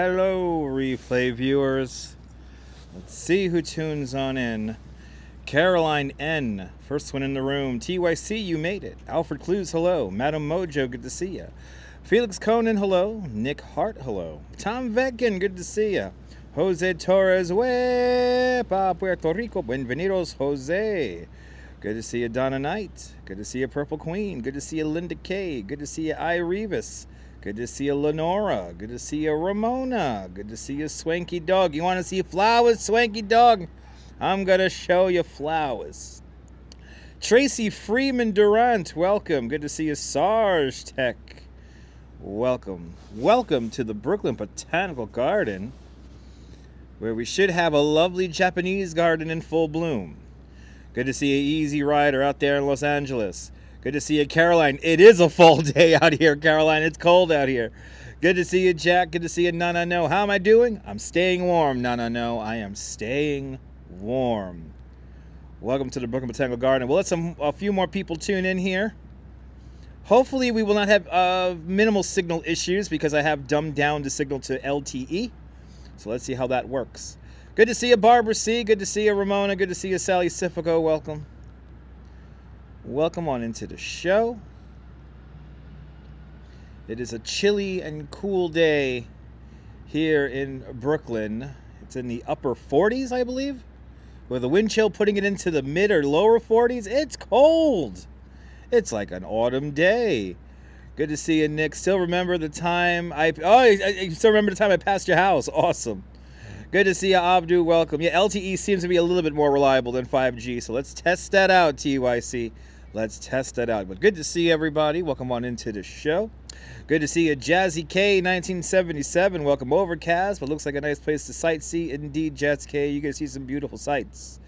Hello, replay viewers. Let's see who tunes on in. Caroline N, first one in the room. TYC, you made it. Alfred Clues, hello. Madam Mojo, good to see ya. Felix Conan, hello. Nick Hart, hello. Tom Vetkin, good to see ya. Jose Torres, Wepa, Puerto Rico. Bienvenidos, Jose. Good to see you, Donna Knight. Good to see you, Purple Queen. Good to see you, Linda K. Good to see you, I. Revis. Good to see you, Lenora. Good to see you, Ramona. Good to see you, Swanky Dog. You want to see flowers, Swanky Dog? I'm going to show you flowers. Tracy Freeman Durant, welcome. Good to see you, Sarge Tech. Welcome. Welcome to the Brooklyn Botanical Garden, where we should have a lovely Japanese garden in full bloom. Good to see you, Easy Rider, out there in Los Angeles. Good to see you, Caroline. It is a fall day out here, Caroline. It's cold out here. Good to see you, Jack. Good to see you, Nana No. How am I doing? I'm staying warm, Nana No. I am staying warm. Welcome to the Brooklyn Botanical Garden. We'll let a few more people tune in here. Hopefully we will not have minimal signal issues because I have dumbed down the signal to LTE. So let's see how that works. Good to see you, Barbara C. Good to see you, Ramona. Good to see you, Sally Sifico. Welcome. Welcome on into the show. It is a chilly and cool day here in Brooklyn. It's in the upper 40s, I believe, with the wind chill putting it into the mid or lower 40s. It's cold. It's like an autumn day. Good to see you, Nick. Still remember the time I still remember the time I passed your house. Awesome. Good to see you, Abdu. Welcome. Yeah, LTE seems to be a little bit more reliable than 5G, so let's test that out, TYC. Let's test that out. But good to see everybody. Welcome on into the show. Good to see you, Jazzy K, 1977. Welcome over, Kaz. But looks like a nice place to sightsee. Indeed, Jazz K. You can see some beautiful sights.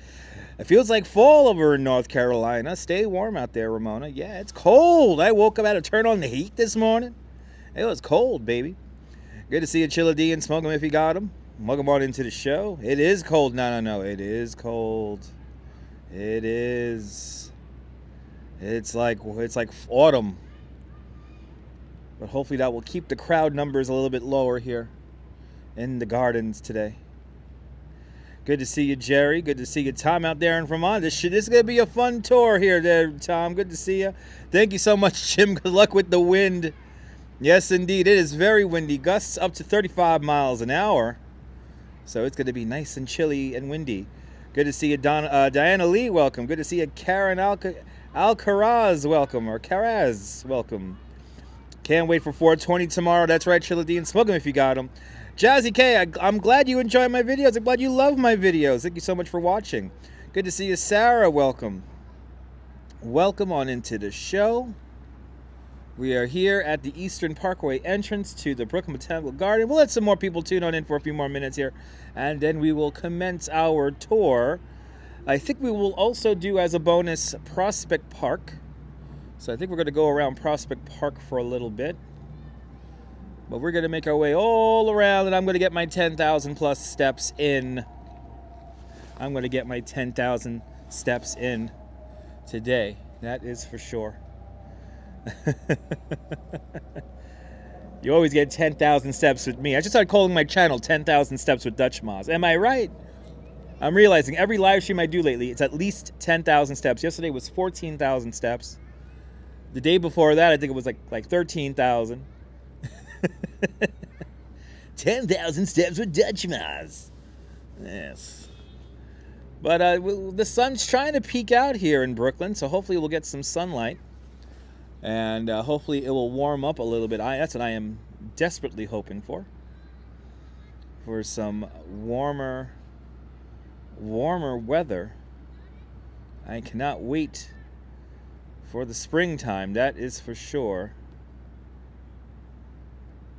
It feels like fall over in North Carolina. Stay warm out there, Ramona. Yeah, it's cold. I woke up, had to turn on the heat this morning. It was cold, baby. Good to see you, Chilla D, and smoke 'em if you got 'em. Welcome on into the show. It is cold. No. It is cold. It is. It's like autumn. But hopefully that will keep the crowd numbers a little bit lower here in the gardens today. Good to see you, Jerry. Good to see you, Tom, out there in Vermont. This is going to be a fun tour here, there, Tom. Good to see you. Thank you so much, Jim. Good luck with the wind. Yes, indeed. It is very windy. Gusts up to 35 miles an hour. So it's going to be nice and chilly and windy. Good to see you, Diana Lee. Welcome. Good to see you, Karen Alcaraz. Welcome. Or Caraz. Welcome. Can't wait for 420 tomorrow. That's right, Chilladine. Smoke them if you got them. Jazzy K, I'm glad you enjoy my videos. I'm glad you love my videos. Thank you so much for watching. Good to see you, Sarah. Welcome. Welcome on into the show. We are here at the Eastern Parkway entrance to the Brooklyn Botanical Garden. We'll let some more people tune on in for a few more minutes here, and then we will commence our tour. I think we will also do, as a bonus, Prospect Park. So I think we're going to go around Prospect Park for a little bit. But we're going to make our way all around, and I'm going to get my 10,000 plus steps in. I'm going to get my 10,000 steps in today. That is for sure. You always get 10,000 steps with me. I just started calling my channel 10,000 Steps with Dutch Moz. Am I right? I'm realizing every live stream I do lately, it's at least 10,000 steps. Yesterday was 14,000 steps. The day before that, I think it was like 13,000. 10,000 steps with Dutch Moz. Yes. But the sun's trying to peek out here in Brooklyn, so hopefully we'll get some sunlight. And hopefully it will warm up a little bit. That's what I am desperately hoping for. For some warmer weather. I cannot wait for the springtime, that is for sure.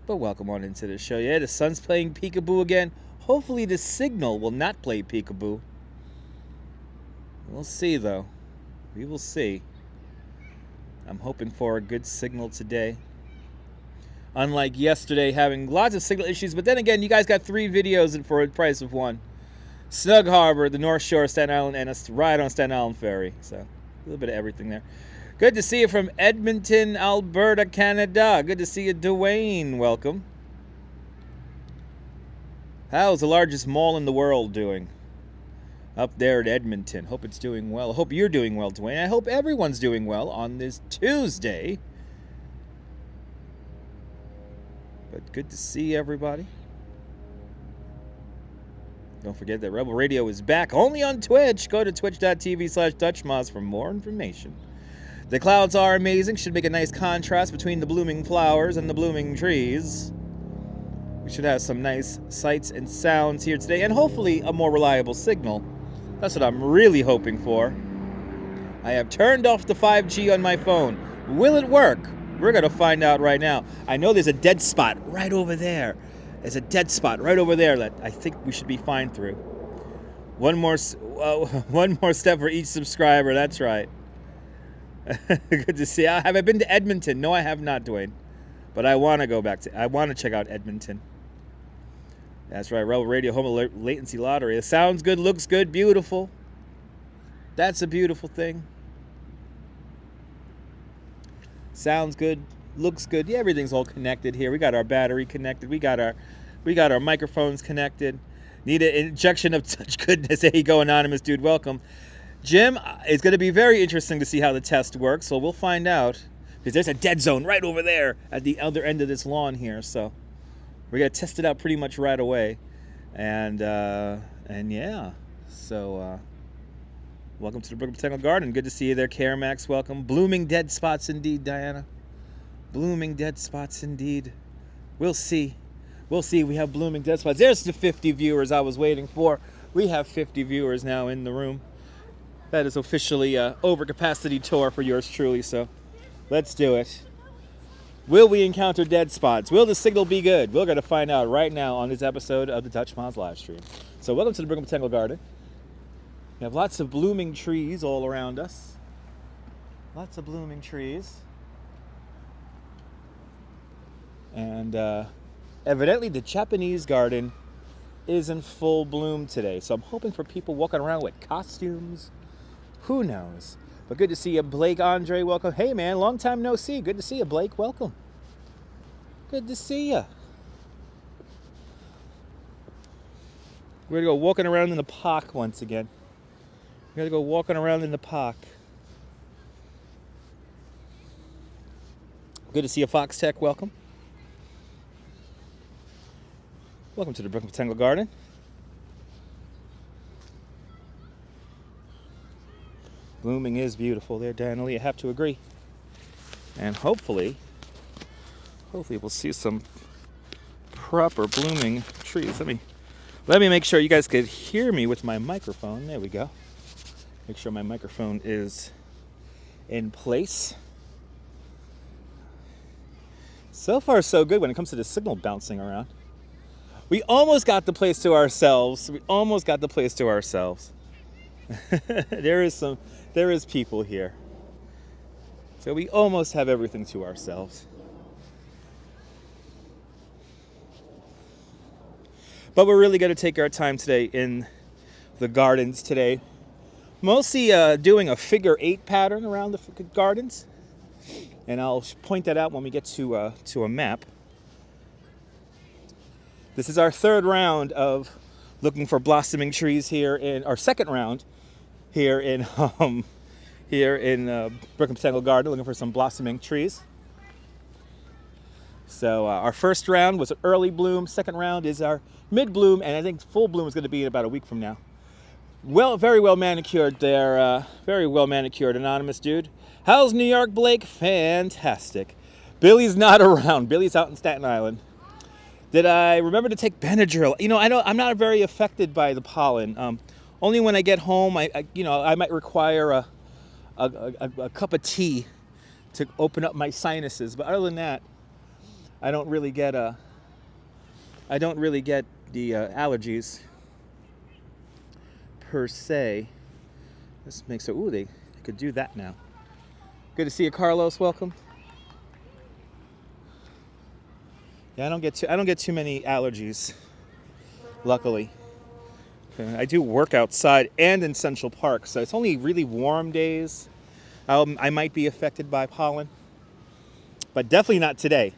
But welcome on into the show. Yeah, the sun's playing peekaboo again. Hopefully the signal will not play peekaboo. We'll see, though. We will see. I'm hoping for a good signal today. Unlike yesterday, having lots of signal issues. But then again, you guys got 3 videos for the price of 1. Snug Harbor, the North Shore, Staten Island, and a ride on Staten Island Ferry. So, a little bit of everything there. Good to see you from Edmonton, Alberta, Canada. Good to see you, Dwayne. Welcome. How's the largest mall in the world doing? Up there at Edmonton. Hope it's doing well. I hope you're doing well, Dwayne. I hope everyone's doing well on this Tuesday. But good to see everybody. Don't forget that Rebel Radio is back only on Twitch. Go to twitch.tv/DutchMoz for more information. The clouds are amazing. Should make a nice contrast between the blooming flowers and the blooming trees. We should have some nice sights and sounds here today, and hopefully a more reliable signal. That's what I'm really hoping for. I have turned off the 5G on my phone. Will it work? We're going to find out right now. I know there's a dead spot right over there. There's a dead spot right over there that I think we should be fine through. One more step for each subscriber. That's right. Good to see. Have I been to Edmonton? No, I have not, Dwayne. But I want to go back to. I want to check out Edmonton. That's right. Rebel Radio, home of latency lottery. It sounds good, looks good, beautiful. That's a beautiful thing. Sounds good, looks good. Yeah, everything's all connected here. We got our battery connected. We got our microphones connected. Need an injection of such goodness. There you go, anonymous dude. Welcome. Jim, it's going to be very interesting to see how the test works, so we'll find out. Because there's a dead zone right over there at the other end of this lawn here, so we're going to test it out pretty much right away. And yeah, so welcome to the Botanical Garden. Good to see you there, Caramax. Welcome. Blooming dead spots indeed, Diana. Blooming dead spots indeed. We'll see. We'll see. We have blooming dead spots. There's the 50 viewers I was waiting for. We have 50 viewers now in the room. That is officially an overcapacity tour for yours truly, so let's do it. Will we encounter dead spots? Will the signal be good? We're going to find out right now on this episode of the DutchMoz live stream. So welcome to the Botanical Garden. We have lots of blooming trees all around us. Lots of blooming trees. And evidently the Japanese garden is in full bloom today. So I'm hoping for people walking around with costumes. Who knows? But good to see you, Blake Andre. Welcome. Hey, man, long time no see. Good to see you, Blake. Welcome. Good to see you. We're going to go walking around in the park once again. We're going to go walking around in the park. Good to see you, Fox Tech. Welcome. Welcome to the Botanical Garden. Blooming is beautiful there, Daniel. You have to agree. And hopefully we'll see some proper blooming trees. Let me make sure you guys could hear me with my microphone. There we go. Make sure my microphone is in place. So far, so good when it comes to the signal bouncing around. We almost got the place to ourselves. There is people here. So we almost have everything to ourselves. But we're really going to take our time today in the gardens today. Mostly doing a figure 8 pattern around the gardens. And I'll point that out when we get to a map. This is our third round of looking for blossoming trees here in our second round here in Botanical Garden, looking for some blossoming trees. So our first round was an early bloom. Second round is our mid bloom, and I think full bloom is going to be in about a week from now. Well, very well manicured there. Very well manicured, anonymous dude. How's New York, Blake? Fantastic. Billy's not around. Billy's out in Staten Island. Did I remember to take Benadryl? You know, I'm not very affected by the pollen. Only when I get home, I might require a cup of tea to open up my sinuses. But other than that, I don't really get the allergies per se. This makes it. Ooh, they could do that now. Good to see you, Carlos. Welcome. Yeah, I don't get too many allergies, luckily. I do work outside and in Central Park, so it's only really warm days. I might be affected by pollen, but definitely not today.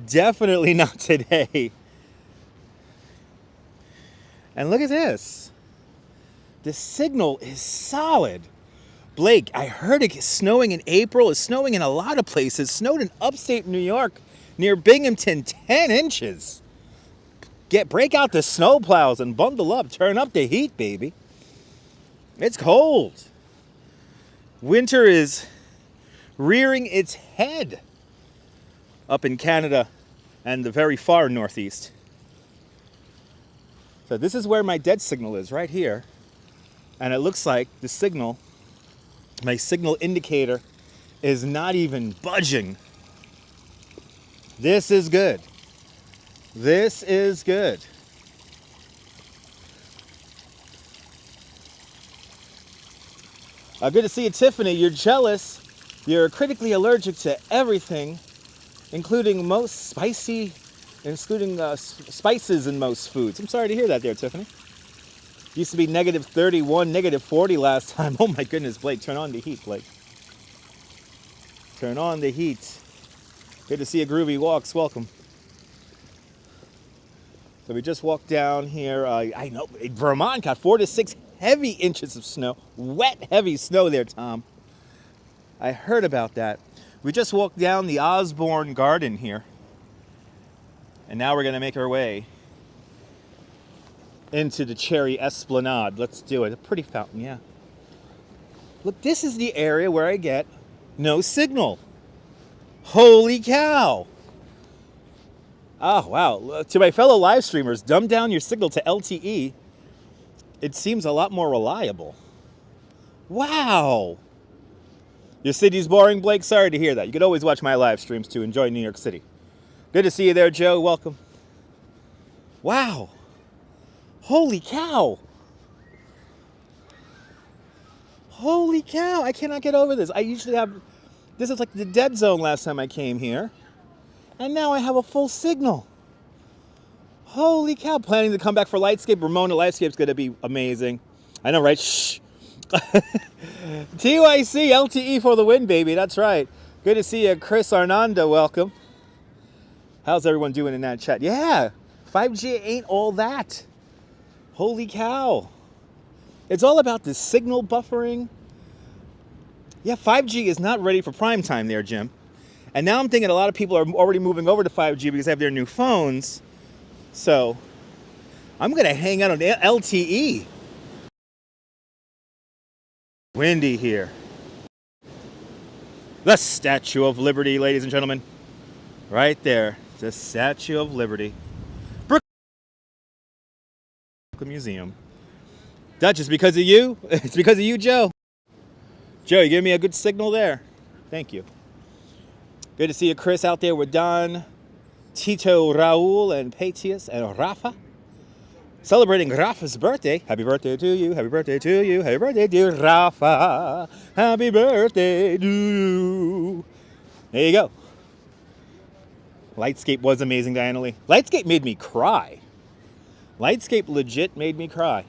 Definitely not today. And look at this. The signal is solid. Blake, I heard it snowing in April. It's snowing in a lot of places. It snowed in upstate New York near Binghamton, 10 inches. Break out the snowplows and bundle up. Turn up the heat, baby. It's cold. Winter is rearing its head up in Canada and the very far northeast. So this is where my dead signal is, right here. And it looks like the signal, my signal indicator, is not even budging. This is good. This is good. Good to see you, Tiffany. You're jealous. You're critically allergic to everything, including spices in most foods. I'm sorry to hear that there, Tiffany. Used to be negative 31, negative 40 last time. Oh my goodness, Blake, turn on the heat, Blake. Turn on the heat. Good to see you, Groovy Walks. Welcome. So we just walked down here. I know Vermont got 4 to 6 heavy inches of snow. Wet, heavy snow there, Tom. I heard about that. We just walked down the Osborne Garden here. And now we're going to make our way into the Cherry Esplanade. Let's do it. A pretty fountain, yeah. Look, this is the area where I get no signal. Holy cow. Oh, wow. To my fellow live streamers, dumb down your signal to LTE. It seems a lot more reliable. Wow. Your city's boring, Blake? Sorry to hear that. You could always watch my live streams to enjoy New York City. Good to see you there, Joe. Welcome. Wow. Holy cow. Holy cow. I cannot get over this. I usually have... This is like the dead zone last time I came here. And now I have a full signal. Holy cow. Planning to come back for Lightscape. Ramona, Lightscape's going to be amazing. I know, right? Shh. TYC, LTE for the win, baby. That's right. Good to see you, Chris Arnanda. Welcome. How's everyone doing in that chat? Yeah, 5G ain't all that. Holy cow. It's all about the signal buffering. Yeah, 5G is not ready for prime time there, Jim. And now I'm thinking a lot of people are already moving over to 5G because they have their new phones. So I'm going to hang out on LTE. Windy here. The Statue of Liberty, ladies and gentlemen. Right there. The Statue of Liberty. Brooklyn Museum. That's just because of you? It's because of you, Joe. Joe, you gave me a good signal there. Thank you. Good to see you, Chris, out there with Don, Tito, Raul, and Patius, and Rafa. Celebrating Rafa's birthday. Happy birthday to you. Happy birthday to you. Happy birthday, dear Rafa. Happy birthday to you. There you go. Lightscape was amazing, Diana Lee. Lightscape made me cry. Lightscape legit made me cry.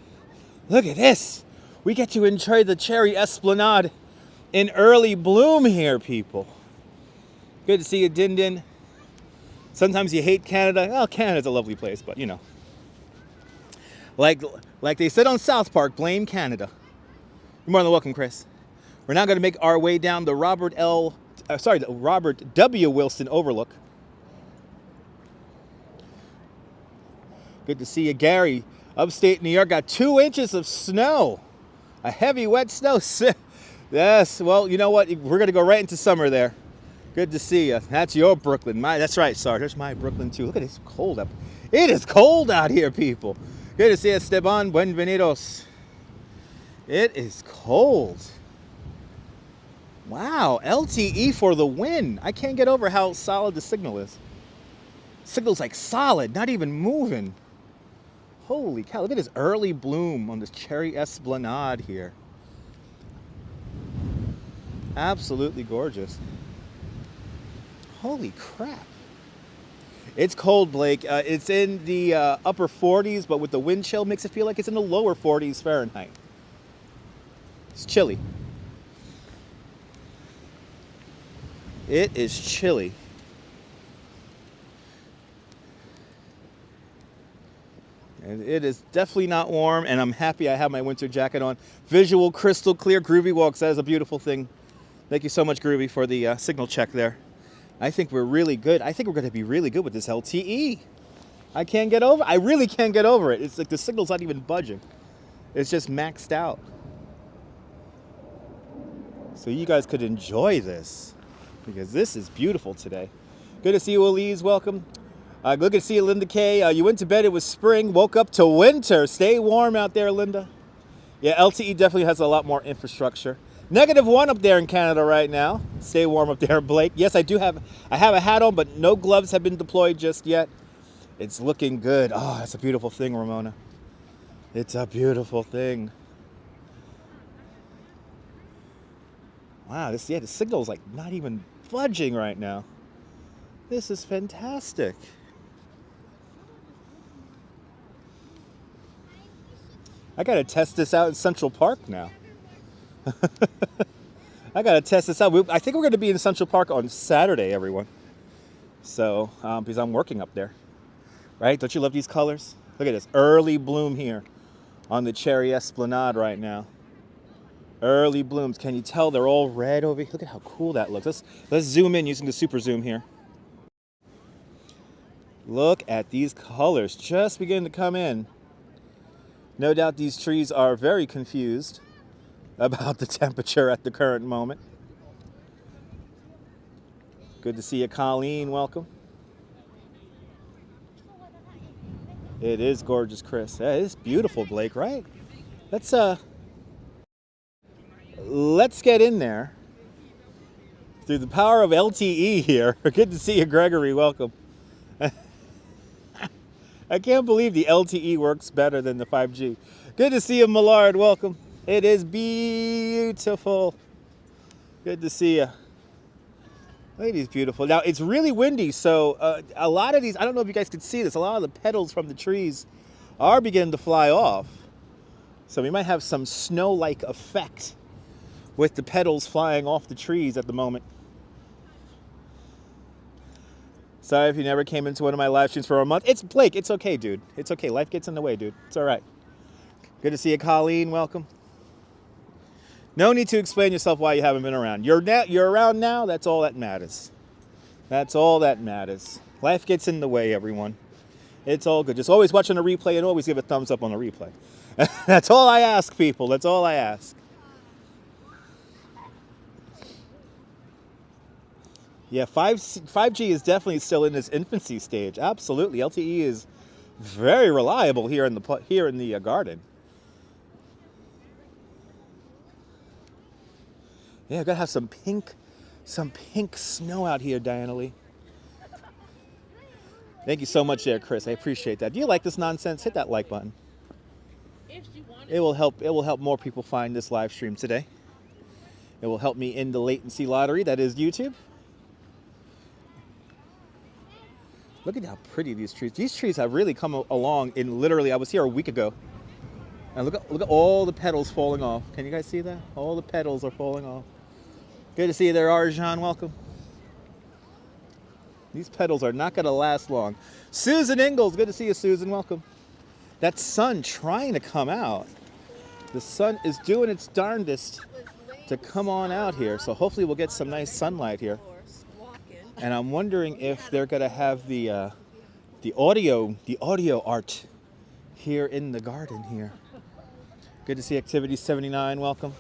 Look at this. We get to enjoy the Cherry Esplanade in early bloom here, people. Good to see you, Din Din. Sometimes you hate Canada. Well, Canada's a lovely place, but you know. Like they said on South Park, blame Canada. You're more than welcome, Chris. We're now going to make our way down the Robert W. Wilson Overlook. Good to see you, Gary. Upstate New York got 2 inches of snow. A heavy, wet snow. Yes, well, you know what? We're going to go right into summer there. Good to see you. That's your Brooklyn. That's right, Sarge. There's my Brooklyn, too. Look at it. It's cold up. It is cold out here, people. Good to see you, Esteban. Buenvenidos. It is cold. Wow. LTE for the win. I can't get over how solid the signal is. Signal's like solid, not even moving. Holy cow. Look at this early bloom on this Cherry Esplanade here. Absolutely gorgeous. Holy crap. It's cold, Blake. It's in the upper 40s, but with the wind chill makes it feel like it's in the lower 40s Fahrenheit. It's chilly. It is chilly. And it is definitely not warm, and I'm happy I have my winter jacket on. Visual, crystal clear. Groovy walks. That is a beautiful thing. Thank you so much, Groovy, for the signal check there. I think we're really good. I think we're going to be really good with this LTE. I really can't get over it. It's like the signal's not even budging. It's just maxed out. So you guys could enjoy this, because this is beautiful today. Good to see you, Elise. Welcome. Good to see you, Linda K. You went to bed, it was spring, woke up to winter. Stay warm out there, Linda. Yeah, LTE definitely has a lot more infrastructure. -1 up there in Canada right now. Stay warm up there, Blake. Yes, I have a hat on, but no gloves have been deployed just yet. It's looking good. Oh, that's a beautiful thing, Ramona. It's a beautiful thing. Wow, the signal's like not even budging right now. This is fantastic. I gotta test this out in Central Park now. I gotta test this out. I think we're gonna be in Central Park on Saturday, everyone. So, because I'm working up there. Right? Don't you love these colors? Look at this. Early bloom here on the Cherry Esplanade right now. Early blooms. Can you tell they're all red over here? Look at how cool that looks. Let's zoom in using the super zoom here. Look at these colors just beginning to come in. No doubt these trees are very confused about the temperature at the current moment. Good to see you, Colleen. Welcome. It is gorgeous, Chris. Yeah, it is beautiful, Blake, right? Let's get in there through the power of LTE here. Good to see you, Gregory. Welcome. I can't believe the LTE works better than the 5G. Good to see you, Millard. Welcome. It is beautiful. Good to see you. Look at these beautiful. Now, it's really windy, so a lot of these, I don't know if you guys can see this, a lot of the petals from the trees are beginning to fly off. So we might have some snow-like effect with the petals flying off the trees at the moment. Sorry if you never came into one of my live streams for a month. It's Blake. It's okay, dude. It's okay. Life gets in the way, dude. It's all right. Good to see you, Colleen. Welcome. No need to explain yourself why you haven't been around. You're around now. That's all that matters. That's all that matters. Life gets in the way, everyone. It's all good. Just always watch on a replay and always give a thumbs up on a replay. That's all I ask, people. That's all I ask. Yeah, 5G is definitely still in its infancy stage. Absolutely, LTE is very reliable here in the garden. Yeah, I've got to have some pink snow out here, Diana Lee. Thank you so much there, Chris. I appreciate that. Do you like this nonsense? Hit that like button. It will help more people find this live stream today. It will help me in the latency lottery that is YouTube. Look at how pretty these trees. These trees have really come along in literally, I was here a week ago. And look at all the petals falling off. Can you guys see that? All the petals are falling off. Good to see you there, Arjan. Welcome. These petals are not going to last long. Susan Ingalls. Good to see you, Susan. Welcome. That sun trying to come out. The sun is doing its darndest to come on out here. So hopefully we'll get some nice sunlight here. And I'm wondering if they're going to have the audio art here in the garden here. Good to see Activity 79. Welcome.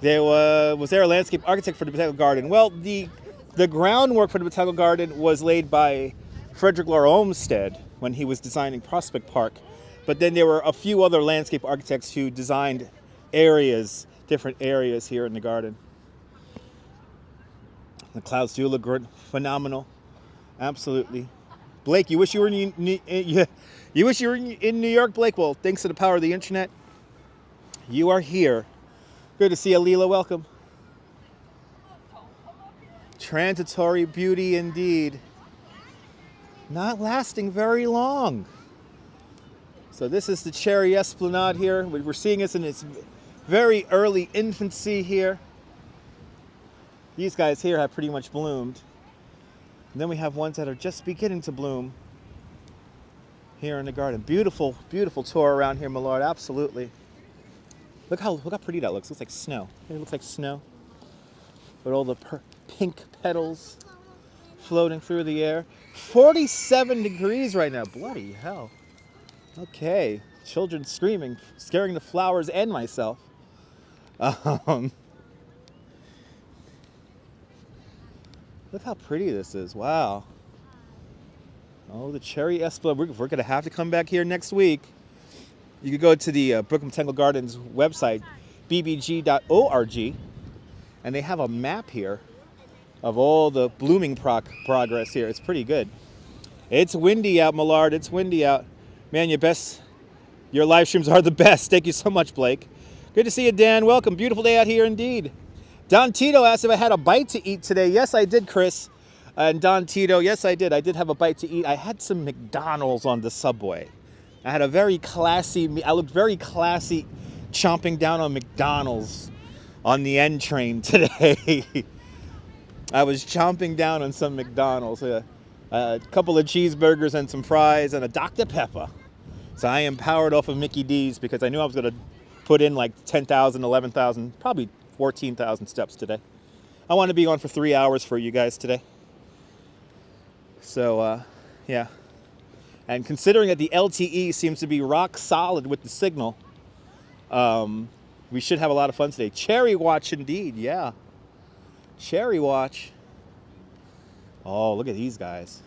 Was there a landscape architect for the Botanical Garden? Well, the groundwork for the Botanical Garden was laid by Frederick Law Olmsted when he was designing Prospect Park. But then there were a few other landscape architects who designed different areas here in the garden. The clouds do look good, phenomenal, absolutely. Blake, you wish you were in New York, Blake? Well, thanks to the power of the internet, you are here. Good to see you, Leela. Welcome. Transitory beauty indeed. Not lasting very long. So this is the Cherry Esplanade here. We're seeing this in its very early infancy here. These guys here have pretty much bloomed. And then we have ones that are just beginning to bloom. here in the garden. Beautiful, beautiful tour around here, my lord. Absolutely. Look how pretty that looks. Looks like snow. It looks like snow with all the pink petals floating through the air. 47 degrees right now. Bloody hell. Okay. Children screaming, scaring the flowers and myself. Look how pretty this is. Wow. Oh, the cherry esplanade. We're going to have to come back here next week. You can go to the Brooklyn Botanical Gardens website, bbg.org, and they have a map here of all the blooming progress here. It's pretty good. It's windy out, Millard. It's windy out. Man, your live streams are the best. Thank you so much, Blake. Good to see you, Dan. Welcome. Beautiful day out here indeed. Don Tito asked if I had a bite to eat today. Yes, I did, Chris. And Don Tito, yes, I did. I did have a bite to eat. I had some McDonald's on the subway. I had a very classy, I looked very classy chomping down on McDonald's on the N train today. I was chomping down on some McDonald's. A couple of cheeseburgers and some fries and a Dr. Pepper. So I am powered off of Mickey D's because I knew I was going to put in like 10,000, 11,000, probably 14,000 steps today. I want to be on for 3 hours for you guys today. So, yeah. And considering that the LTE seems to be rock solid with the signal, we should have a lot of fun today. Cherry Watch indeed, yeah. Cherry Watch. Oh, look at these guys.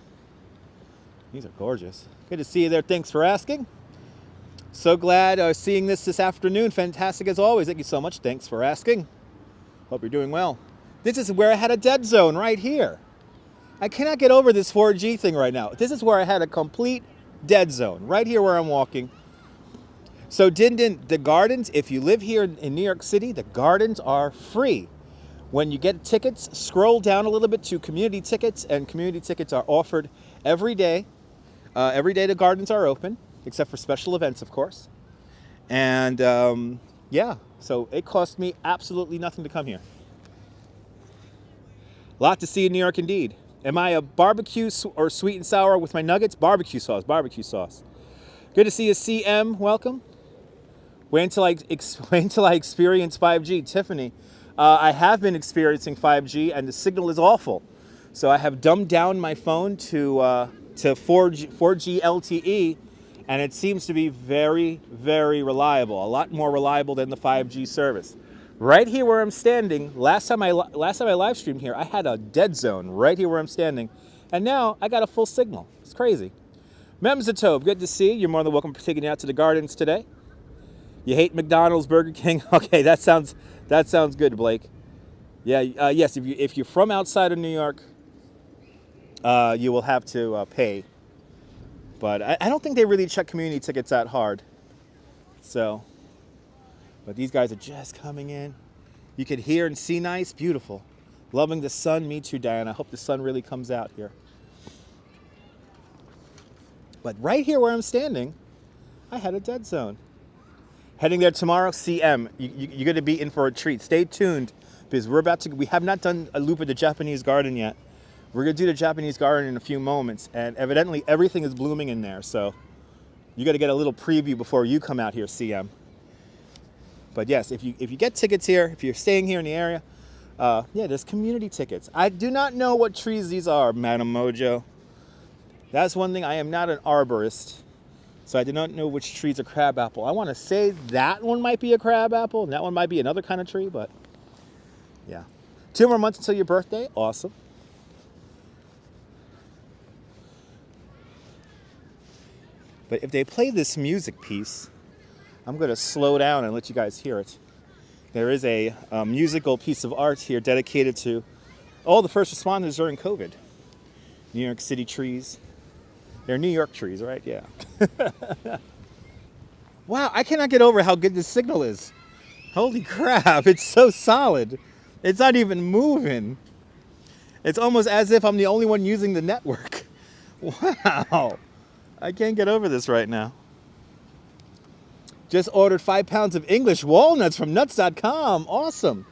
These are gorgeous. Good to see you there. Thanks for asking. So glad seeing this afternoon. Fantastic as always. Thank you so much. Thanks for asking. Hope you're doing well. This is where I had a dead zone right here. I cannot get over this 4G thing right now. This is where I had a complete dead zone, right here where I'm walking. So the gardens, if you live here in New York City, the gardens are free. When you get tickets, scroll down a little bit to community tickets, and community tickets are offered every day. Every day the gardens are open, except for special events, of course. And yeah, so it cost me absolutely nothing to come here. A lot to see in New York indeed. Am I a barbecue or sweet and sour with my nuggets? Barbecue sauce, barbecue sauce. Good to see you, CM. Welcome. Wait until I experience 5G. Tiffany, I have been experiencing 5G, and the signal is awful. So I have dumbed down my phone to 4G LTE, and it seems to be very, very reliable. A lot more reliable than the 5G service. Right here where I'm standing, last time I live streamed here, I had a dead zone right here where I'm standing, and now I got a full signal. It's crazy. Memzatobe, good to see you. You're more than welcome for taking you out to the gardens today. You hate McDonald's, Burger King? Okay, that sounds good, Blake. Yeah, yes. If you're from outside of New York, you will have to pay. But I don't think they really check community tickets that hard. So. But these guys are just coming in. You can hear and see nice, beautiful. Loving the sun, me too, Diana. I hope the sun really comes out here. But right here where I'm standing, I had a dead zone. Heading there tomorrow, CM. You're going to be in for a treat. Stay tuned because we have not done a loop of the Japanese garden yet. We're going to do the Japanese garden in a few moments, and evidently everything is blooming in there. So you got to get a little preview before you come out here, CM. But yes, if you get tickets here, if you're staying here in the area, yeah, there's community tickets. I do not know what trees these are, Madam Mojo. That's one thing. I am not an arborist, so I do not know which trees are crabapple. I want to say that one might be a crabapple, and that one might be another kind of tree, but yeah. 2 more months until your birthday. Awesome. But if they play this music piece, I'm going to slow down and let you guys hear it. There is a musical piece of art here dedicated to all the first responders during COVID. New York City trees. They're New York trees, right? Yeah. Wow, I cannot get over how good this signal is. Holy crap, it's so solid. It's not even moving. It's almost as if I'm the only one using the network. Wow. I can't get over this right now. Just ordered 5 pounds of English walnuts from nuts.com. Awesome.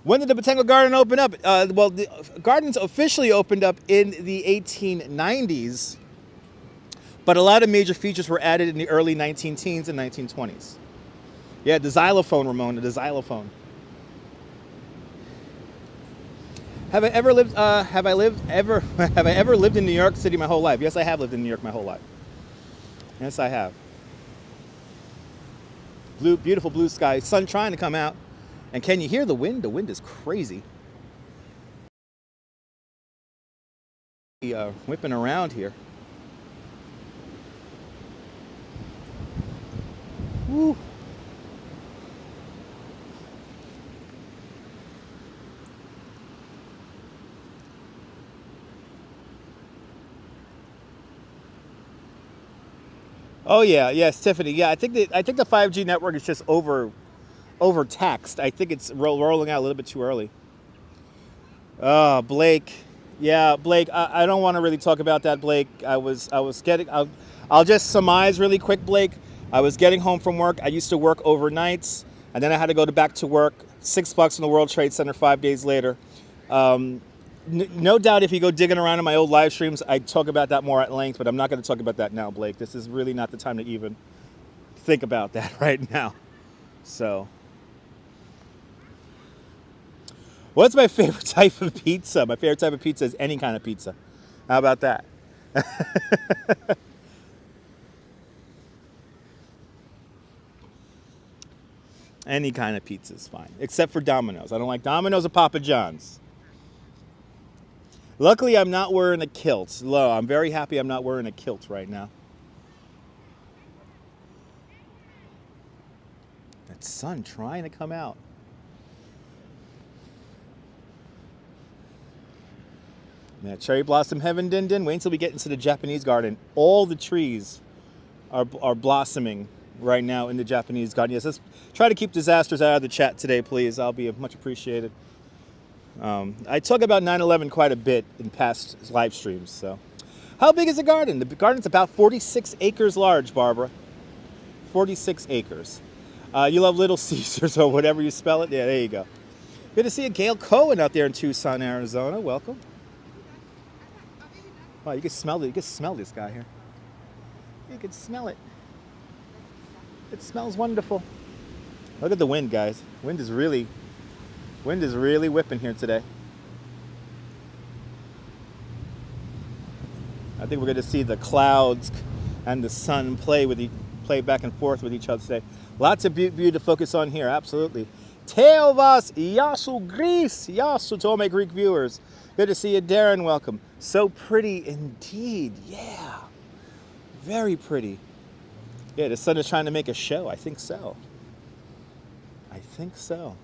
When did the Botanical Garden open up? Well, the gardens officially opened up in the 1890s. But a lot of major features were added in the early 19 teens and 1920s. Yeah, the xylophone, Ramona, the xylophone. Have I ever lived? Have I lived ever? Have I ever lived in New York City my whole life? Yes, I have lived in New York my whole life. Yes, I have. Beautiful blue sky, sun trying to come out. And can you hear the wind? The wind is crazy. Whipping around here. Woo. Oh yeah, yes, Tiffany. Yeah, I think the 5G network is just overtaxed. I think it's rolling out a little bit too early. Oh, Blake. Yeah, Blake. I don't want to really talk about that, Blake. I was getting. I'll just surmise really quick, Blake. I was getting home from work. I used to work overnights, and then I had to go back to work. $6 in the World Trade Center 5 days later. No doubt if you go digging around in my old live streams, I talk about that more at length, but I'm not going to talk about that now, Blake. This is really not the time to even think about that right now. So, what's my favorite type of pizza? My favorite type of pizza is any kind of pizza. How about that? Any kind of pizza is fine, except for Domino's. I don't like Domino's or Papa John's. Luckily, I'm not wearing a kilt. I'm very happy I'm not wearing a kilt right now. That sun trying to come out. Yeah, cherry blossom heaven, din din. Wait until we get into the Japanese garden. All the trees are blossoming right now in the Japanese garden. Yes, let's try to keep disasters out of the chat today, please. I'll be much appreciated. I talk about 9/11 quite a bit in past live streams. So, how big is the garden? The garden's about 46 acres large, Barbara. 46 acres. You love Little Caesars or whatever you spell it. Yeah, there you go. Good to see you, Gail Cohen, out there in Tucson, Arizona. Welcome. Wow, you can smell it. You can smell this guy here. You can smell it. It smells wonderful. Look at the wind, guys. Wind is really whipping here today. I think we're going to see the clouds and the sun play back and forth with each other today. Lots of beauty to focus on here, absolutely. Teovas Yasu Greece, Yasu Tome Greek viewers. Good to see you, Darren. Welcome. So pretty indeed. Yeah. Very pretty. Yeah, the sun is trying to make a show. I think so. I think so.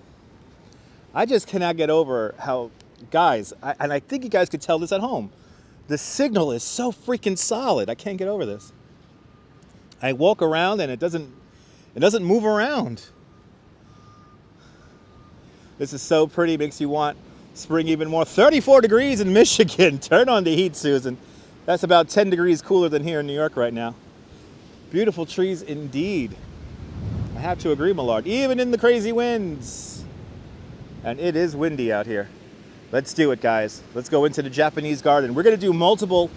I just cannot get over how, guys, and I think you guys could tell this at home, the signal is so freaking solid. I can't get over this. I walk around and it doesn't move around. This is so pretty, makes you want spring even more. 34 degrees in Michigan. Turn on the heat, Susan. That's about 10 degrees cooler than here in New York right now. Beautiful trees indeed. I have to agree, Millard. Even in the crazy winds. And it is windy out here. Let's do it, guys. Let's go into the Japanese garden. We're going to do multiple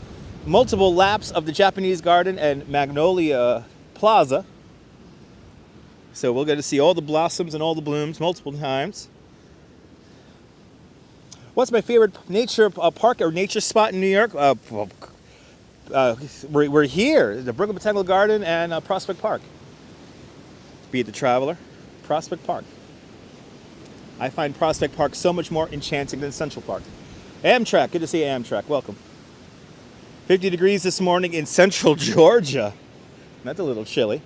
laps of the Japanese garden and Magnolia Plaza. So we're going to see all the blossoms and all the blooms multiple times. What's my favorite nature park or nature spot in New York? We're here, the Brooklyn Botanical Garden and Prospect Park. Be it the Traveler, Prospect Park. I find Prospect Park so much more enchanting than Central Park. Amtrak, good to see you, Amtrak. Welcome. 50 degrees this morning in central Georgia. That's a little chilly.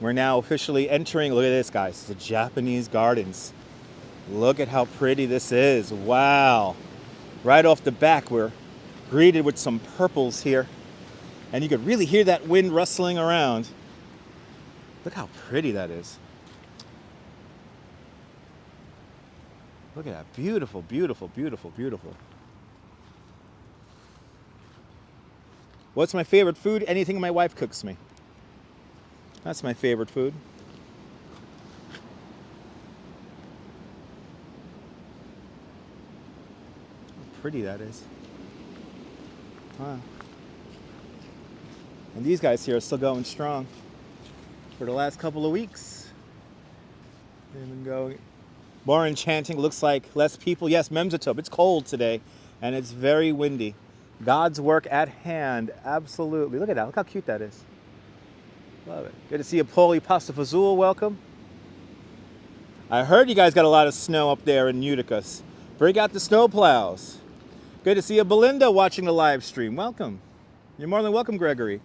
We're now officially entering, look at this, guys, the Japanese gardens. Look at how pretty this is. Wow. Right off the back, we're greeted with some purples here. And you could really hear that wind rustling around. Look how pretty that is. Look at that. Beautiful, beautiful, beautiful, beautiful. What's my favorite food? Anything my wife cooks me. That's my favorite food. How pretty that is. Wow. And these guys here are still going strong for the last couple of weeks. They've been going more enchanting. Looks like less people. Yes, Memzatop. It's cold today and it's very windy. God's work at hand. Absolutely. Look at that. Look how cute that is. Love it. Good to see you, Paulie Pasta Fazul. Welcome. I heard you guys got a lot of snow up there in Utica. Bring out the snow plows. Good to see you, Belinda, watching the live stream. Welcome. You're more than welcome, Gregory.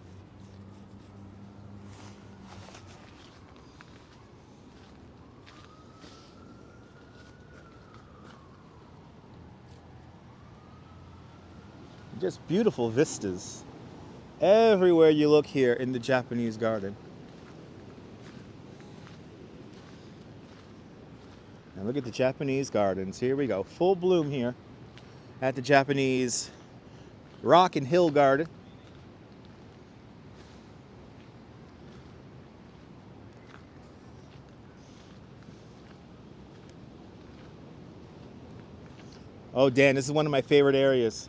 Just beautiful vistas everywhere you look here in the Japanese garden. Now look at the Japanese gardens. Here we go. Full bloom here at the Japanese Rock and Hill Garden. Oh, Dan, this is one of my favorite areas.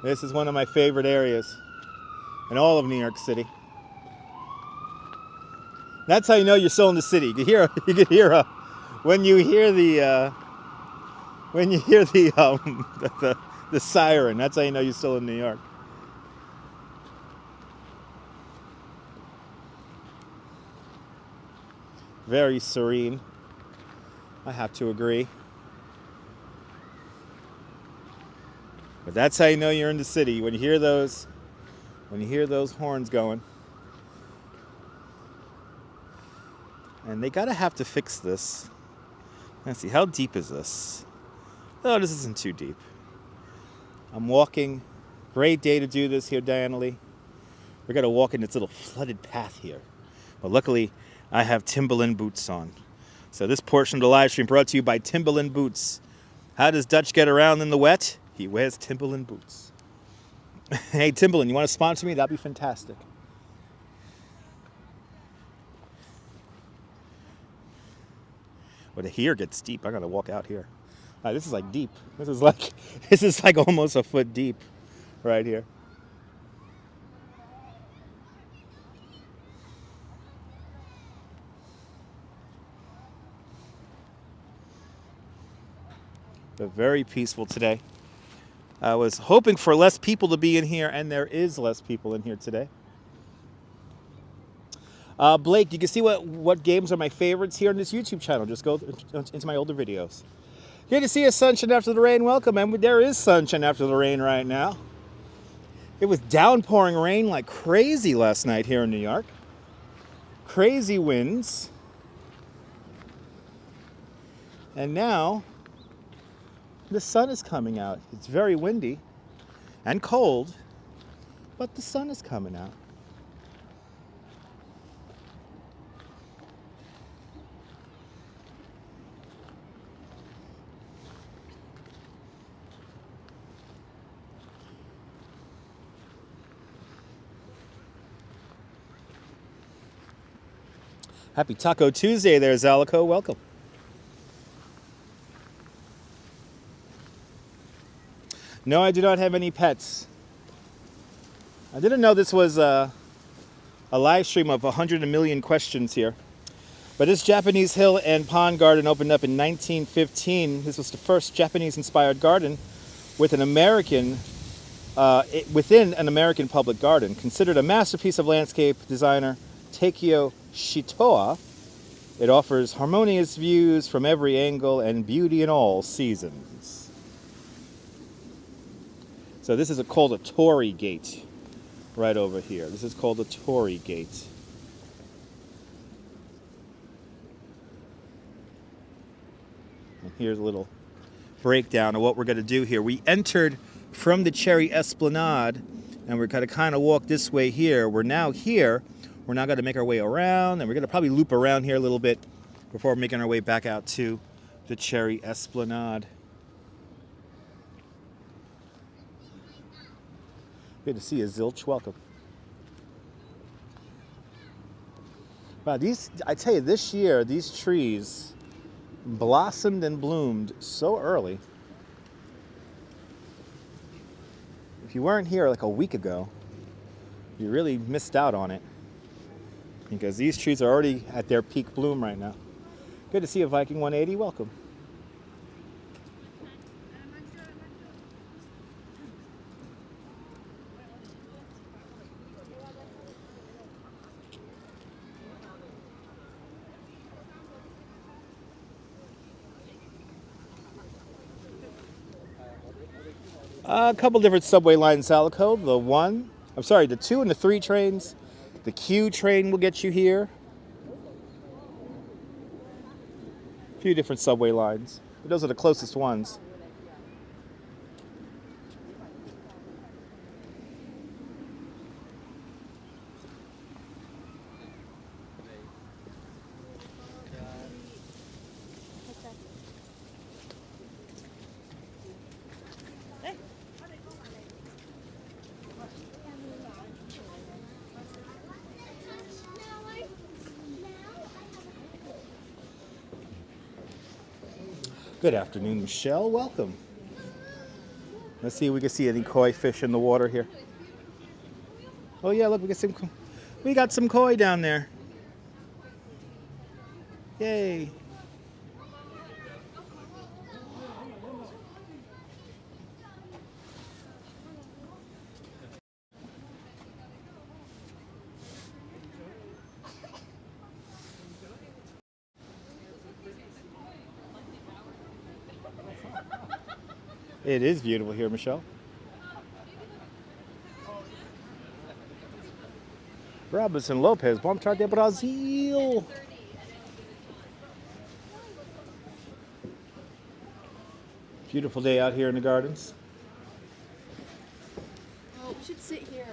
This is one of my favorite areas in all of New York City. That's how you know you're still in the city. You can hear when you hear the the siren. That's how you know you're still in New York. Very serene. I have to agree. But that's how you know you're in the city, when you hear those horns going. And they gotta have to fix this. Let's see, how deep is this? Oh, this isn't too deep. I'm walking. Great day to do this here, Diana Lee. We're gonna walk in this little flooded path here. But luckily, I have Timberland boots on. So this portion of the live stream brought to you by Timberland boots. How does Dutch get around in the wet? He wears Timberland boots. Hey, Timberland, you want to sponsor me? That'd be fantastic. But here gets deep. I gotta walk out here. This is like deep. This is like almost a foot deep right here. But very peaceful today. I was hoping for less people to be in here, and there is less people in here today. Blake, you can see what games are my favorites here on this YouTube channel. Just go into my older videos. Good to see you, sunshine after the rain. Welcome, and there is sunshine after the rain right now. It was downpouring rain like crazy last night here in New York. Crazy winds. And now the sun is coming out. It's very windy and cold, but the sun is coming out. Happy Taco Tuesday there, Zalico. Welcome. No, I do not have any pets. I didn't know this was a live stream of 100 million questions here. But this Japanese hill and pond garden opened up in 1915. This was the first Japanese-inspired garden with an American, within an American public garden. Considered a masterpiece of landscape designer Takeo Shitoa, it offers harmonious views from every angle and beauty in all seasons. So this is called a Torii Gate right over here. This is called a Torii Gate. And here's a little breakdown of what we're going to do here. We entered from the Cherry Esplanade, and we're going to kind of walk this way here. We're now here. We're now going to make our way around, and we're going to probably loop around here a little bit before making our way back out to the Cherry Esplanade. Good to see you, Zilch. Welcome. Wow, I tell you, this year, these trees blossomed and bloomed so early. If you weren't here like a week ago, you really missed out on it, because these trees are already at their peak bloom right now. Good to see you, Viking 180. Welcome. A couple different subway lines, Salico. The 2 and the 3 trains. The Q train will get you here. A few different subway lines. But those are the closest ones. Good afternoon, Michelle. Welcome. Let's see if we can see any koi fish in the water here. Oh yeah, look, we got some koi down there. Yay. It is beautiful here, Michelle. Robinson Lopez, Bom tarde Brasil. Beautiful day out here in the gardens. Oh, we should sit here.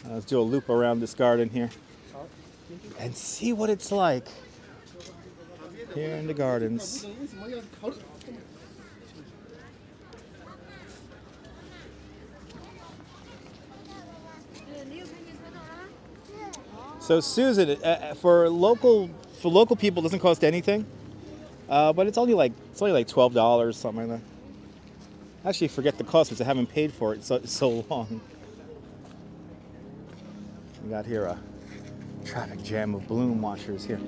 Let's do a loop around this garden here and see what it's like here in the gardens. So Susan, for local people, it doesn't cost anything, but it's only like $12, something like that. I actually forget the cost because I haven't paid for it so long. We got here a traffic jam of bloom watchers here.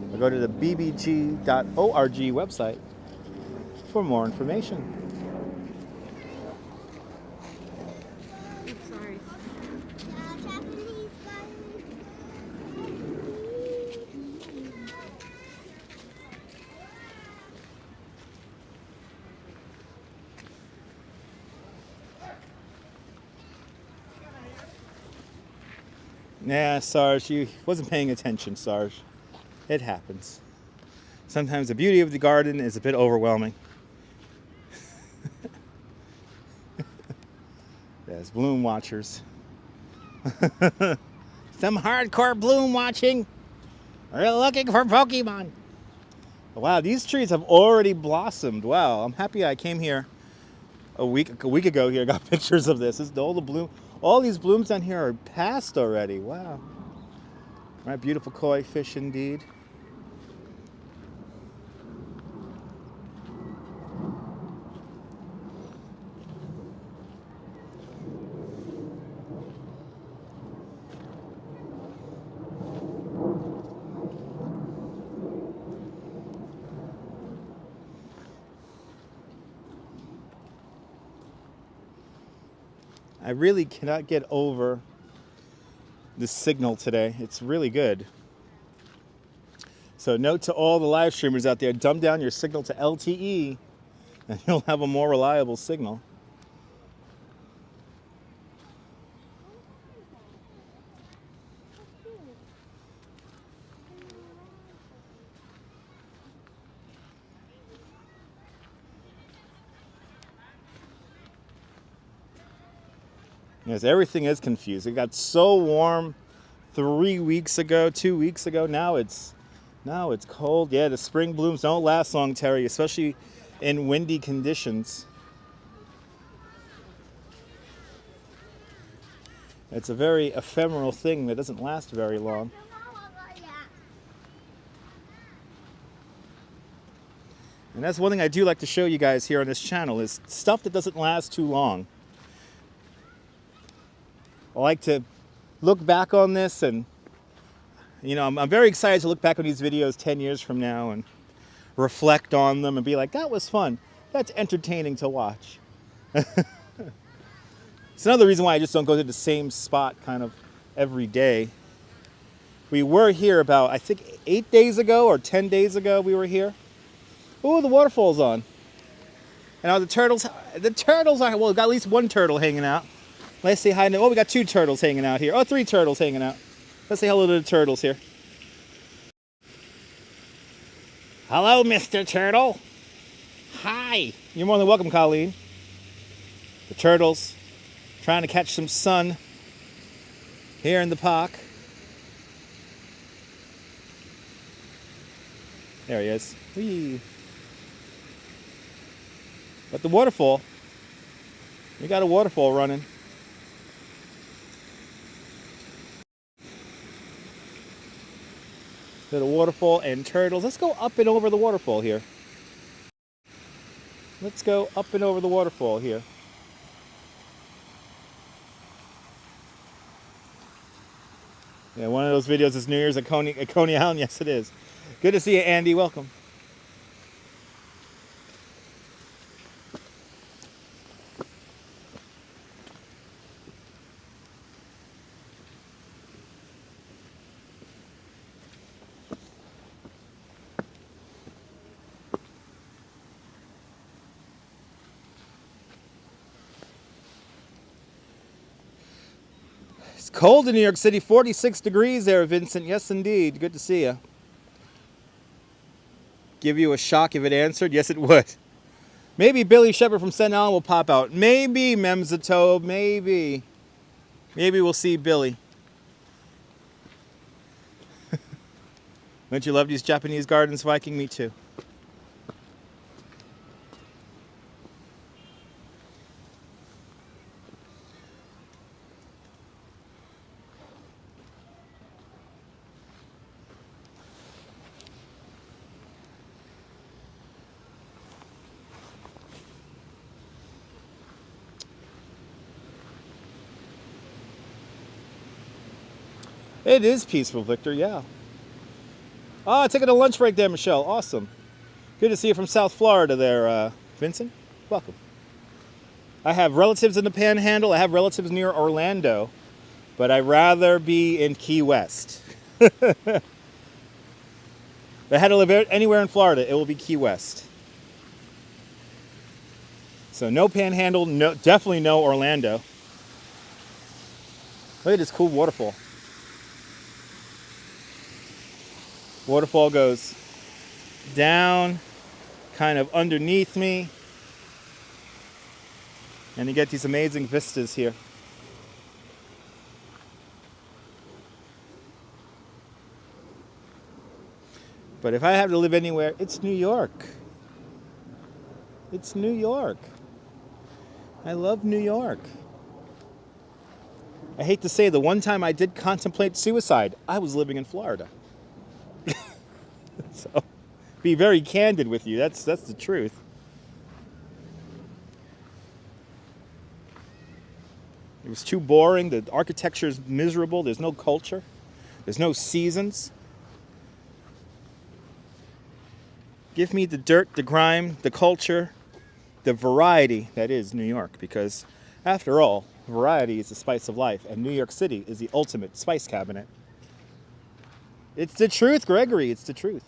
We'll go to the bbg.org website for more information. Sorry. Nah, Sarge, you wasn't paying attention, Sarge. It happens. Sometimes the beauty of the garden is a bit overwhelming. Yes, bloom watchers. Some hardcore bloom watching. We're looking for Pokemon. Wow, these trees have already blossomed. Wow, I'm happy I came here a week ago here. Got pictures of this. All these blooms down here are past already. Wow. All right, beautiful koi fish indeed. I really cannot get over the signal today. It's really good. So note to all the live streamers out there, dumb down your signal to LTE and you'll have a more reliable signal. Yes, everything is confused. It got so warm 2 weeks ago. Now it's cold. Yeah, the spring blooms don't last long, Terry, especially in windy conditions. It's a very ephemeral thing that doesn't last very long. And that's one thing I do like to show you guys here on this channel is stuff that doesn't last too long. I like to look back on this and, you know, I'm very excited to look back on these videos 10 years from now and reflect on them and be like, that was fun. That's entertaining to watch. It's another reason why I just don't go to the same spot kind of every day. We were here about, I think, 8 days ago or 10 days ago we were here. Oh, the waterfall's on. And now the turtles are, well, we've got at least one turtle hanging out. Let's say hi. Oh, we got 2 turtles hanging out here. Oh, 3 turtles hanging out. Let's say hello to the turtles here. Hello, Mr. Turtle. Hi. You're more than welcome, Colleen. The turtles trying to catch some sun here in the park. There he is. Whee. But the waterfall, we got a waterfall running. To the waterfall and turtles. Let's go up and over the waterfall here. Let's go up and over the waterfall here. Yeah, one of those videos is New Year's at Coney Island. Yes, it is. Good to see you, Andy. Welcome. It's cold in New York City, 46 degrees there, Vincent. Yes, indeed. Good to see you. Give you a shock if it answered? Yes, it would. Maybe Billy Shepard from Staten Island will pop out. Maybe Memzatobe. Maybe. Maybe we'll see Billy. Don't you love these Japanese gardens, Viking? Me too. It is peaceful, Victor, yeah. Oh, taking a lunch break there, Michelle. Awesome. Good to see you from South Florida there, Vincent. Welcome. I have relatives in the Panhandle. I have relatives near Orlando. But I'd rather be in Key West. If I had to live anywhere in Florida, it will be Key West. So no Panhandle, no, definitely no Orlando. Look at this cool waterfall. Waterfall goes down, kind of underneath me. And you get these amazing vistas here. But if I have to live anywhere, it's New York. It's New York. I love New York. I hate to say, the one time I did contemplate suicide, I was living in Florida. So, be very candid with you. That's the truth. It was too boring. The architecture is miserable. There's no culture. There's no seasons. Give me the dirt, the grime, the culture, the variety that is New York. Because, after all, variety is the spice of life. And New York City is the ultimate spice cabinet. It's the truth, Gregory. It's the truth.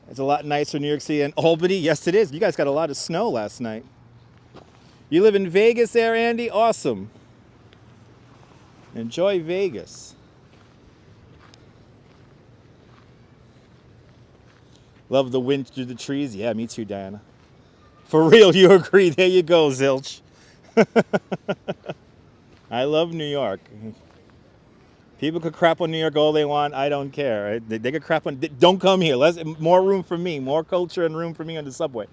It's a lot nicer in New York City and Albany. Yes, it is. You guys got a lot of snow last night. You live in Vegas there, Andy? Awesome. Enjoy Vegas. Love the wind through the trees. Yeah, me too, Diana. For real, you agree. There you go, Zilch. I love New York. People could crap on New York all they want. I don't care. They could crap on... Don't come here. More room for me. More culture and room for me on the subway.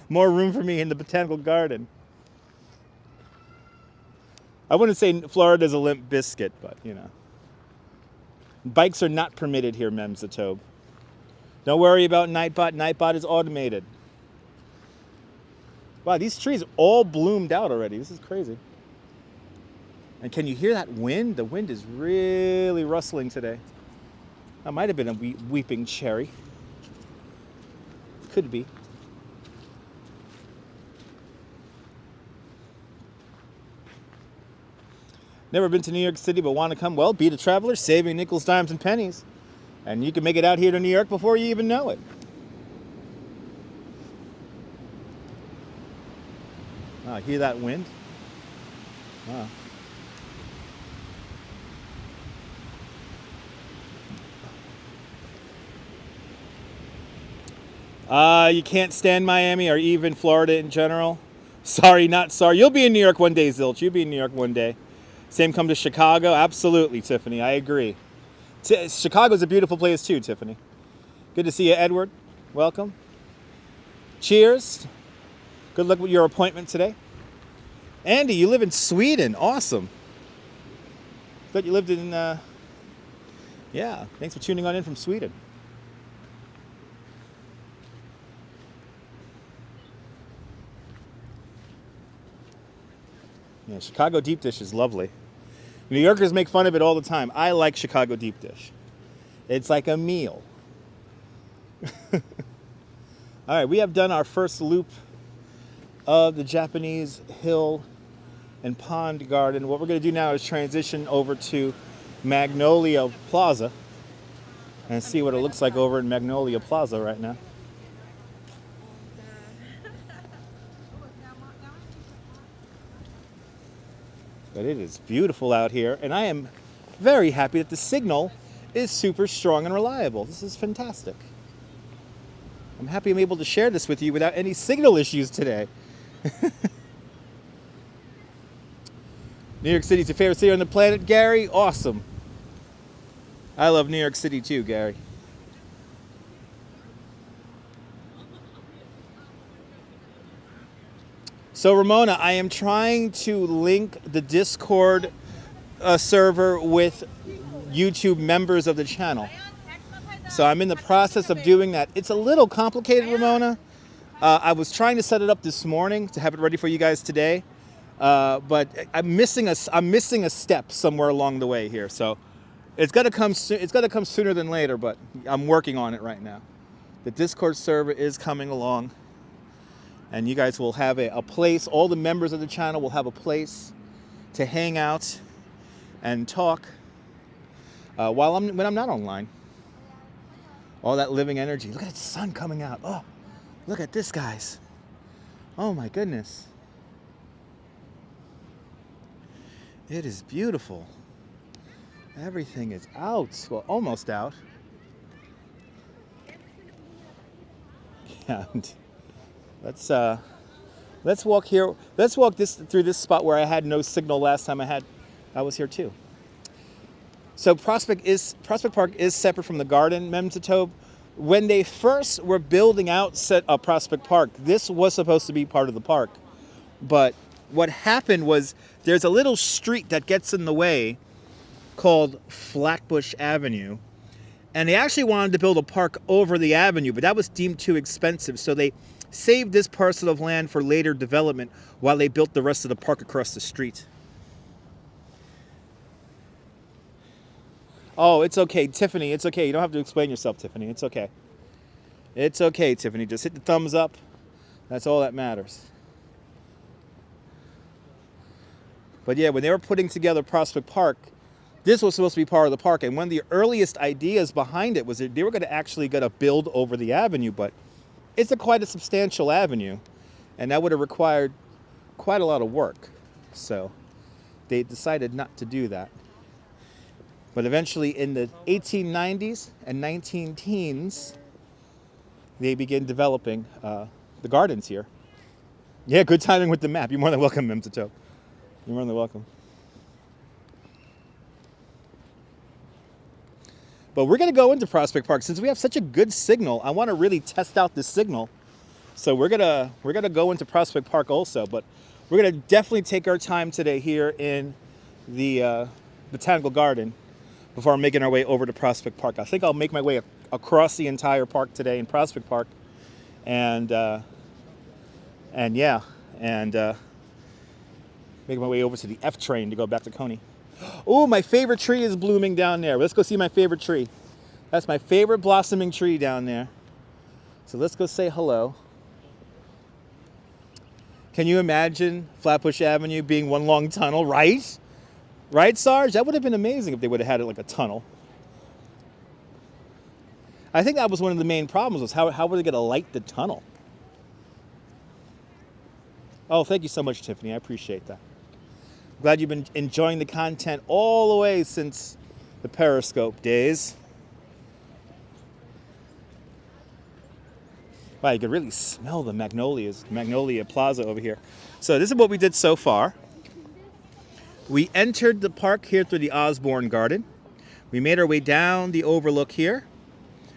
More room for me in the Botanical Garden. I wouldn't say Florida's a limp biscuit, but, you know. Bikes are not permitted here, Memzatobe. Don't worry about Nightbot. Nightbot is automated. Wow, these trees all bloomed out already. This is crazy. And can you hear that wind? The wind is really rustling today. That might have been a weeping cherry. Could be. Never been to New York City but want to come? Well, be the traveler, saving nickels, dimes, and pennies. And you can make it out here to New York before you even know it. Ah, hear that wind? Wow. You can't stand Miami or even Florida in general? Sorry, not sorry. You'll be in New York one day, Zilch. You'll be in New York one day. Same come to Chicago? Absolutely, Tiffany. I agree. Chicago's a beautiful place too, Tiffany. Good to see you, Edward. Welcome. Cheers. Good luck with your appointment today. Andy, you live in Sweden. Awesome. Thought you lived in, yeah. Thanks for tuning on in from Sweden. Yeah, Chicago deep dish is lovely. New Yorkers make fun of it all the time. I like Chicago deep dish. It's like a meal. All right, we have done our first loop of the Japanese hill and pond garden. What we're going to do now is transition over to Magnolia Plaza and see what it looks like over in Magnolia Plaza right now. But it is beautiful out here, and I am very happy that the signal is super strong and reliable. This is fantastic. I'm happy I'm able to share this with you without any signal issues today. New York City's your favorite city on the planet, Gary? Awesome. I love New York City too, Gary. So Ramona, I am trying to link the Discord server with YouTube members of the channel. So I'm in the process of doing that. It's a little complicated, Ramona. I was trying to set it up this morning to have it ready for you guys today, but I'm missing a step somewhere along the way here. So it's gonna come sooner than later, but I'm working on it right now. The Discord server is coming along. And you guys will have a place, all the members of the channel will have a place to hang out and talk when I'm not online. All that living energy. Look at the sun coming out. Oh, look at this, guys. Oh my goodness. It is beautiful. Everything is out. Well, almost out. Yeah. Let's walk here. Let's walk through this spot where I had no signal last time I was here too. So Prospect Park is separate from the garden, Memtatobe. When they first were building out Prospect Park, this was supposed to be part of the park. But what happened was there's a little street that gets in the way called Flatbush Avenue. And they actually wanted to build a park over the avenue, but that was deemed too expensive. So they saved this parcel of land for later development while they built the rest of the park across the street. Oh, it's okay, Tiffany. It's okay. You don't have to explain yourself, Tiffany. It's okay. It's okay, Tiffany. Just hit the thumbs up. That's all that matters. But yeah, when they were putting together Prospect Park, this was supposed to be part of the park. And one of the earliest ideas behind it was that they were going to build over the avenue, but it's quite a substantial avenue, and that would have required quite a lot of work. So they decided not to do that. But eventually in the 1890s and 19-teens, they began developing the gardens here. Yeah, good timing with the map. You're more than welcome, Memtatobe. You're more than welcome. But we're going to go into Prospect Park. Since we have such a good signal, I want to really test out the signal. So we're gonna go into Prospect Park also. But we're going to definitely take our time today here in the Botanical Garden before making our way over to Prospect Park. I think I'll make my way across the entire park today in Prospect Park, and yeah, and making my way over to the F train to go back to Coney. Oh, my favorite tree is blooming down there. Let's go see my favorite tree. That's my favorite blossoming tree down there. So let's go say hello. Can you imagine Flatbush Avenue being one long tunnel, right? Right, Sarge? That would have been amazing if they would have had it like a tunnel. I think that was one of the main problems, was how were they going to light the tunnel? Oh, thank you so much, Tiffany. I appreciate that. Glad you've been enjoying the content all the way since the Periscope days. Wow, you could really smell the Magnolia Plaza over here. So this is what we did so far. We entered the park here through the Osborne Garden. We made our way down the overlook here.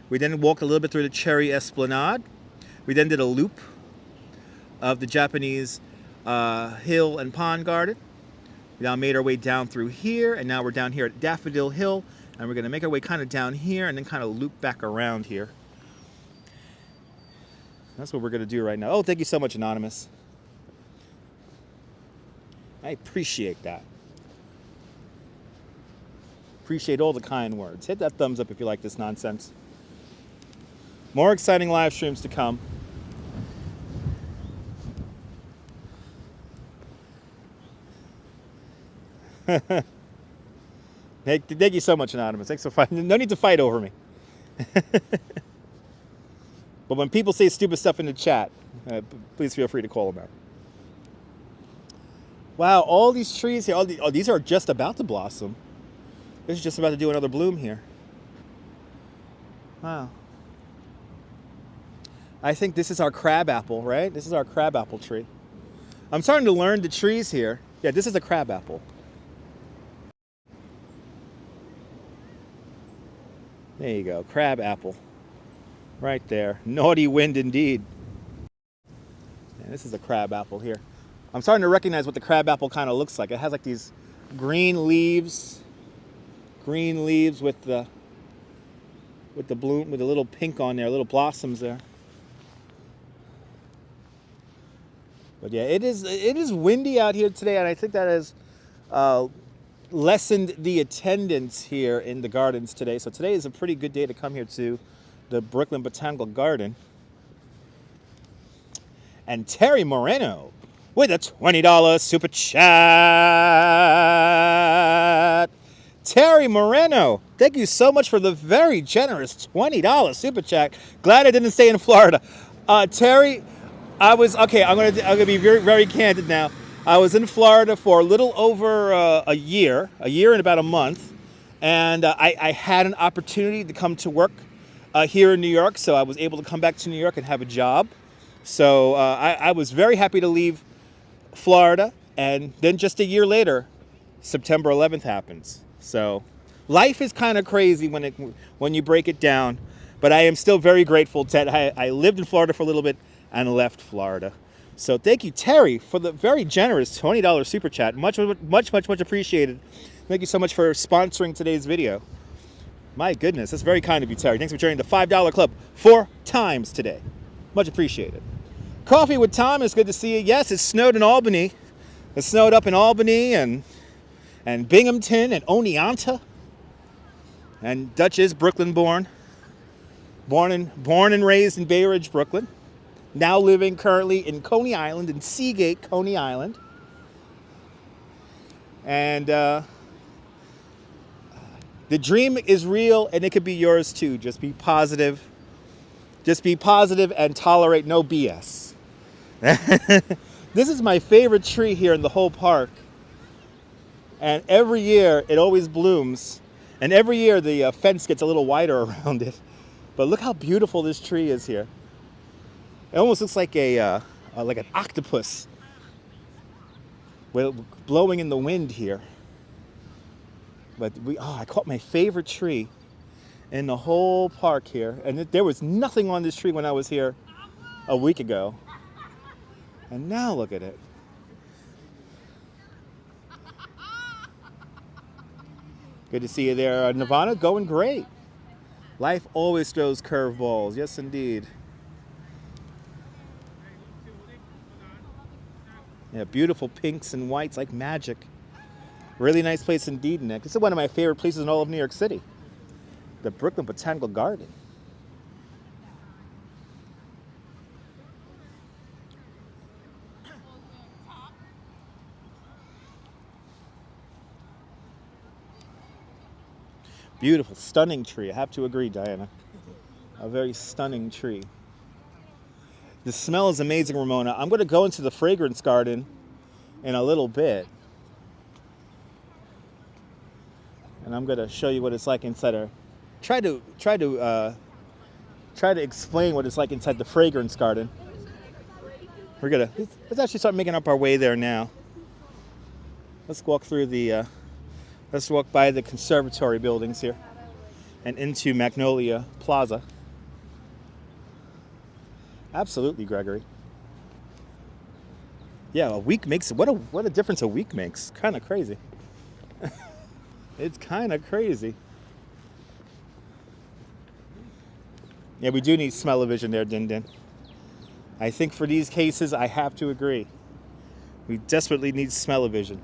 We then walked a little bit through the Cherry Esplanade. We then did a loop of the Japanese Hill and Pond Garden. We now made our way down through here, and now we're down here at Daffodil Hill, and we're gonna make our way kind of down here and then kind of loop back around here. That's what we're gonna do right now. Oh, thank you so much, Anonymous. I appreciate that. Appreciate all the kind words. Hit that thumbs up if you like this nonsense. More exciting live streams to come. Thank you so much, Anonymous. Thanks for fighting. No need to fight over me. But when people say stupid stuff in the chat, please feel free to call them out. Wow, all these trees here, these are just about to blossom. This is just about to do another bloom here. Wow. I think this is our crabapple, right? This is our crabapple tree. I'm starting to learn the trees here. Yeah, this is a crabapple. There you go, crabapple. Right there. Naughty wind indeed. Yeah, this is a crabapple here. I'm starting to recognize what the crabapple kind of looks like. It has like these green leaves with the bloom, with a little pink on there, little blossoms there. But yeah, it is windy out here today, and I think that has lessened the attendance here in the gardens today. So today is a pretty good day to come here to the Brooklyn Botanical Garden. And Terry Moreno with a $20 super chat. Terry Moreno, thank you so much for the very generous $20 super chat. Glad I didn't stay in Florida. Terry, I'm gonna be very, very candid now. I was in Florida for a little over a year and about a month, and I had an opportunity to come to work here in New York, so I was able to come back to New York and have a job. So I was very happy to leave Florida, and then just a year later, September 11th happens. So life is kind of crazy when you break it down, but I am still very grateful that I lived in Florida for a little bit and left Florida. So thank you, Terry, for the very generous $20 super chat. Much appreciated. Thank you so much for sponsoring today's video. My goodness, that's very kind of you, Terry. Thanks for joining the $5 club 4 times today. Much appreciated. Coffee with Tom, it's good to see you. Yes, it snowed in Albany. It snowed up in Albany and Binghamton and Oneonta. And Dutch is Brooklyn born. Born and raised in Bay Ridge, Brooklyn. Now living currently in Coney Island, in Seagate, Coney Island. And the dream is real, and it could be yours too. Just be positive. Just be positive and tolerate no BS. This is my favorite tree here in the whole park. And every year it always blooms. And every year the fence gets a little wider around it. But look how beautiful this tree is here. It almost looks like an octopus blowing in the wind here. But I caught my favorite tree in the whole park here. And there was nothing on this tree when I was here a week ago. And now look at it. Good to see you there, Nirvana. Going great. Life always throws curveballs. Yes, indeed. Yeah, beautiful pinks and whites like magic. Really nice place indeed, Nick. This is one of my favorite places in all of New York City. The Brooklyn Botanical Garden. Beautiful, stunning tree. I have to agree, Diana. A very stunning tree. The smell is amazing, Ramona. I'm going to go into the fragrance garden in a little bit. And I'm going to show you what it's like inside a... Try to explain what it's like inside the fragrance garden. Let's actually start making up our way there now. Let's walk through the... let's walk by the conservatory buildings here and into Magnolia Plaza. Absolutely, Gregory. Yeah, a week makes... What a difference a week makes. Kind of crazy. It's kind of crazy. Yeah, we do need smell-o-vision there, Din Din. I think for these cases, I have to agree. We desperately need smell-o-vision.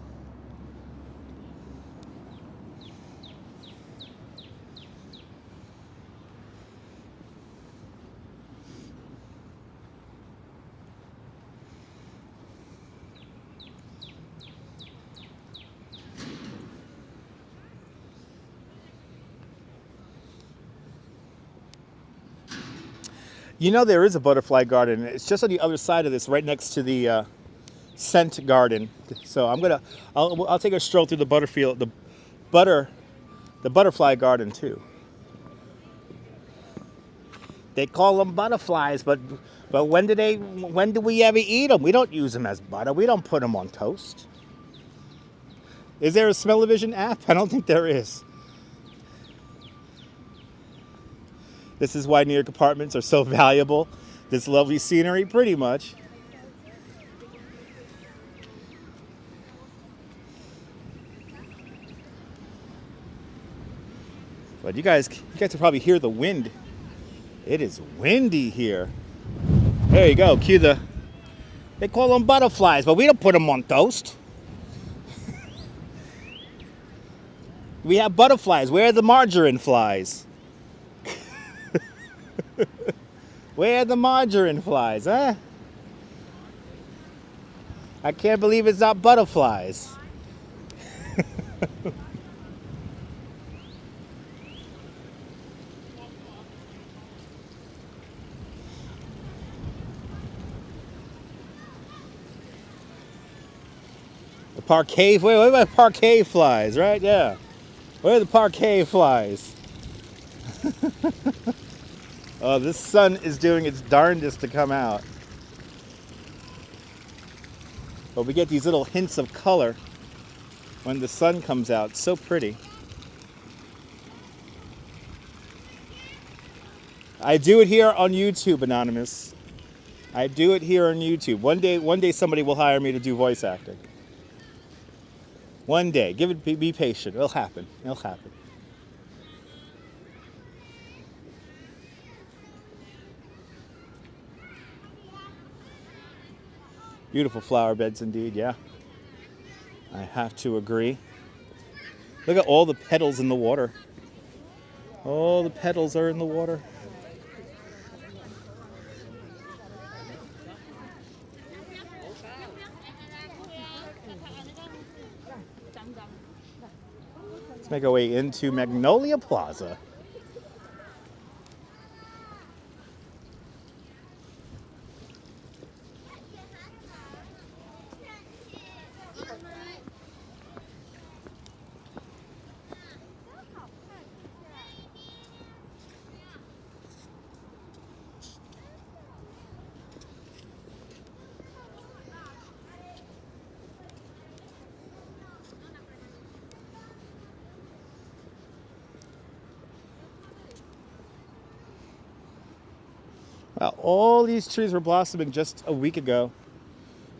You know there is a butterfly garden. It's just on the other side of this, right next to the scent garden. So I'll take a stroll through the butterfly garden too. They call them butterflies, but when do we ever eat them? We don't use them as butter. We don't put them on toast. Is there a smell-o-vision app? I don't think there is. This is why New York apartments are so valuable. This lovely scenery, pretty much. But you guys can probably hear the wind. It is windy here. There you go. Cue the... They call them butterflies, but we don't put them on toast. We have butterflies. Where are the margarine flies? Where are the margarine flies, huh? I can't believe it's not butterflies. The parquet, where are the parquet flies, right? Yeah. Where are the parquet flies? Oh, this sun is doing its darndest to come out. But we get these little hints of color when the sun comes out. It's so pretty. I do it here on YouTube, Anonymous. I do it here on YouTube. One day somebody will hire me to do voice acting. One day. Be patient. It'll happen. It'll happen. Beautiful flower beds indeed, yeah. I have to agree. Look at all the petals in the water. All the petals are in the water. Let's make our way into Magnolia Plaza. Wow, all these trees were blossoming just a week ago,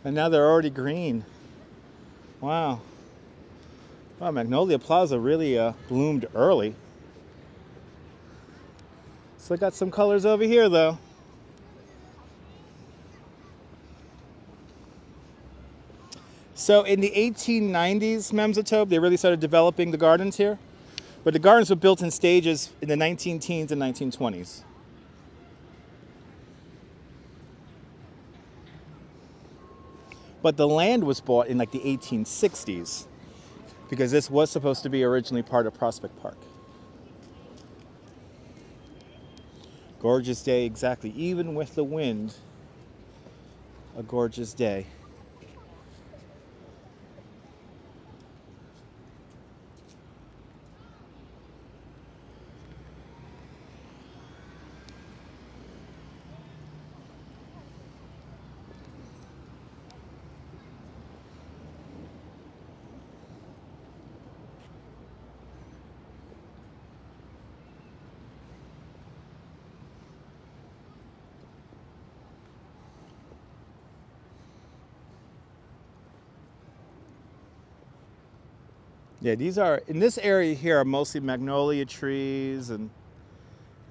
and now they're already green. Wow. Wow, Magnolia Plaza really bloomed early. Still got some colors over here, though. So in the 1890s, Memzatobe, they really started developing the gardens here. But the gardens were built in stages in the 19-teens and 1920s. But the land was bought in like the 1860s because this was supposed to be originally part of Prospect Park. Gorgeous day, exactly. Even with the wind, a gorgeous day. Yeah, these are, in this area here, are mostly magnolia trees, and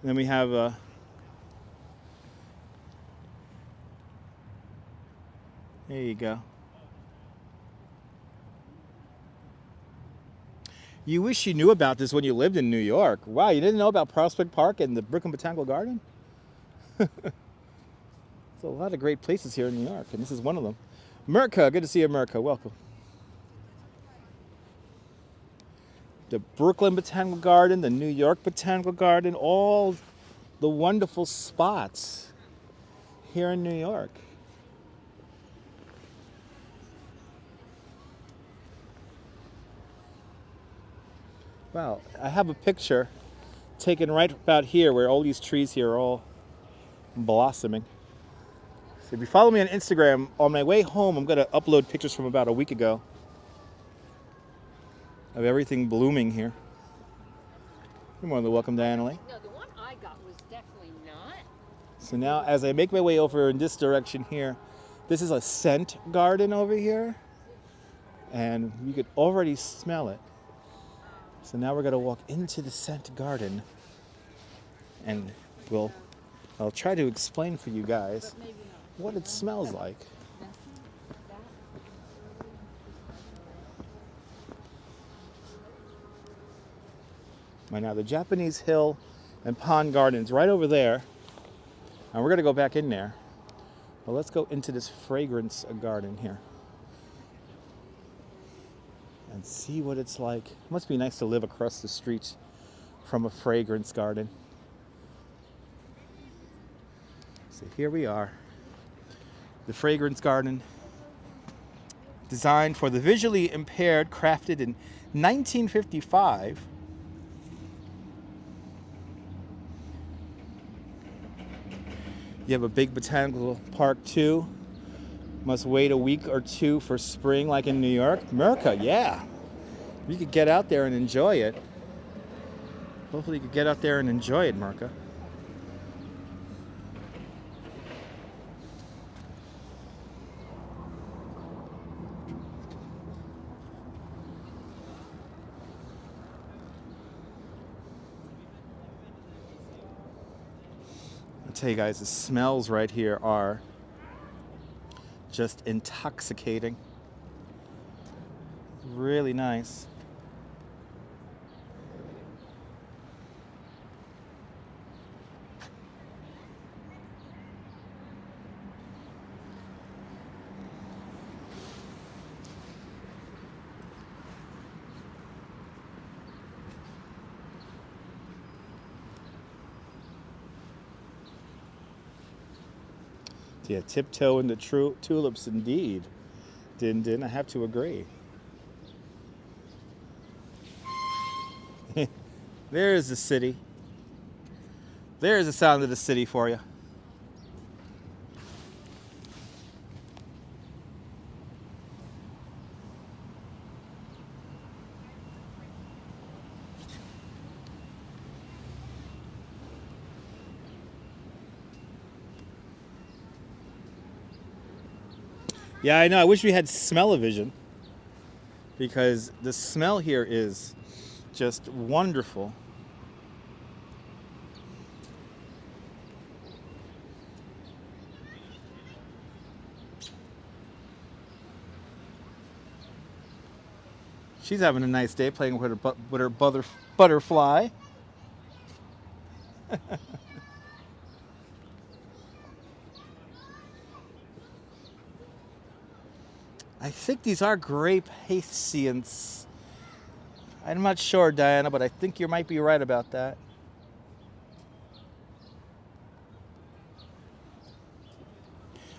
then we have there you go. You wish you knew about this when you lived in New York. Wow, you didn't know about Prospect Park and the Brooklyn Botanical Garden? There's a lot of great places here in New York, and this is one of them. Mirka, good to see you, Mirka. Welcome. The Brooklyn Botanical Garden, the New York Botanical Garden, all the wonderful spots here in New York. Wow, I have a picture taken right about here where all these trees here are all blossoming. So if you follow me on Instagram, on my way home, I'm going to upload pictures from about a week ago of everything blooming here. You're more than welcome, Diana Lee. No, the one I got was definitely not. So now, as I make my way over in this direction here, this is a scent garden over here, and you could already smell it. So now we're going to walk into the scent garden, and I'll try to explain for you guys what it smells like. Right now, the Japanese Hill and Pond Garden's right over there, and we're going to go back in there. But let's go into this fragrance garden here and see what it's like. It must be nice to live across the street from a fragrance garden. So here we are, the fragrance garden, designed for the visually impaired, crafted in 1955. You have a big botanical park too. Must wait a week or two for spring like in New York. America, yeah. You could get out there and enjoy it. Hopefully you could get out there and enjoy it, America. I'll tell you guys, the smells right here are just intoxicating. Really nice. Yeah, tiptoe in the tulips indeed. Din, I have to agree. There's the city. There's the sound of the city for you. Yeah, I know. I wish we had smell-o-vision, because the smell here is just wonderful. She's having a nice day playing with her butterfly. I think these are grape hyacinths. I'm not sure, Diana, but I think you might be right about that.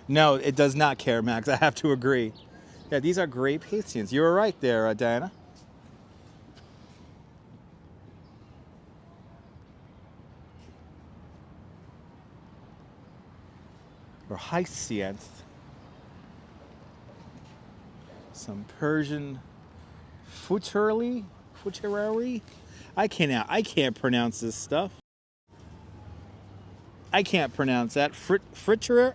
No, it does not care, Max. I have to agree. Yeah, these are grape hyacinths. You were right there, Diana. Or hyacinth. Some Persian futurely. I can't pronounce this stuff. I can't pronounce that. Friturellery.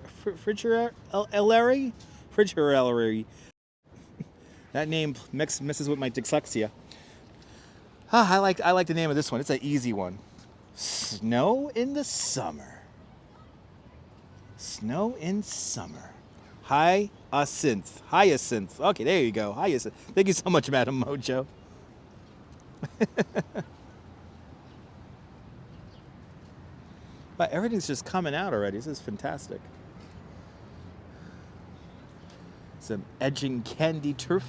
That name messes with my dyslexia. I like the name of this one. It's an easy one. Snow in the summer. Snow in summer. Hyacinth. Okay, there you go. Hyacinth. Thank you so much, Madam Mojo. But everything's just coming out already. This is fantastic. Some edging candy turf.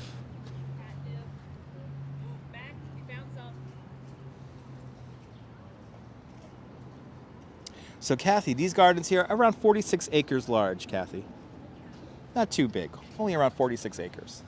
So Kathy, these gardens here are around 46 acres large, Kathy. Not too big, only around 46 acres.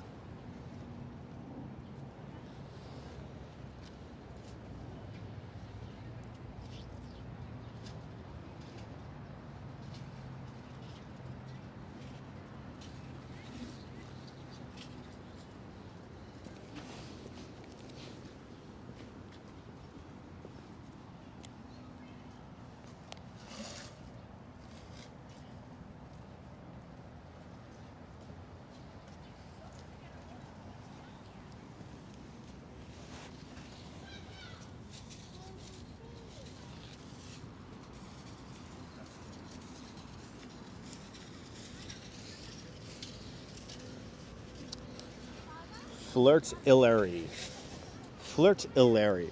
Flirtillery.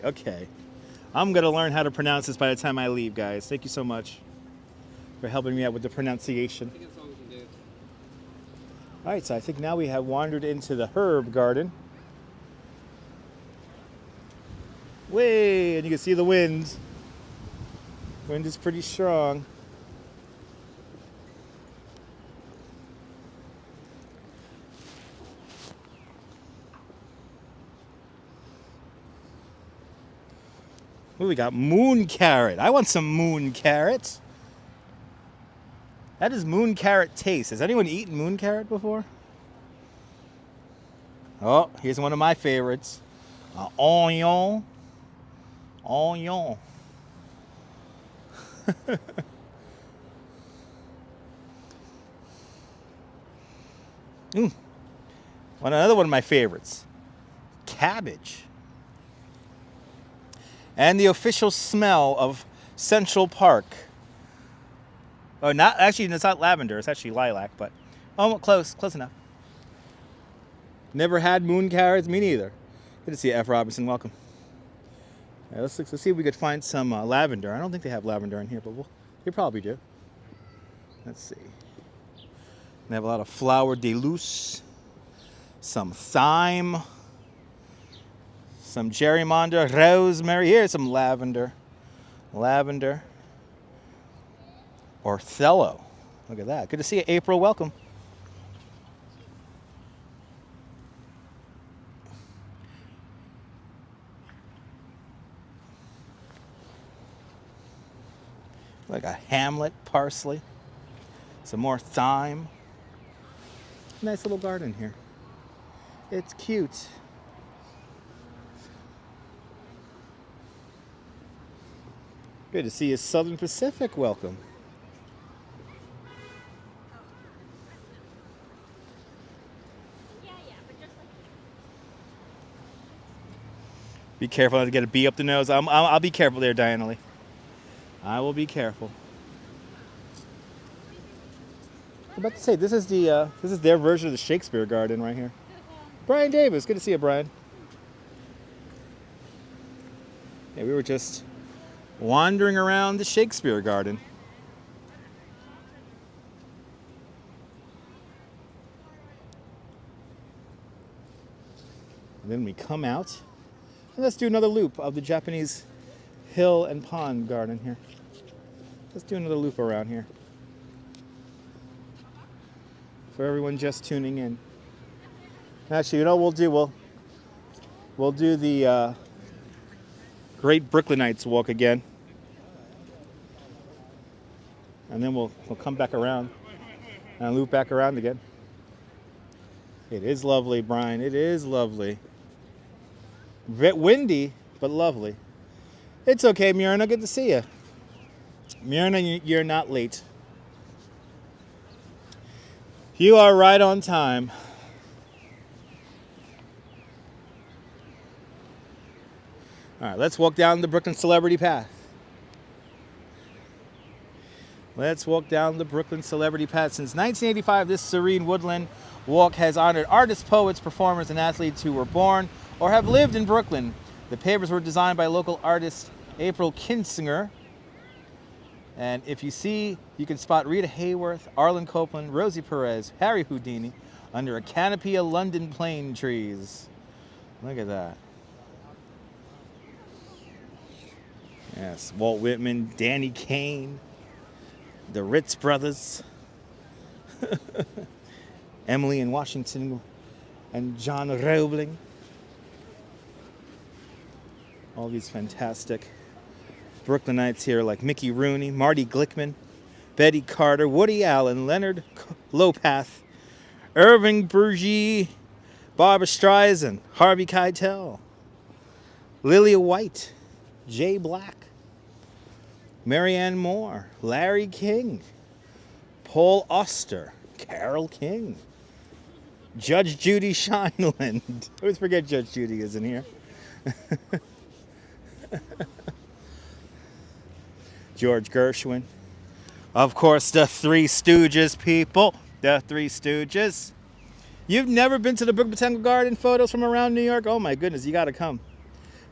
Okay. I'm going to learn how to pronounce this by the time I leave, guys. Thank you so much for helping me out with the pronunciation. I think that's all we can do. All right, so I think now we have wandered into the herb garden. Way, and you can see the wind. Wind is pretty strong. Ooh, we got moon carrot. I want some moon carrot. How does moon carrot taste? Has anyone eaten moon carrot before? Oh, here's one of my favorites. Onion. Onion. Another one of my favorites. Cabbage. And the official smell of Central Park. Oh, not actually, it's not lavender. It's actually lilac, but close enough. Never had moon carrots. Me neither. Good to see you, F. Robinson. Welcome. All right, let's see if we could find some lavender. I don't think they have lavender in here, but they probably do. Let's see. They have a lot of flower de luce, some thyme, some gerrymander, rosemary. Here's some lavender. Othello. Look at that. Good to see you, April. Welcome. Like a Hamlet, parsley. Some more thyme. Nice little garden here. It's cute. Good to see you, Southern Pacific. Welcome. Be careful not to get a bee up the nose. I'll be careful there, Diana Lee. I will be careful. I'm about to say this is their version of the Shakespeare Garden right here. Brian Davis, good to see you, Brian. Yeah, we were just wandering around the Shakespeare Garden. And then we come out, and let's do another loop of the Japanese hill and pond garden here. Let's do another loop around here. For everyone just tuning in. Actually, you know what we'll do the Great Brooklynites walk again. And then we'll come back around and loop back around again. It is lovely, Brian. It is lovely. A bit windy, but lovely. It's okay, Myrna. Good to see you. Myrna, you're not late. You are right on time. All right, let's walk down the Brooklyn Celebrity Path. Let's walk down the Brooklyn Celebrity Path. Since 1985, this serene woodland walk has honored artists, poets, performers, and athletes who were born or have lived in Brooklyn. The pavers were designed by local artist April Kinsinger. And if you see, you can spot Rita Hayworth, Arlen Copeland, Rosie Perez, Harry Houdini under a canopy of London plane trees. Look at that. Yes, Walt Whitman, Danny Kaye, the Ritz brothers, Emily in Washington, and John Roebling. All these fantastic Brooklynites here like Mickey Rooney, Marty Glickman, Betty Carter, Woody Allen, Leonard Lopath, Irving Berger, Barbra Streisand, Harvey Keitel, Lilia White, Jay Black, Marianne Moore, Larry King, Paul Auster, Carole King, Judge Judy Shineland. I always forget Judge Judy isn't here. George Gershwin. Of course, the Three Stooges, people. The Three Stooges. You've never been to the Botanical Garden photos from around New York? Oh my goodness, you got to come.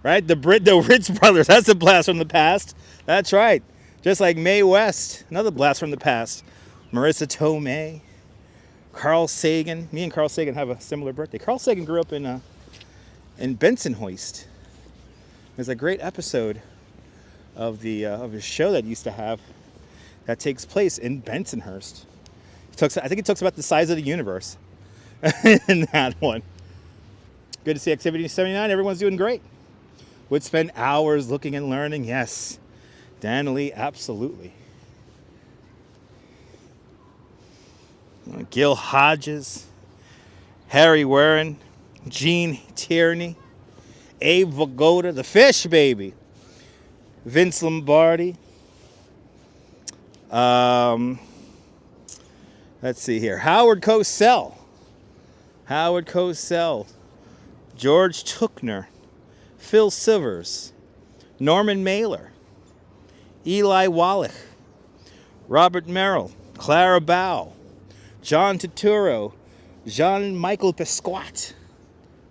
Right? The Ritz brothers. That's a blast from the past. That's right. Just like Mae West. Another blast from the past. Marissa Tomei. Carl Sagan. Me and Carl Sagan have a similar birthday. Carl Sagan grew up in Bensonhurst. There's a great episode of his show that he used to have that takes place in Bensonhurst. I think it talks about the size of the universe in that one. Good to see Activity 79. Everyone's doing great. Would spend hours looking and learning. Yes. Dan Lee, absolutely. Gil Hodges, Harry Warren, Gene Tierney, Abe Vigoda, the Fish Baby, Vince Lombardi. Let's see here. Howard Cosell, George Tookner, Phil Silvers, Norman Mailer, Eli Wallach, Robert Merrill, Clara Bow, John Turturro, Jean-Michael Pesquat.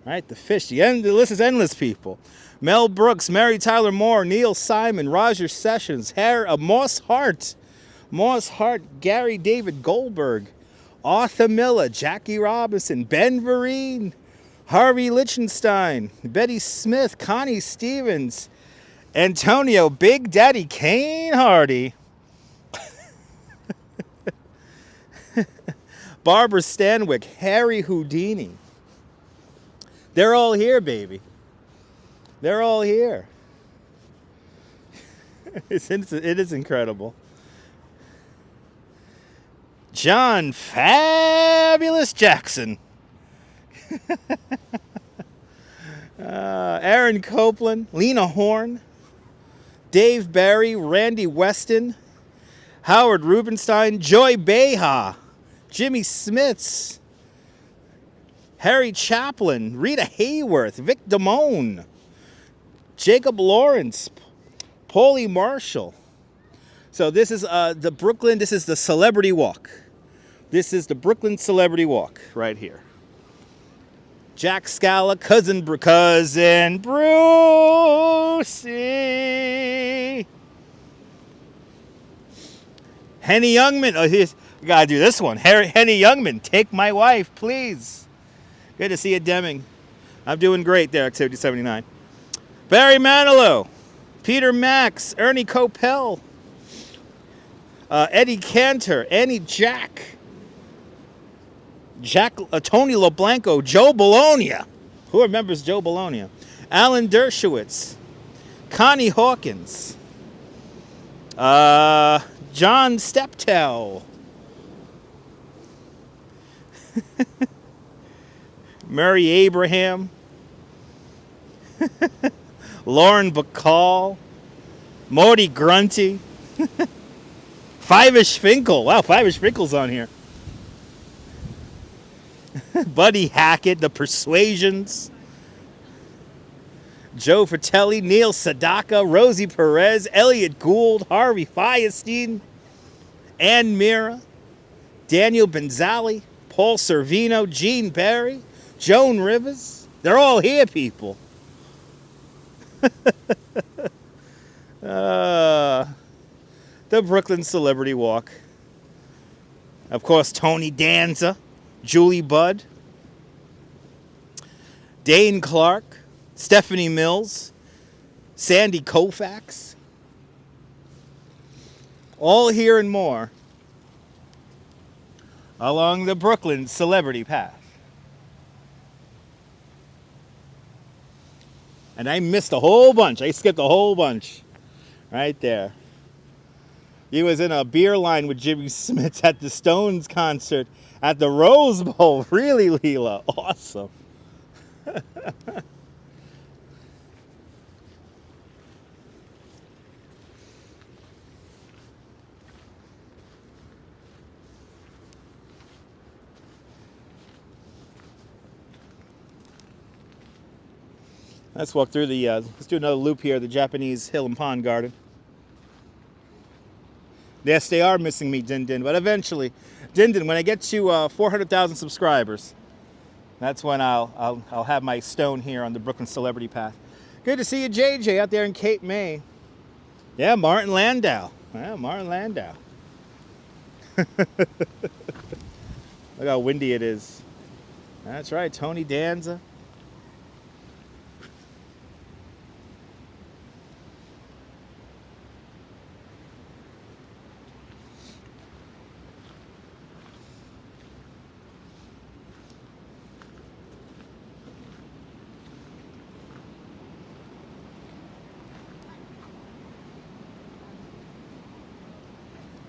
Right, the Fish. The list is endless, people. Mel Brooks, Mary Tyler Moore, Neil Simon, Roger Sessions, Moss Hart, Gary David Goldberg, Arthur Miller, Jackie Robinson, Ben Vereen, Harvey Lichtenstein, Betty Smith, Connie Stevens, Antonio Big Daddy Kane Hardy, Barbara Stanwyck, Harry Houdini. They're all here, baby. They're all here. It is incredible. John Fabulous Jackson. Aaron Copeland, Lena Horne, Dave Barry, Randy Weston, Howard Rubenstein, Joy Beha, Jimmy Smits, Harry Chaplin, Rita Hayworth, Vic Damone, Jacob Lawrence, Paulie Marshall. So this is this is the Celebrity Walk. This is the Brooklyn Celebrity Walk right here. Jack Scala, cousin Brucey. Henny Youngman. Oh, you gotta do this one. Henny Youngman, take my wife, please. Good to see you, Deming. I'm doing great there, Activity 79. Barry Manilow, Peter Max, Ernie Copel, Eddie Cantor, Annie Jack, Tony LeBlanco, Joe Bologna. Who remembers Joe Bologna? Alan Dershowitz, Connie Hawkins, John Steptoe, Murray Abraham, Lauren Bacall, Morty Grunty, Five-ish Finkel. Wow, Five-ish Finkel's on here. Buddy Hackett, The Persuasions, Joe Fratelli, Neil Sedaka, Rosie Perez, Elliot Gould, Harvey Firestein, Ann Mira, Daniel Benzali, Paul Servino, Gene Barry, Joan Rivers. They're all here, people. The Brooklyn Celebrity Walk. Of course, Tony Danza, Julie Budd, Dane Clark, Stephanie Mills, Sandy Koufax. All here and more along the Brooklyn Celebrity Path. And I missed a whole bunch. I skipped a whole bunch right there. He was in a beer line with Jimmy Smits at the Stones concert at the Rose Bowl. Really, Leela? Awesome. Let's walk through the, let's do another loop here, the Japanese Hill and Pond Garden. Yes, they are missing me, Din Din, but eventually, Din Din, when I get to 400,000 subscribers, that's when I'll have my stone here on the Brooklyn Celebrity Path. Good to see you, JJ, out there in Cape May. Yeah, Martin Landau. Yeah, Martin Landau. Look how windy it is. That's right, Tony Danza.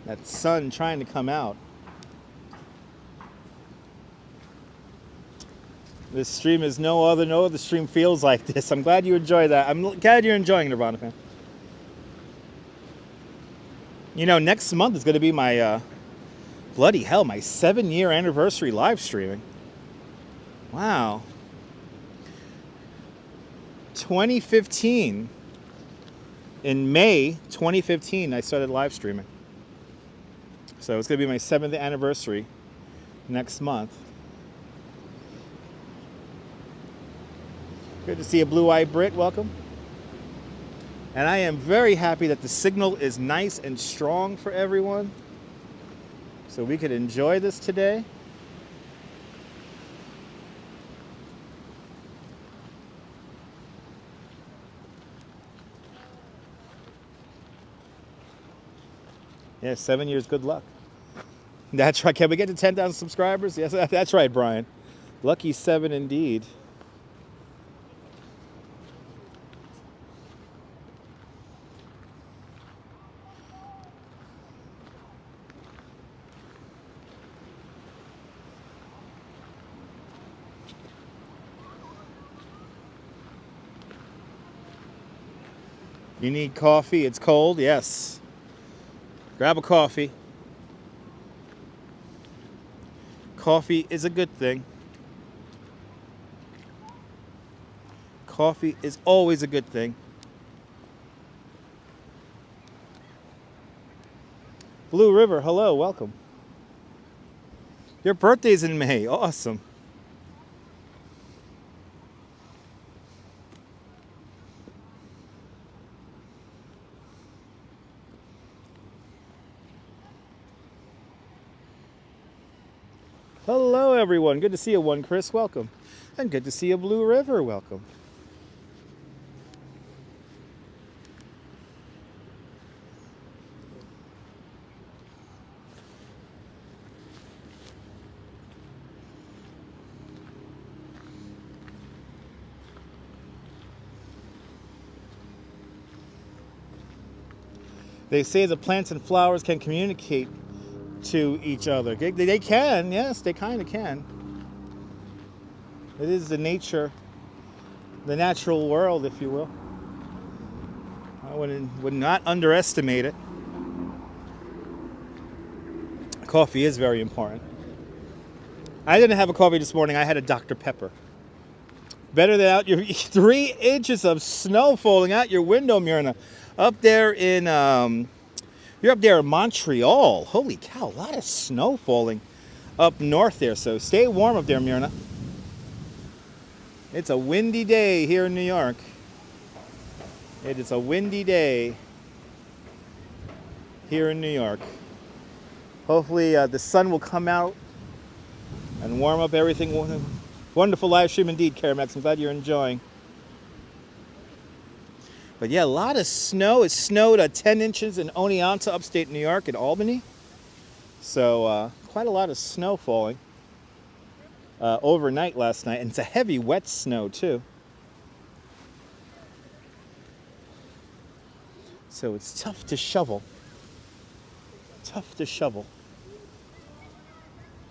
That sun trying to come out. This stream is no other stream feels like this. I'm glad you enjoy that. I'm glad you're enjoying Nirvana fan. You know, next month is going to be my, bloody hell, my 7-year anniversary live streaming. Wow. 2015. In May 2015, I started live streaming. So it's going to be my 7th anniversary next month. Good to see a blue-eyed Brit. Welcome. And I am very happy that the signal is nice and strong for everyone, so we could enjoy this today. Yeah, 7 years, good luck. That's right. Can we get to 10,000 subscribers? Yes, that's right, Brian. Lucky 7 indeed. You need coffee? It's cold? Yes. Grab a coffee. Coffee is a good thing. Coffee is always a good thing. Blue River, hello, welcome. Your birthday's in May, awesome. Hello, everyone. Good to see you, One Chris. Welcome. And good to see you, Blue River. Welcome. They say the plants and flowers can communicate to each other. They can, yes, they kind of can. It is the natural world, if you will. I would not underestimate it. Coffee is very important. I didn't have a coffee this morning. I had a Dr. Pepper. Better than out your 3 inches of snow falling out your window, Myrna. Up there in, you're up there in Montreal. Holy cow, a lot of snow falling up north there. So stay warm up there, Myrna. It's a windy day here in New York. It is a windy day here in New York. Hopefully the sun will come out and warm up everything. Wonderful live stream indeed, Caramax. I'm glad you're enjoying. But yeah, a lot of snow. It snowed 10 inches in Oneonta, upstate New York, in Albany. So quite a lot of snow falling overnight last night. And it's a heavy, wet snow too. So it's tough to shovel. Tough to shovel.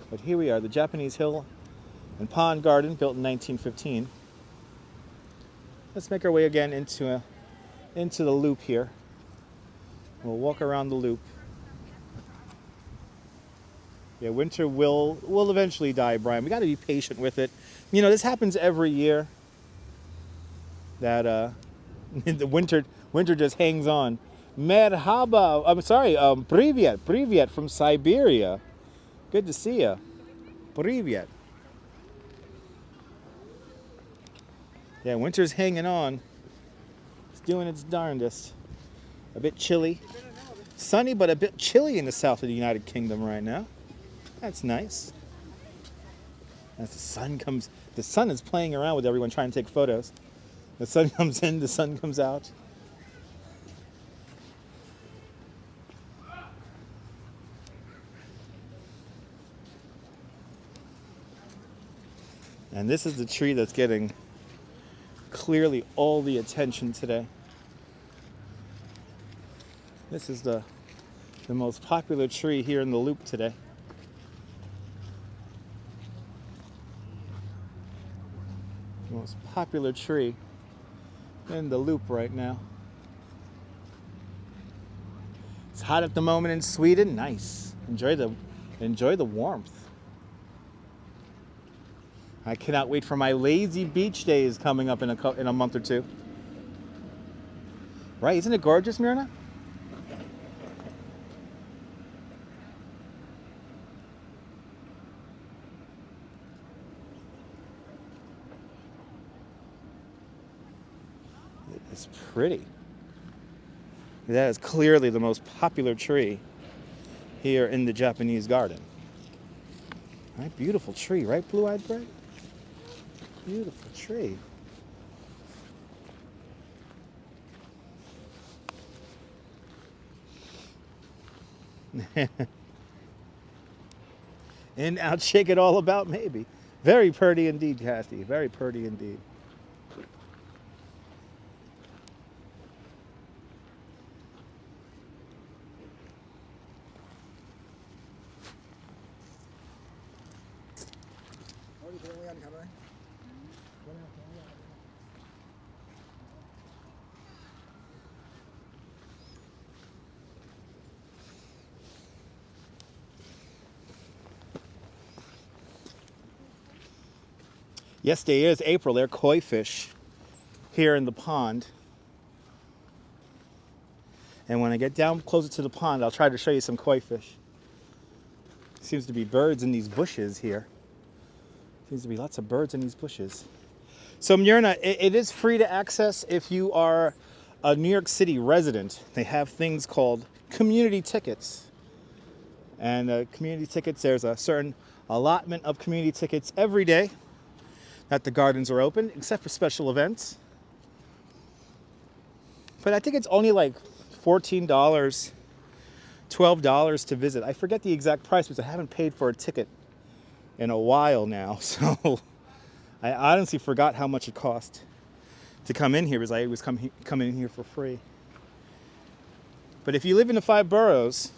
But here we are, the Japanese Hill and Pond Garden, built in 1915. Let's make our way again into the loop here. We'll walk around the loop. Yeah, winter will eventually die, Brian. We got to be patient with it. You know, this happens every year. That the winter just hangs on. Merhaba. I'm sorry. Privyet from Siberia. Good to see you. Privyet. Yeah, winter's hanging on. It's doing its darndest. A bit chilly. Sunny, but a bit chilly in the south of the United Kingdom right now. That's nice. As the sun is playing around with everyone trying to take photos. The sun comes in, the sun comes out. And this is the tree that's getting clearly all the attention today. This is the most popular tree here in the loop today. The most popular tree in the loop right now. It's hot at the moment in Sweden. Nice. Enjoy the warmth. I cannot wait for my lazy beach days coming up in a month or two. Right? Isn't it gorgeous, Myrna? It's pretty. That is clearly the most popular tree here in the Japanese garden. Right? Beautiful tree, right, Blue-Eyed Bright? Beautiful tree. In, out, shake it all about, maybe. Very pretty indeed, Kathy. Very pretty indeed. Yes, there is April. They're koi fish here in the pond. And when I get down closer to the pond, I'll try to show you some koi fish. Seems to be birds in these bushes here. Seems to be lots of birds in these bushes. So Myrna, it is free to access if you are a New York City resident. They have things called community tickets. And community tickets, there's a certain allotment of community tickets every day that the gardens are open, except for special events. But I think it's only like $14, $12 to visit. I forget the exact price because I haven't paid for a ticket in a while now. So I honestly forgot how much it cost to come in here because I was coming in here for free. But if you live in the 5 boroughs,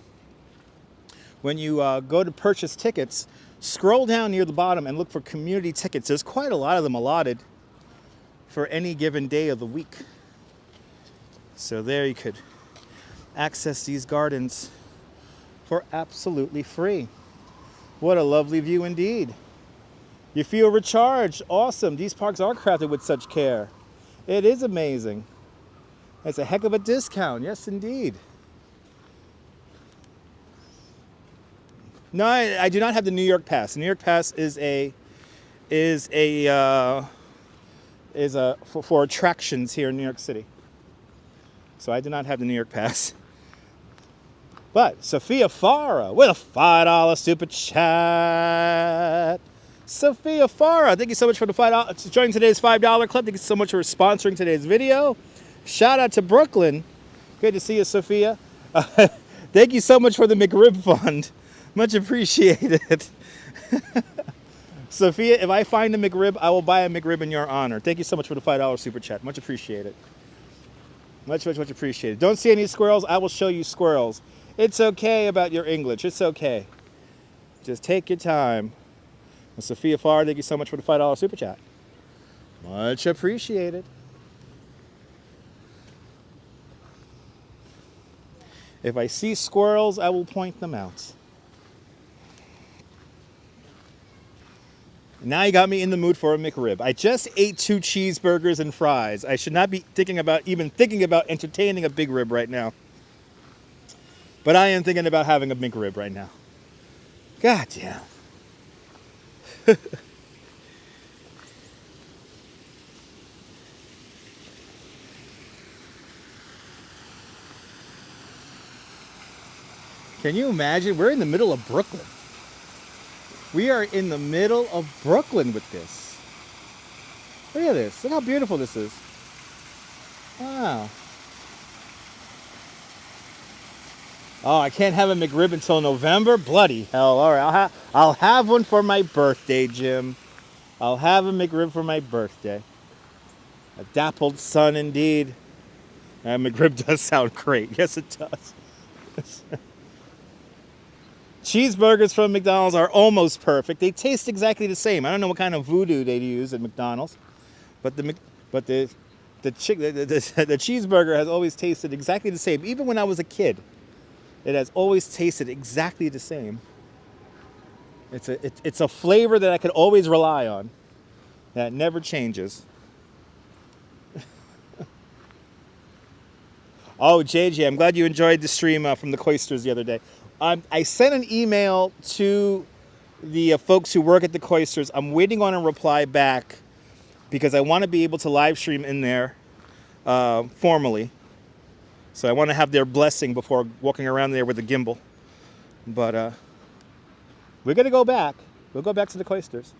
when you go to purchase tickets, scroll down near the bottom and look for community tickets. There's quite a lot of them allotted for any given day of the week. So there you could access these gardens for absolutely free. What a lovely view indeed. You feel recharged. Awesome. These parks are crafted with such care. It is amazing. It's a heck of a discount. Yes, indeed. No, I do not have the New York Pass. The New York Pass for attractions here in New York City. So I do not have the New York Pass. But Sophia Farah with a $5 super chat. Sophia Farah, thank you so much for the $5 joining today's $5 club. Thank you so much for sponsoring today's video. Shout out to Brooklyn. Good to see you, Sophia. Thank you so much for the McRib fund. Much appreciated. Sophia, if I find a McRib, I will buy a McRib in your honor. Thank you so much for the $5 super chat. Much appreciated. Much appreciated. Don't see any squirrels? I will show you squirrels. It's okay about your English. It's okay. Just take your time. And Sophia Farr, thank you so much for the $5 super chat. Much appreciated. If I see squirrels, I will point them out. Now you got me in the mood for a McRib. I just ate 2 cheeseburgers and fries. I should not be thinking about entertaining a big rib right now. But I am thinking about having a McRib right now. God damn. Can you imagine? We're in the middle of Brooklyn. We are in the middle of Brooklyn with this. Look at this. Look how beautiful this is. Wow. Oh, I can't have a McRib until November? Bloody hell. All right, I'll have one for my birthday, Jim. I'll have a McRib for my birthday. A dappled sun indeed. And McRib does sound great. Yes, it does. Cheeseburgers from McDonald's are almost perfect. They taste exactly the same. I don't know what kind of voodoo they use at McDonald's, but the cheeseburger has always tasted exactly the same. Even when I was a kid, it has always tasted exactly the same. It's a flavor that I could always rely on. That never changes. Oh, JJ, I'm glad you enjoyed the stream from the Cloisters the other day. I sent an email to the folks who work at the Cloisters. I'm waiting on a reply back because I want to be able to live stream in there formally. So I want to have their blessing before walking around there with a gimbal. But we're going to go back. We'll go back to the Cloisters.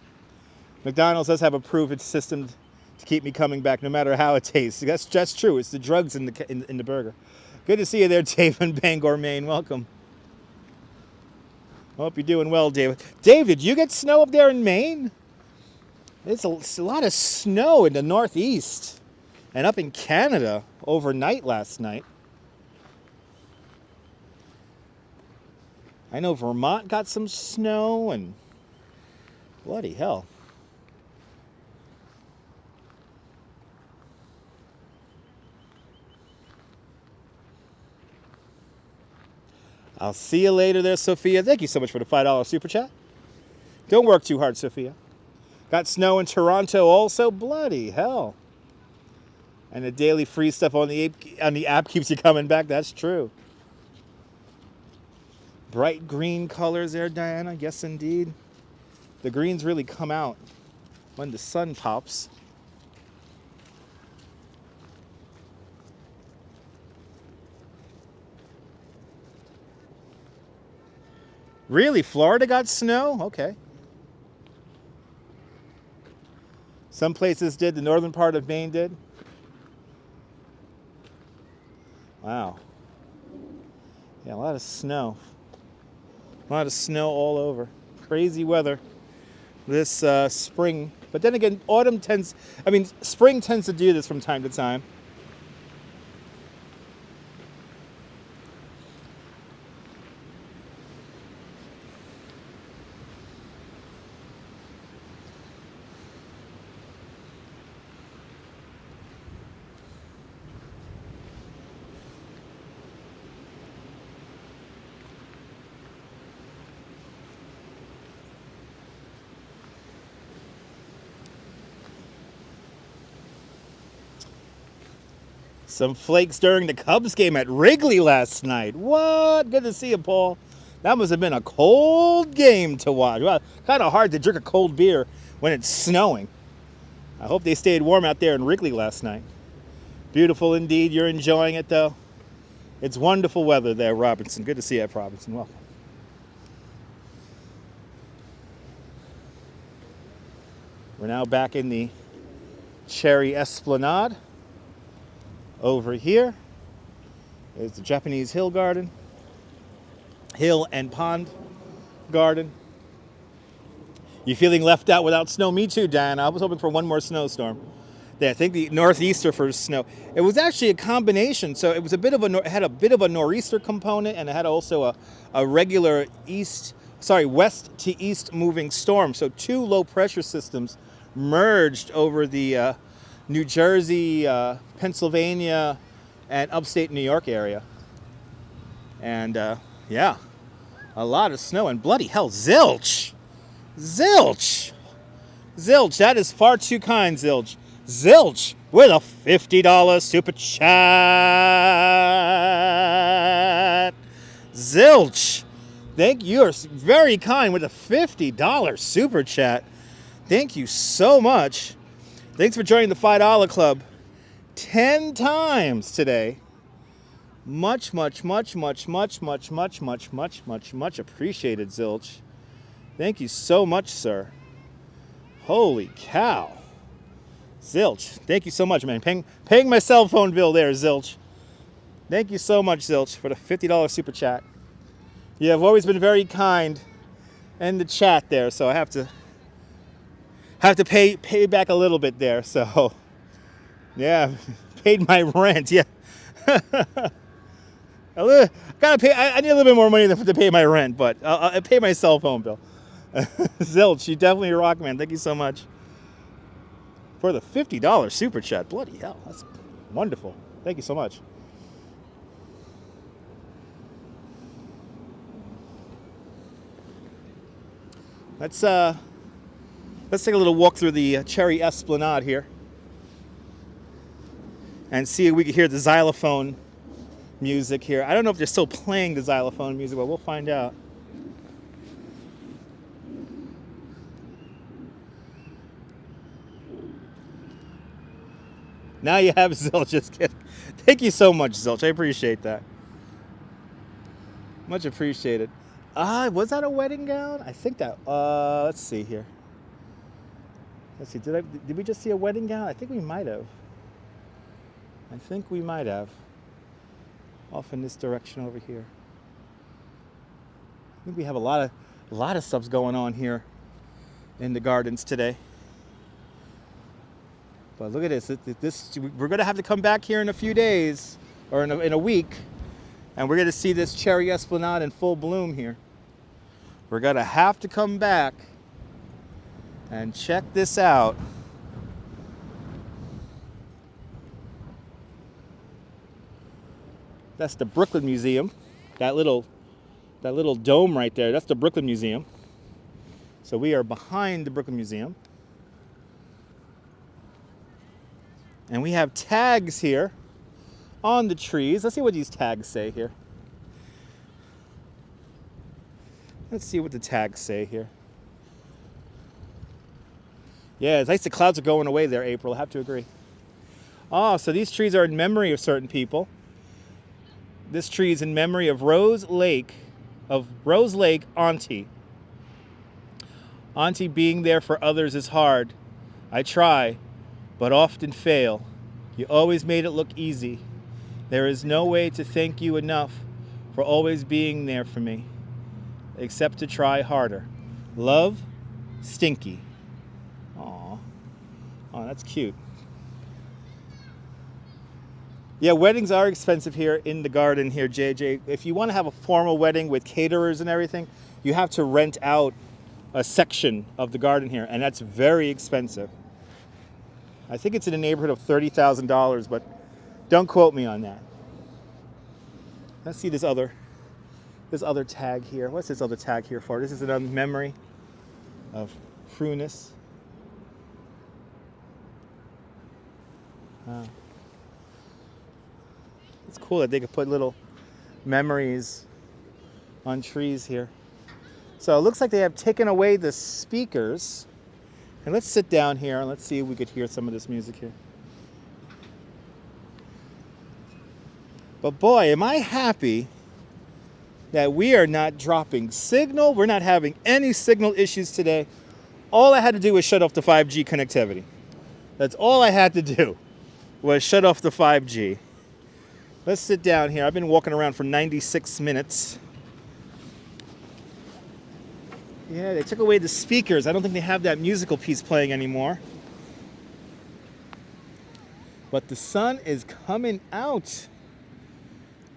McDonald's does have a proven system to keep me coming back no matter how it tastes. That's true. It's the drugs in the burger. Good to see you there, Dave in Bangor, Maine. Welcome. Hope you're doing well, David. Dave, did you get snow up there in Maine? It's a lot of snow in the Northeast and up in Canada overnight last night. I know Vermont got some snow and bloody hell. I'll see you later there, Sophia. Thank you so much for the $5 super chat. Don't work too hard, Sophia. Got snow in Toronto also. Bloody hell. And the daily free stuff on the app keeps you coming back. That's true. Bright green colors there, Diana. Yes, indeed. The greens really come out when the sun pops. Really? Florida got snow? Okay. Some places did. The northern part of Maine did. Wow. Yeah, a lot of snow. A lot of snow all over. Crazy weather this spring. But then again, spring tends to do this from time to time. Some flakes during the Cubs game at Wrigley last night. What? Good to see you, Paul. That must have been a cold game to watch. Well, kind of hard to drink a cold beer when it's snowing. I hope they stayed warm out there in Wrigley last night. Beautiful indeed. You're enjoying it, though. It's wonderful weather there, Robinson. Good to see you at Robinson. Welcome. We're now back in the Cherry Esplanade. Over here is the Japanese Hill Garden, Hill and Pond Garden. You feeling left out without snow? Me too, Dan. I was hoping for one more snowstorm. Yeah, I think the northeaster for snow. It was actually a combination. So it was it had a bit of a nor'easter component, and it had also a regular west to east moving storm. So two low pressure systems merged over the New Jersey, Pennsylvania, and upstate New York area. And yeah, a lot of snow, and bloody hell, zilch! Zilch! Zilch, that is far too kind, Zilch. Zilch with a $50 super chat. Zilch, thank you. You're very kind with a $50 super chat. Thank you so much. Thanks for joining the $5 Club 10 times today. Much appreciated, Zilch. Thank you so much, sir. Holy cow. Zilch, thank you so much, man. Paying my cell phone bill there, Zilch. Thank you so much, Zilch, for the $50 super chat. You have always been very kind in the chat there, so I have to pay back a little bit there. So yeah, paid my rent. Yeah. I need a little bit more money to pay my rent, but I'll pay my cell phone bill. Zilch, you definitely rock, man. Thank you so much for the $50 super chat. Bloody hell, that's wonderful. Thank you so much. Let's take a little walk through the Cherry Esplanade here and see if we can hear the xylophone music here. I don't know if they're still playing the xylophone music, but we'll find out. Now you have Zilch. Just kidding. Thank you so much, Zilch. I appreciate that. Much appreciated. Was that a wedding gown? I think that. Let's see here. Let's see. Did we just see a wedding gown? I think we might have. Off in this direction over here. I think we have a lot of stuff going on here in the gardens today. But look at this. We're going to have to come back here in a few days, or in a week, and we're going to see this Cherry Esplanade in full bloom here. We're going to have to come back and check this out. That's the Brooklyn Museum. That little dome right there, that's the Brooklyn Museum. So we are behind the Brooklyn Museum. And we have tags here on the trees. Let's see what these tags say here. Let's see what the tags say here. Yeah, it's nice the clouds are going away there, April. I have to agree. Oh, so these trees are in memory of certain people. This tree is in memory of Rose Lake Auntie. Auntie, being there for others is hard. I try, but often fail. You always made it look easy. There is no way to thank you enough for always being there for me, except to try harder. Love, Stinky. Aw. Oh, that's cute. Yeah, weddings are expensive here in the garden here, JJ. If you want to have a formal wedding with caterers and everything, you have to rent out a section of the garden here, and that's very expensive. I think it's in the neighborhood of $30,000, but don't quote me on that. Let's see this other tag here. What's this other tag here for? This is another memory of Prunus. It's cool that they could put little memories on trees here. So it looks like they have taken away the speakers. And let's sit down here and let's see if we could hear some of this music here. But boy, am I happy that we are not dropping signal. We're not having any signal issues today. All I had to do was shut off the 5G connectivity. That's all I had to do was shut off the 5G. Let's sit down here. I've been walking around for 96 minutes. Yeah, they took away the speakers. I don't think they have that musical piece playing anymore. But the sun is coming out.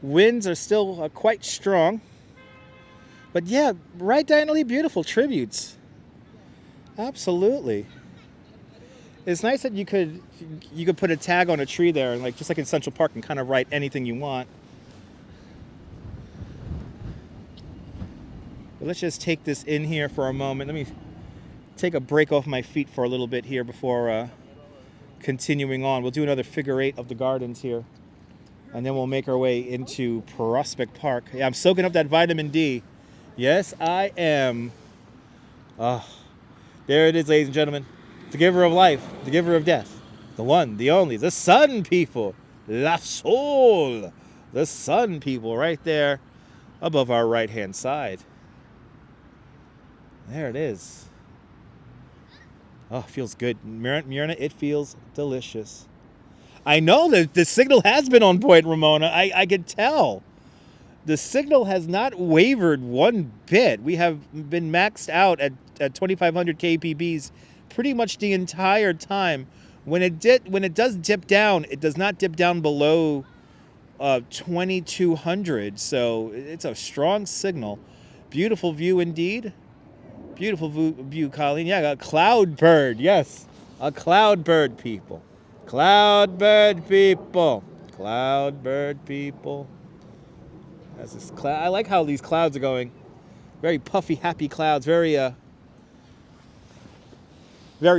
Winds are still quite strong. But yeah, right, Diana Lee, beautiful tributes. Absolutely. It's nice that you could put a tag on a tree there, and just like in Central Park, and kind of write anything you want. But let's just take this in here for a moment. Let me take a break off my feet for a little bit here before continuing on. We'll do another figure eight of the gardens here, and then we'll make our way into Prospect Park. Yeah, I'm soaking up that vitamin D. Yes, I am. Oh, there it is, ladies and gentlemen. The giver of life, the giver of death, the one, the only, the sun people, La Sol, the sun people right there above our right-hand side. There it is. Oh, it feels good. Myrna, it feels delicious. I know that the signal has been on point, Ramona. I can tell. The signal has not wavered one bit. We have been maxed out at 2,500 kpbs pretty much the entire time. When it does dip down, it does not dip down below 2,200. So it's a strong signal. Beautiful view indeed. Beautiful view, Colleen. Yeah, a cloud bird. Yes, a cloud bird people. Cloud bird people. Cloud bird people. That's this cloud. I like how these clouds are going. Very puffy, happy clouds. Very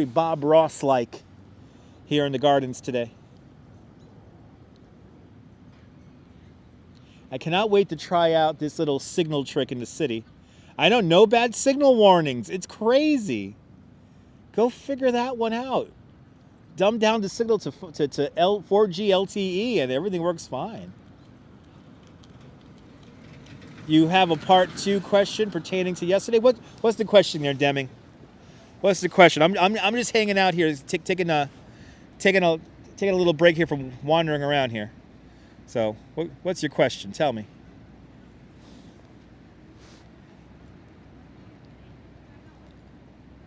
Bob Ross-like here in the gardens today. I cannot wait to try out this little signal trick in the city. I know, no bad signal warnings. It's crazy. Go figure that one out. Dumb down the signal to 4G LTE and everything works fine. You have a part 2 question pertaining to yesterday. What's the question there, Deming? What's the question? I'm just hanging out here, taking a little break here from wandering around here. So, what's your question? Tell me.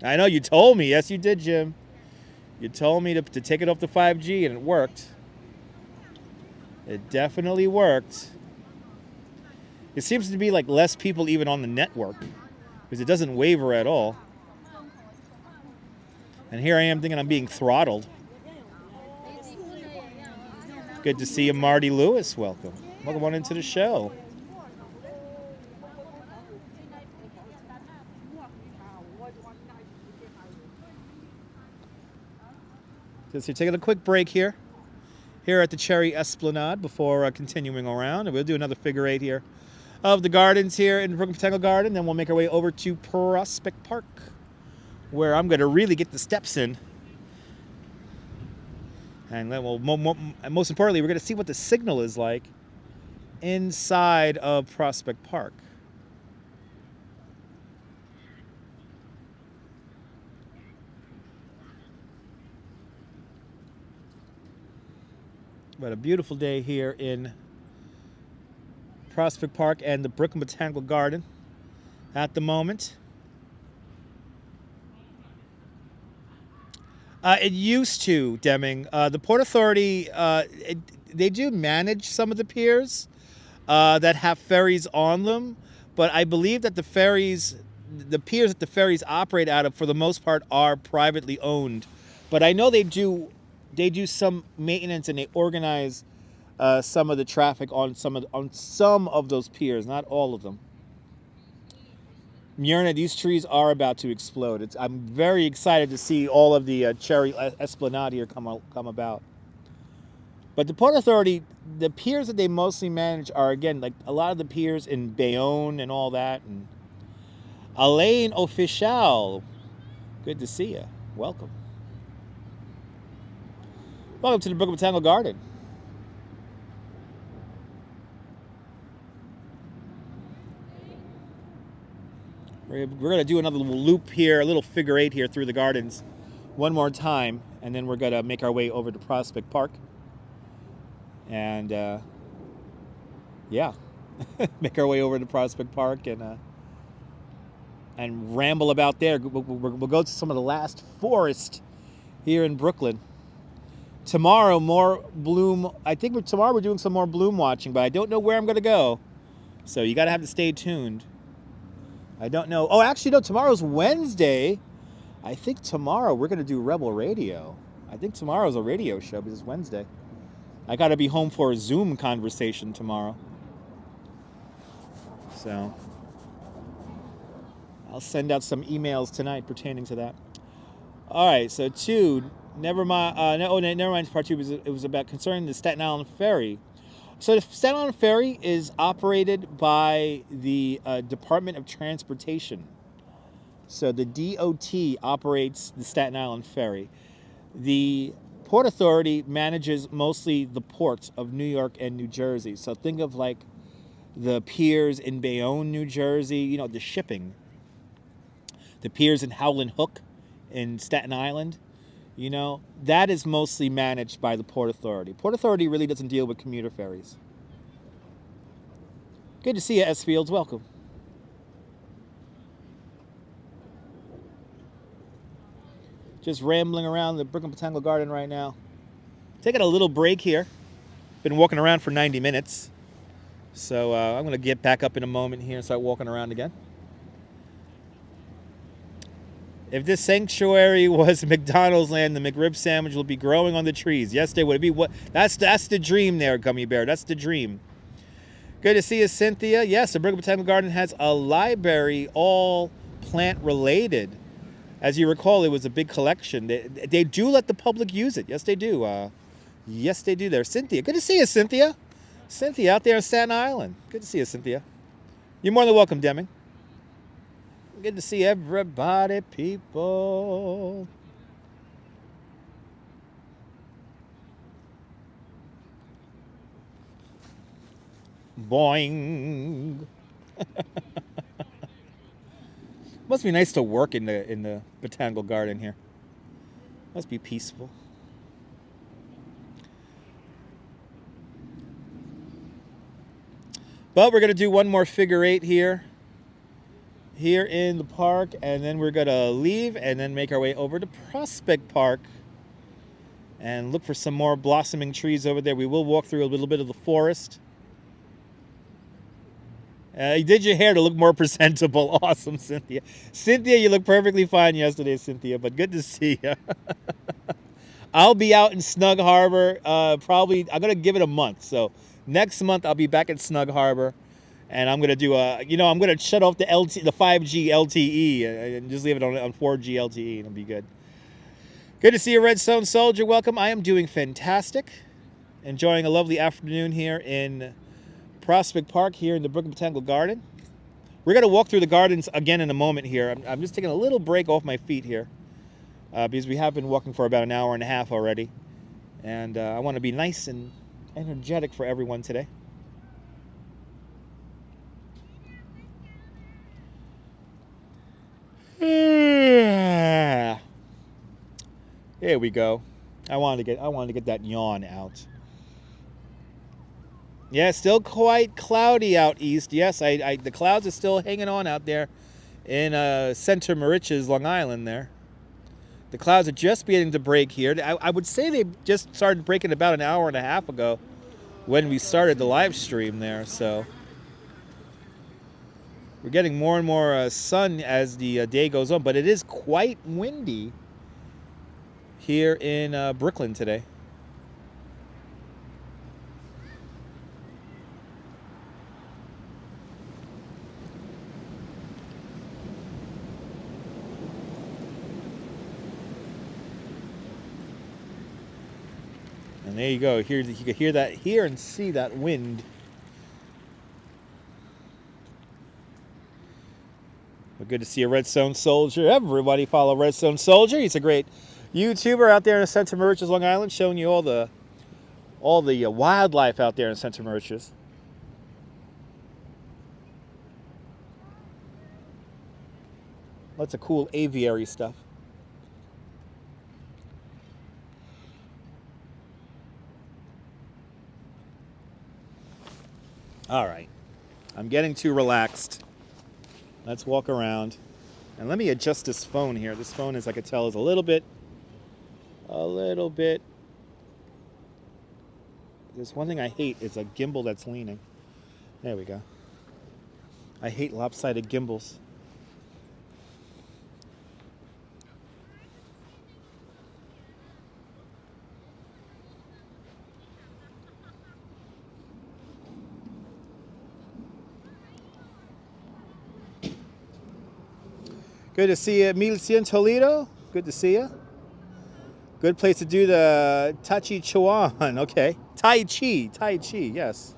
I know you told me. Yes, you did, Jim. You told me to take it off the 5G, and it worked. It definitely worked. It seems to be like less people even on the network, because it doesn't waver at all. And here I am thinking I'm being throttled. Good to see you, Marty Lewis. Welcome. Welcome on into the show. Just here, taking a quick break here at the Cherry Esplanade before continuing around. And we'll do another figure eight here of the gardens here in Brooklyn Botanical Garden. Then we'll make our way over to Prospect Park, where I'm going to really get the steps in. And then most importantly, we're going to see what the signal is like inside of Prospect Park. But a beautiful day here in Prospect Park and the Brooklyn Botanical Garden at the moment. It used to, Deming. The Port Authority, they do manage some of the piers that have ferries on them, but I believe that the piers that the ferries operate out of, for the most part, are privately owned. But I know they do some maintenance, and they organize some of the traffic on some of those piers, not all of them. Myrna, these trees are about to explode. I'm very excited to see all of the cherry esplanade here come about. But the Port Authority, the piers that they mostly manage are, again, like a lot of the piers in Bayonne and all that. And Alain Official, good to see you. Welcome. Welcome to the Brooklyn Botanical Garden. We're going to do another little loop here, a little figure eight here through the gardens one more time, and then we're going to make our way over to Prospect Park. And, yeah, make our way over to Prospect Park and ramble about there. We'll go to some of the last forest here in Brooklyn. Tomorrow, more bloom. I think tomorrow we're doing some more bloom watching, but I don't know where I'm going to go. So you got to have to stay tuned. I don't know. Oh, actually, no, tomorrow's Wednesday. I think tomorrow we're going to do Rebel Radio. I think tomorrow's a radio show, because it's Wednesday. I got to be home for a Zoom conversation tomorrow. So I'll send out some emails tonight pertaining to that. All right, so never mind, part two, it was about concerning the Staten Island Ferry. So the Staten Island Ferry is operated by the Department of Transportation. So the DOT operates the Staten Island Ferry. The Port Authority manages mostly the ports of New York and New Jersey. So think of like the piers in Bayonne, New Jersey, the shipping. The piers in Howland Hook in Staten Island. That is mostly managed by the Port Authority. Port Authority really doesn't deal with commuter ferries. Good to see you, S. Fields. Welcome. Just rambling around the Brooklyn Botanical Garden right now. Taking a little break here. Been walking around for 90 minutes. So I'm going to get back up in a moment here and start walking around again. If this sanctuary was McDonald's land, the McRib sandwich will be growing on the trees. Yes, they would. It'd be what? That's the dream there, Gummy Bear. That's the dream. Good to see you, Cynthia. Yes, the Brooklyn Botanical Garden has a library, all plant-related. As you recall, it was a big collection. They do let the public use it. Yes, they do. Yes, they do there. Cynthia. Good to see you, Cynthia. Cynthia out there in Staten Island. Good to see you, Cynthia. You're more than welcome, Deming. Good to see everybody, people. Boing. Must be nice to work in the Botanical Garden here. Must be peaceful. But we're going to do one more figure eight here in the park, and then we're going to leave and then make our way over to Prospect Park and look for some more blossoming trees over there. We will walk through a little bit of the forest. You did your hair to look more presentable. Awesome, Cynthia. Cynthia, you look perfectly fine yesterday, Cynthia, but good to see you. I'll be out in Snug Harbor. Probably, I'm going to give it a month. So next month, I'll be back at Snug Harbor. And I'm going to do I'm going to shut off the 5G LTE and just leave it on 4G LTE, and it'll be good. Good to see you, Redstone Soldier. Welcome. I am doing fantastic. Enjoying a lovely afternoon here in Prospect Park here in the Brooklyn Botanical Garden. We're going to walk through the gardens again in a moment here. I'm just taking a little break off my feet here because we have been walking for about an hour and a half already. And I want to be nice and energetic for everyone today. There we go. I wanted to get that yawn out. Yeah, still quite cloudy out east. Yes, the clouds are still hanging on out there in Center Moriches, Long Island there. The clouds are just beginning to break here. I would say they just started breaking about an hour and a half ago when we started the live stream there. So we're getting more and more sun as the day goes on, but it is quite windy here in Brooklyn today. And there you go. Here you can hear that here and see that wind. Well, good to see a Redstone Soldier. Everybody follow Redstone Soldier. He's a great YouTuber out there in Center Moriches, Long Island, showing you all the wildlife out there in Center Moriches. Lots of cool aviary stuff. All right, I'm getting too relaxed. Let's walk around. And let me adjust this phone here. This phone, as I can tell, is a little bit. There's one thing I hate is a gimbal that's leaning. There we go. I hate lopsided gimbals. Good to see you, Milcian Toledo. Good to see you. Good place to do the Tai Chi Chuan. Okay. Tai Chi, yes.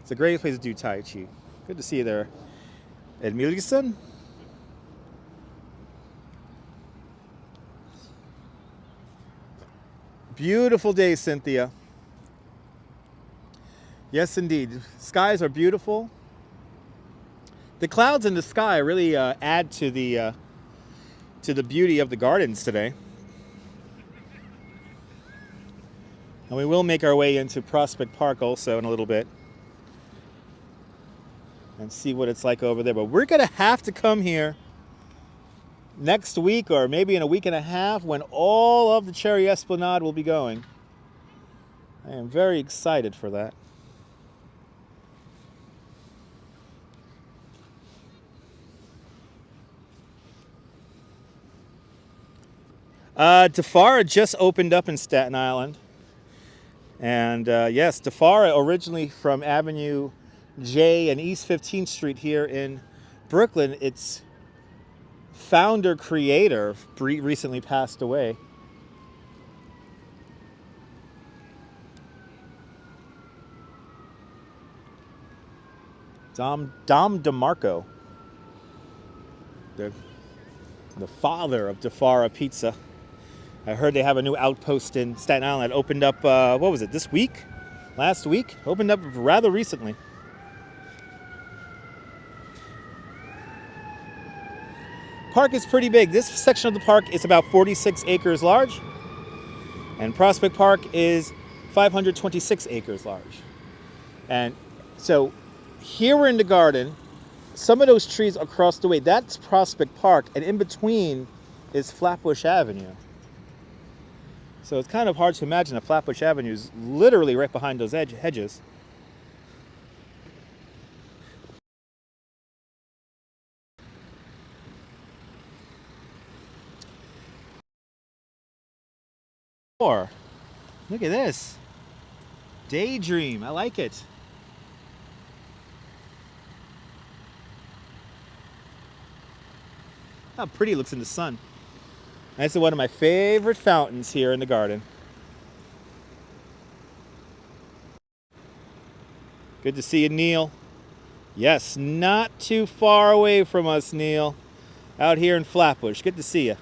It's a great place to do Tai Chi. Good to see you there, Edmilson. Beautiful day, Cynthia. Yes, indeed. Skies are beautiful. The clouds in the sky really add to the beauty of the gardens today. And we will make our way into Prospect Park also in a little bit and see what it's like over there. But we're going to have to come here next week or maybe in a week and a half when all of the Cherry Esplanade will be going. I am very excited for that. DeFara just opened up in Staten Island. And yes, DeFara, originally from Avenue J and East 15th Street here in Brooklyn, its founder creator recently passed away. Dom DeMarco, the father of DeFara Pizza. I heard they have a new outpost in Staten Island that opened up, what was it, this week? Last week? Opened up rather recently. Park is pretty big. This section of the park is about 46 acres large. And Prospect Park is 526 acres large. And so here we're in the garden. Some of those trees across the way, that's Prospect Park. And in between is Flatbush Avenue. So it's kind of hard to imagine that Flatbush Avenue is literally right behind those hedges. Look at this. Daydream. I like it. How pretty it looks in the sun. This is one of my favorite fountains here in the garden. Good to see you, Neil. Yes, not too far away from us, Neil. Out here in Flatbush. Good to see you.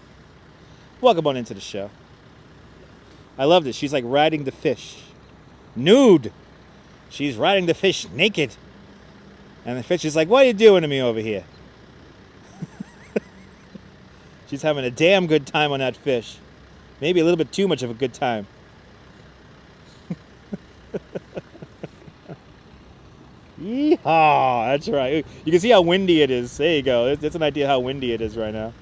Welcome on into the show. I love this. She's like riding the fish. Nude. She's riding the fish naked. And the fish is like, what are you doing to me over here? She's having a damn good time on that fish. Maybe a little bit too much of a good time. Yeehaw! That's right. You can see how windy it is. There you go. That's an idea how windy it is right now.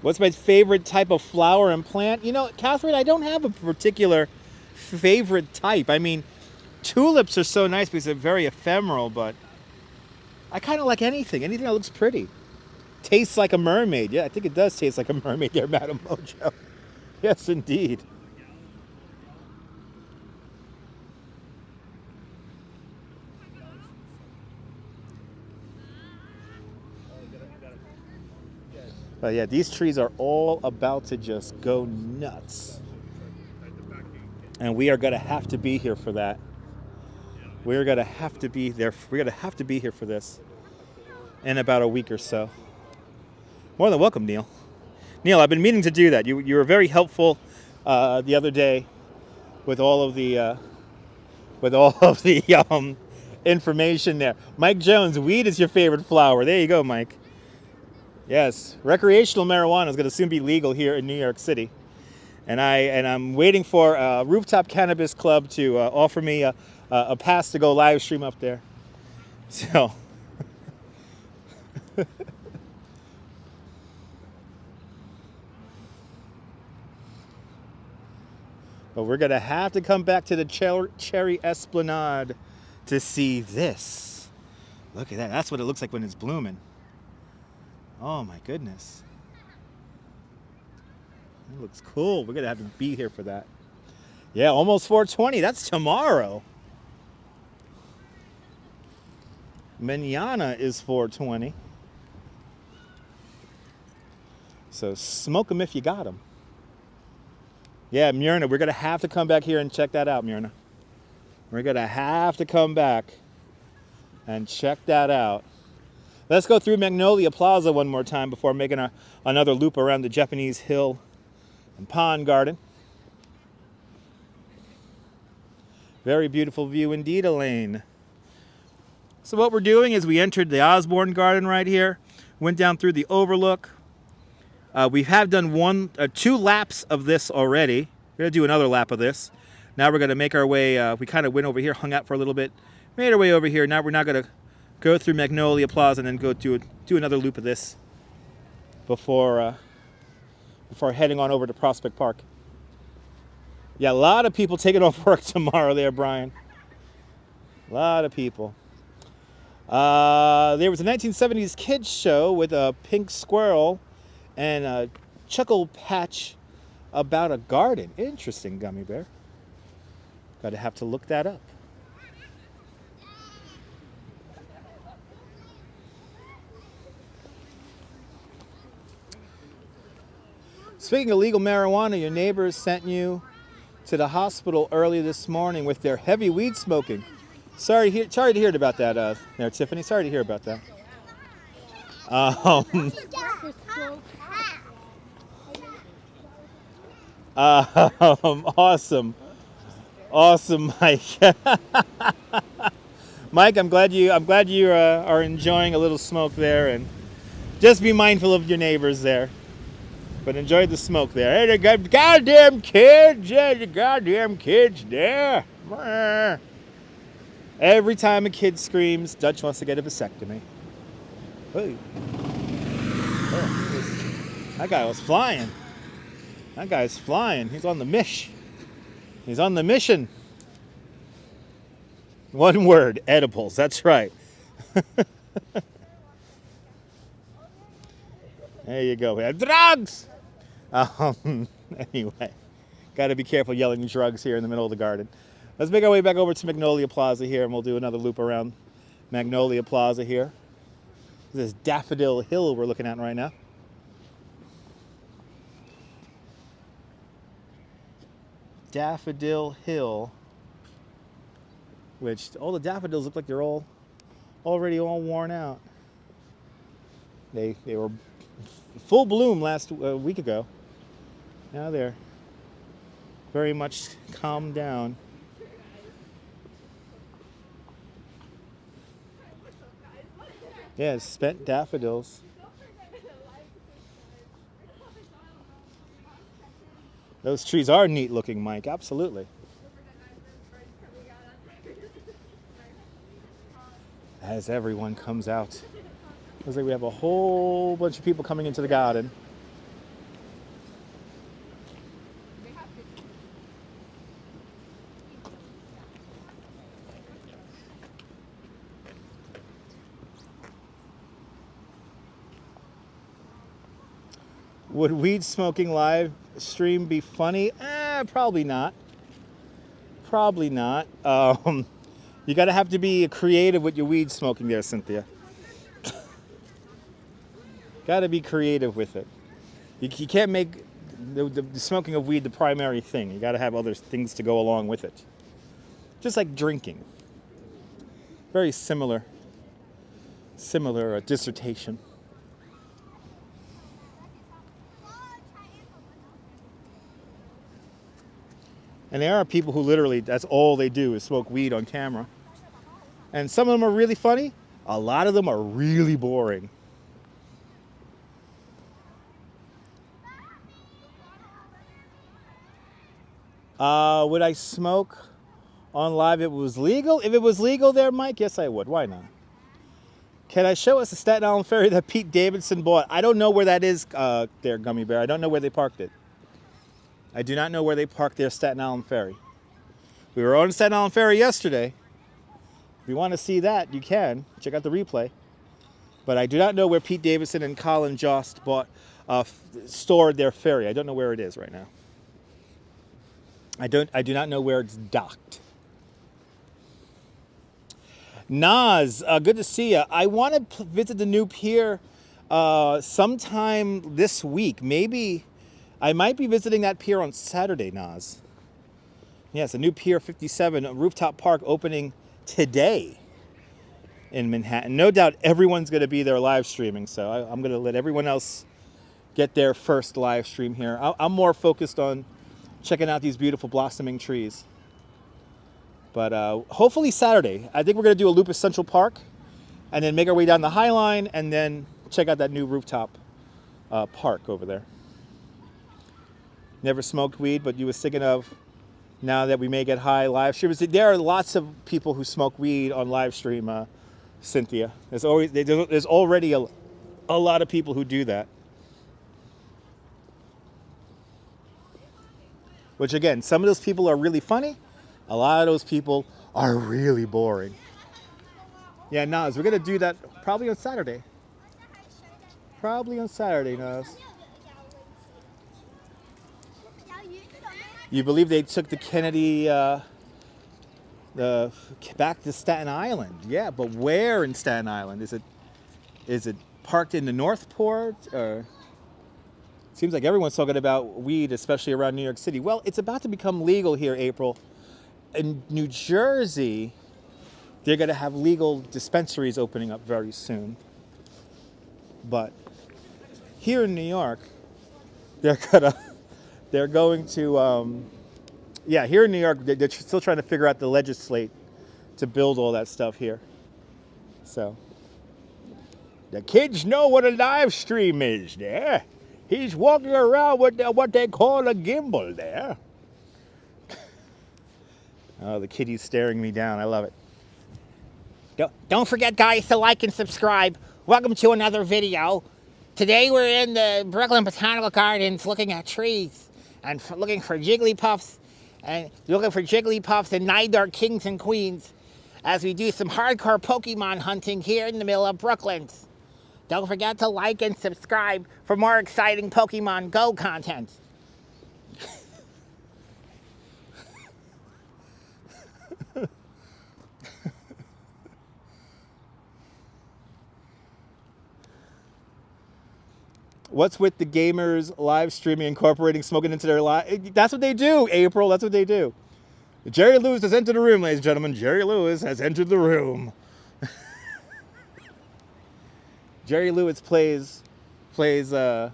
What's my favorite type of flower and plant? You know, Catherine, I don't have a particular favorite type. I mean, tulips are so nice because they're very ephemeral, but I kind of like anything. Anything that looks pretty. Tastes like a mermaid. Yeah, I think it does taste like a mermaid there, Madam Mojo. Yes, indeed. But yeah, these trees are all about to just go nuts. And we are going to have to be here for that. We're going to have to be there. We're going to have to be here for this in about a week or so. More than welcome, Neil. Neil, I've been meaning to do that. You were very helpful the other day with all of the information there. Mike Jones, weed is your favorite flower. There you go, Mike. Yes, recreational marijuana is going to soon be legal here in New York City, and I'm waiting for Rooftop Cannabis Club to offer me a pass to go live stream up there. So, but we're going to have to come back to the Cherry Esplanade to see this. Look at that. That's what it looks like when it's blooming. Oh my goodness. It looks cool. We're going to have to be here for that. Yeah, almost 420. That's tomorrow. Mañana is 420. So smoke them if you got them. Yeah, Myrna, we're going to have to come back here and check that out, Myrna. We're going to have to come back and check that out. Let's go through Magnolia Plaza one more time before making another loop around the Japanese Hill and Pond Garden. Very beautiful view indeed, Elaine. So what we're doing is we entered the Osborne Garden right here, went down through the overlook. We have done 2 laps of this already. We're going to do another lap of this. Now we're going to make our way, we kind of went over here, hung out for a little bit, made our way over here. Now we're not going to go through Magnolia Plaza and then go do another loop of this before heading on over to Prospect Park. Yeah, a lot of people taking off work tomorrow there, Brian. A lot of people. There was a 1970s kids show with a pink squirrel and a chuckle patch about a garden. Interesting, Gummy Bear. Gotta have to look that up. Speaking of legal marijuana, your neighbors sent you to the hospital early this morning with their heavy weed smoking. Sorry to hear about that, there, Tiffany. Sorry to hear about that. Awesome, Mike. Mike, I'm glad you are enjoying a little smoke there, and just be mindful of your neighbors there. But enjoy the smoke there. Hey, the goddamn kids! Yeah, the goddamn kids there. Every time a kid screams, Dutch wants to get a vasectomy. Hey. Oh, that guy was flying. That guy's flying. He's on the mish. He's on the mission. One word, edibles. That's right. There you go. We have drugs! Anyway, got to be careful yelling drugs here in the middle of the garden. Let's make our way back over to Magnolia Plaza here, and we'll do another loop around Magnolia Plaza here. This is Daffodil Hill we're looking at right now. Daffodil Hill, which all the daffodils look like they're already all worn out. They were full bloom last week ago. Now they're very much calmed down. Yeah, spent daffodils. Those trees are neat looking, Mike. Absolutely. As everyone comes out. Looks like we have a whole bunch of people coming into the garden. Would weed smoking live stream be funny? Probably not. Probably not. You gotta have to be creative with your weed smoking there, Cynthia. Gotta be creative with it. You can't make the smoking of weed the primary thing. You gotta have other things to go along with it. Just like drinking. Very similar dissertation. And there are people who literally, that's all they do is smoke weed on camera. And some of them are really funny. A lot of them are really boring. Would I smoke on live if it was legal? If it was legal there, Mike, yes I would. Why not? Can I show us the Staten Island ferry that Pete Davidson bought? I don't know where that is there, Gummy Bear. I don't know where they parked it. I do not know where they parked their Staten Island ferry. We were on Staten Island ferry yesterday. If you want to see that, you can. Check out the replay. But I do not know where Pete Davidson and Colin Jost stored their ferry. I don't know where it is right now. I do not know where it's docked. Nas, good to see you. I want to visit the new pier sometime this week. Maybe I might be visiting that pier on Saturday, Nas. Yes, a new Pier 57 rooftop park opening today in Manhattan. No doubt everyone's going to be there live streaming, so I'm going to let everyone else get their first live stream here. I'm more focused on checking out these beautiful blossoming trees. But hopefully Saturday. I think we're going to do a loop of Central Park and then make our way down the High Line and then check out that new rooftop park over there. Never smoked weed, but you was thinking of now that we may get high live streamers. There are lots of people who smoke weed on live stream, Cynthia. There's already a lot of people who do that. Which again, some of those people are really funny. A lot of those people are really boring. Yeah, Nas, we're gonna do that probably on Saturday. Probably on Saturday, Nas. You believe they took the Kennedy back to Staten Island? Yeah, but where in Staten Island? Is it parked in the Northport? Or seems like everyone's talking about weed, especially around New York City. Well, it's about to become legal here, April. In New Jersey, they're going to have legal dispensaries opening up very soon. But here in New York, they're going to, here in New York, they're still trying to figure out the legislate to build all that stuff here. So, the kids know what a live stream is there. He's walking around with what they call a gimbal there. Oh, the kitty's staring me down. I love it. Don't forget, guys, to like and subscribe. Welcome to another video. Today we're in the Brooklyn Botanical Gardens looking at trees and looking for Jigglypuffs and Nidar kings and queens as we do some hardcore Pokemon hunting here in the middle of Brooklyn. Don't forget to like and subscribe for more exciting Pokemon Go content. What's with the gamers live streaming, incorporating smoking into their live? That's what they do, April. That's what they do. Jerry Lewis has entered the room, ladies and gentlemen. Jerry Lewis has entered the room. Jerry Lewis plays today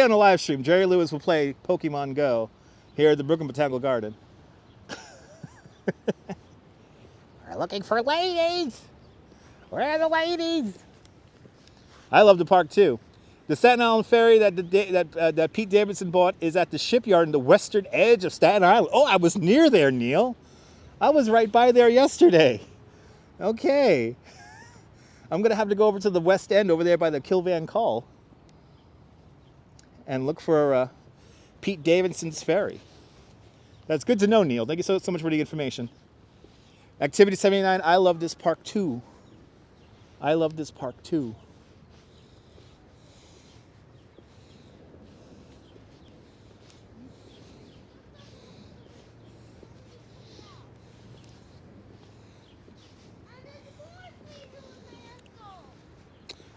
on the live stream. Jerry Lewis will play Pokemon Go here at the Brooklyn Botanical Garden. We're looking for ladies. Where are the ladies? I love the park too. The Staten Island ferry that Pete Davidson bought is at the shipyard in the western edge of Staten Island. Oh, I was near there, Neil. I was right by there yesterday. Okay. I'm going to have to go over to the west end over there by the Kilvan Call and look for Pete Davidson's ferry. That's good to know, Neil. Thank you so much for the information. Activity 79, I love this park too. I love this park too.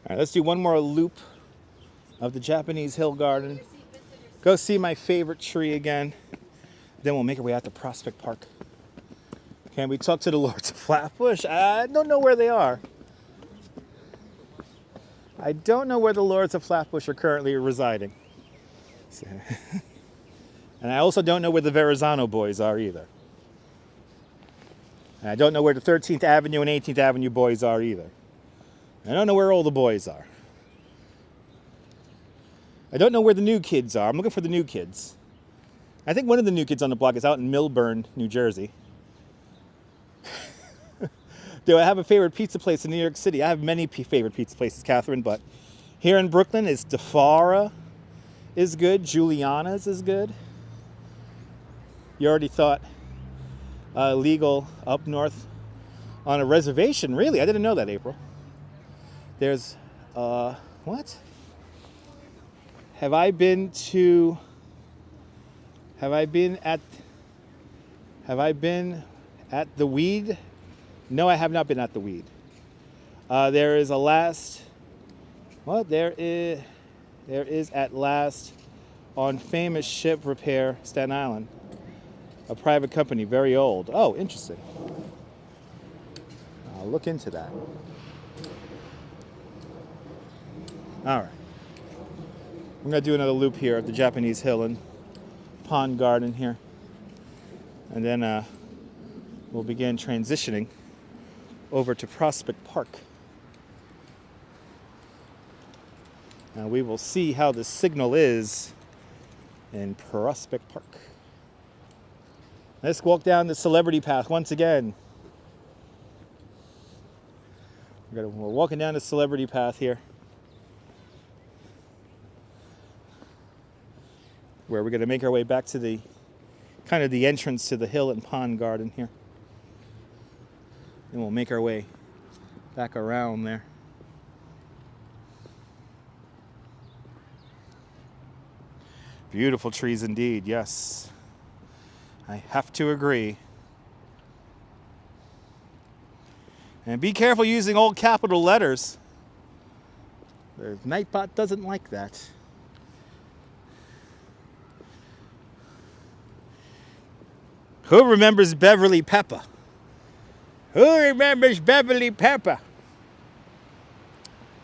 All right, let's do one more loop of the Japanese Hill Garden. Go see my favorite tree again. Then we'll make our way out to Prospect Park. Can we talk to the Lords of Flatbush? I don't know where they are. I don't know where the Lords of Flatbush are currently residing. And I also don't know where the Verizon boys are either. And I don't know where the 13th Avenue and 18th Avenue boys are either. I don't know where all the boys are. I don't know where the new kids are. I'm looking for the new kids. I think one of the new kids on the block is out in Millburn, New Jersey. Do I have a favorite pizza place in New York City? I have many favorite pizza places, Catherine, but here in Brooklyn is DeFara is good. Giuliana's is good. You already thought legal up north on a reservation. Really? I didn't know that, April. There's, what? Have I been at the Weed? No, I have not been at the Weed. There is at last on famous ship repair, Staten Island. A private company, very old. Oh, interesting. I'll look into that. All right. I'm going to do another loop here at the Japanese Hill and Pond Garden here. And then we'll begin transitioning over to Prospect Park. Now we will see how the signal is in Prospect Park. Let's walk down the Celebrity Path once again. We're walking down the Celebrity Path here, where we're going to make our way back to the kind of the entrance to the Hill and Pond Garden here. And we'll make our way back around there. Beautiful trees indeed, yes. I have to agree. And be careful using all capital letters. The Nightbot doesn't like that. Who remembers Beverly Pepper? Who remembers Beverly Pepper?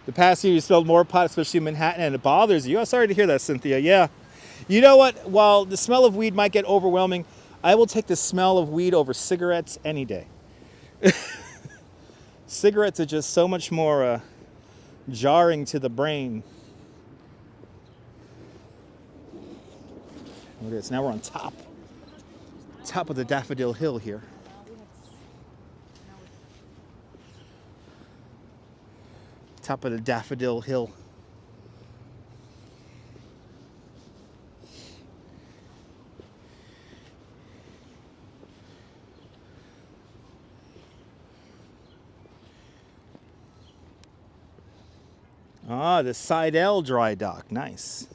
The past year you smelled more pot, especially in Manhattan, and it bothers you. Oh, sorry to hear that, Cynthia. Yeah. You know what? While the smell of weed might get overwhelming, I will take the smell of weed over cigarettes any day. Cigarettes are just so much more jarring to the brain. Look at this. Now we're on top of the Daffodil Hill here. Top of the Daffodil Hill. Ah, the Sidell Dry Dock. Nice.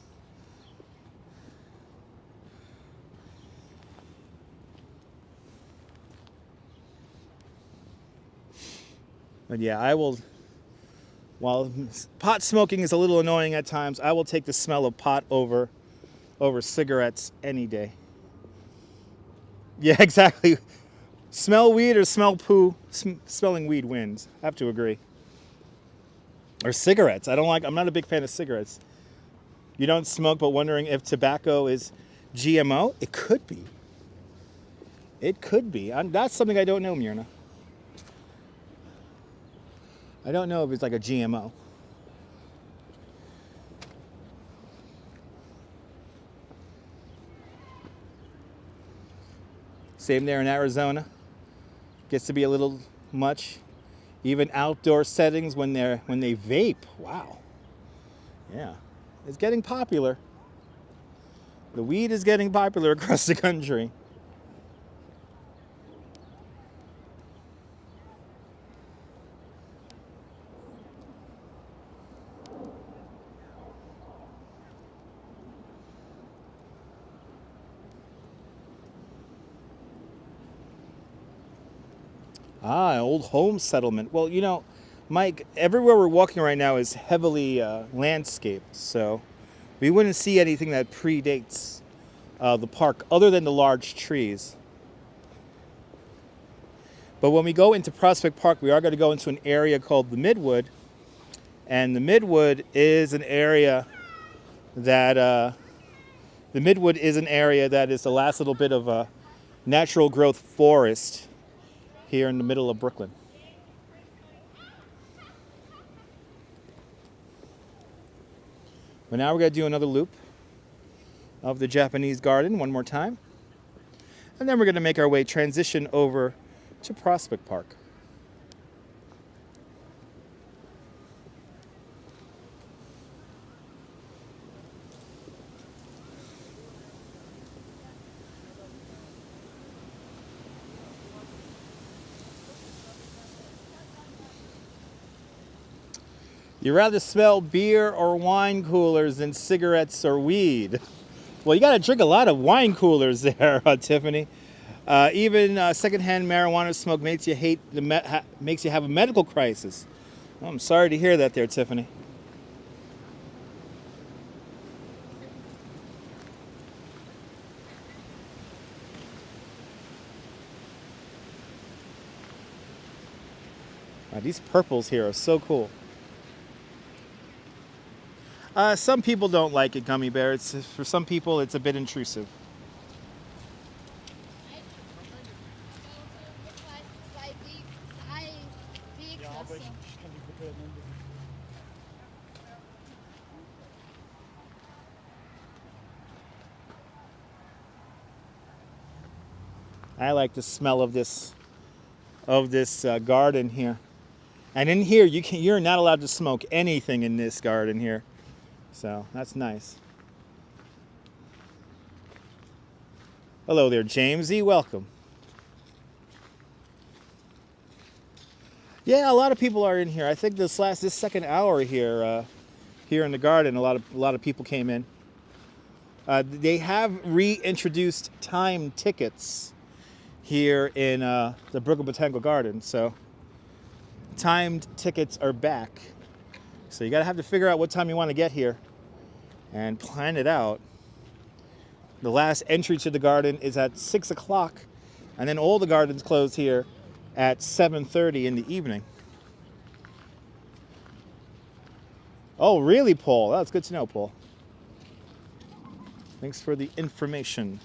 But yeah, I will, while pot smoking is a little annoying at times, I will take the smell of pot over cigarettes any day. Yeah, exactly. Smell weed or smell poo, smelling weed wins. I have to agree. Or cigarettes. I'm not a big fan of cigarettes. You don't smoke, but wondering if tobacco is GMO? It could be. It could be. That's something I don't know, Myrna. I don't know if it's like a GMO. Same there in Arizona. Gets to be a little much. Even outdoor settings when they vape. Wow. Yeah. It's getting popular. The weed is getting popular across the country. Ah, an old home settlement. Well, you know, Mike, everywhere we're walking right now is heavily landscaped, so we wouldn't see anything that predates the park other than the large trees. But when we go into Prospect Park, we are going to go into an area called the Midwood, and the Midwood is an area that is the last little bit of a natural growth forest here in the middle of Brooklyn. But now we're going to do another loop of the Japanese garden one more time. And then we're going to make our way transition over to Prospect Park. You rather smell beer or wine coolers than cigarettes or weed? Well, you got to drink a lot of wine coolers there, Tiffany. Even secondhand marijuana smoke makes you have a medical crisis. Oh, I'm sorry to hear that there, Tiffany. Wow, these purples here are so cool. Some people don't like it, Gummy Bear. For some people, it's a bit intrusive. I like the smell of this garden here. And in here, you're not allowed to smoke anything in this garden here. So that's nice. Hello there, Jamesy. Welcome. Yeah, a lot of people are in here. I think this second hour here in the garden, a lot of people came in. They have reintroduced time tickets here in the Brooklyn Botanical Garden. So timed tickets are back. So you gotta have to figure out what time you want to get here and plan it out. The last entry to the garden is at 6 o'clock, and then all the gardens close here at 7:30 in the evening. Oh, really, Paul? That's good to know, Paul. Thanks for the information.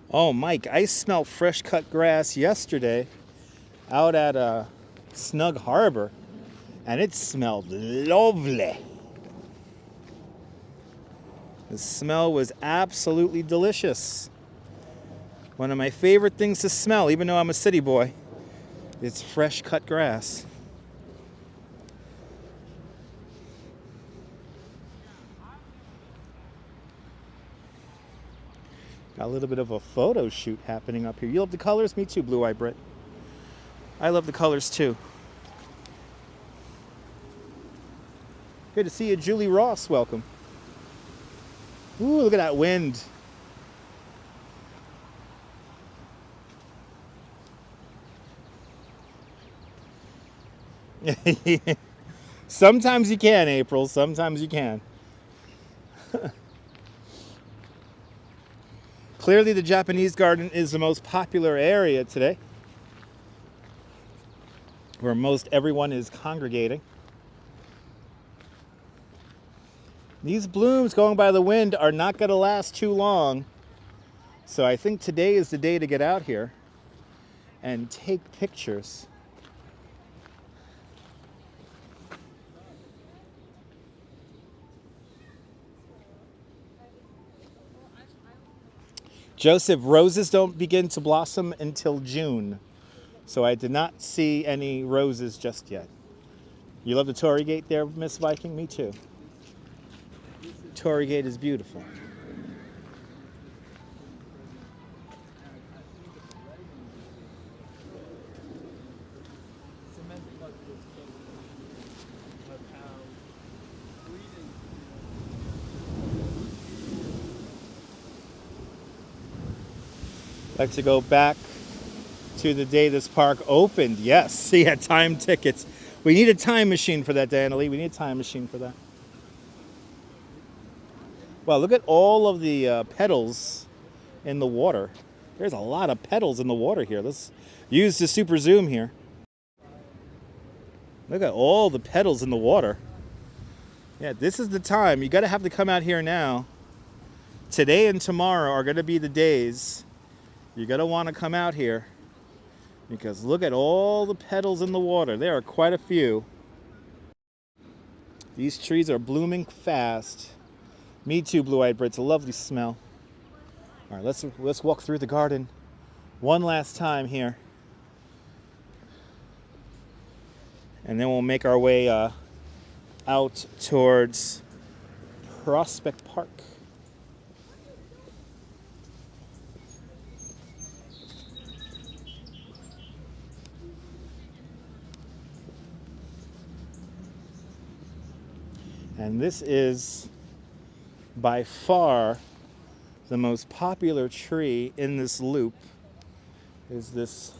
Oh, Mike, I smelled fresh cut grass yesterday out at Snug Harbor, and it smelled lovely. The smell was absolutely delicious. One of my favorite things to smell, even though I'm a city boy, is fresh cut grass. Got a little bit of a photo shoot happening up here. You love the colors? Me too, Blue Eye Brit. I love the colors too. Good to see you, Julie Ross. Welcome. Ooh, look at that wind. Sometimes you can, April. Sometimes you can. Clearly, the Japanese garden is the most popular area today, where most everyone is congregating. These blooms going by the wind are not going to last too long. So I think today is the day to get out here and take pictures. Joseph, roses don't begin to blossom until June. So I did not see any roses just yet. You love the Tory Gate there, Miss Viking? Me too. Tory Gate is beautiful. Like to go back to the day this park opened. Yes, he had time tickets. We need a time machine for that, Danielle. We need a time machine for that. Wow, look at all of the petals in the water. There's a lot of petals in the water here. Let's use the super zoom here. Look at all the petals in the water. Yeah, this is the time. You got to have to come out here now. Today and tomorrow are going to be the days you're going to want to come out here, because look at all the petals in the water. There are quite a few. These trees are blooming fast. Me too, blue-eyed Brit. It's a lovely smell. All right, let's walk through the garden one last time here, and then we'll make our way out towards Prospect Park. And this is by far the most popular tree in this loop. Is this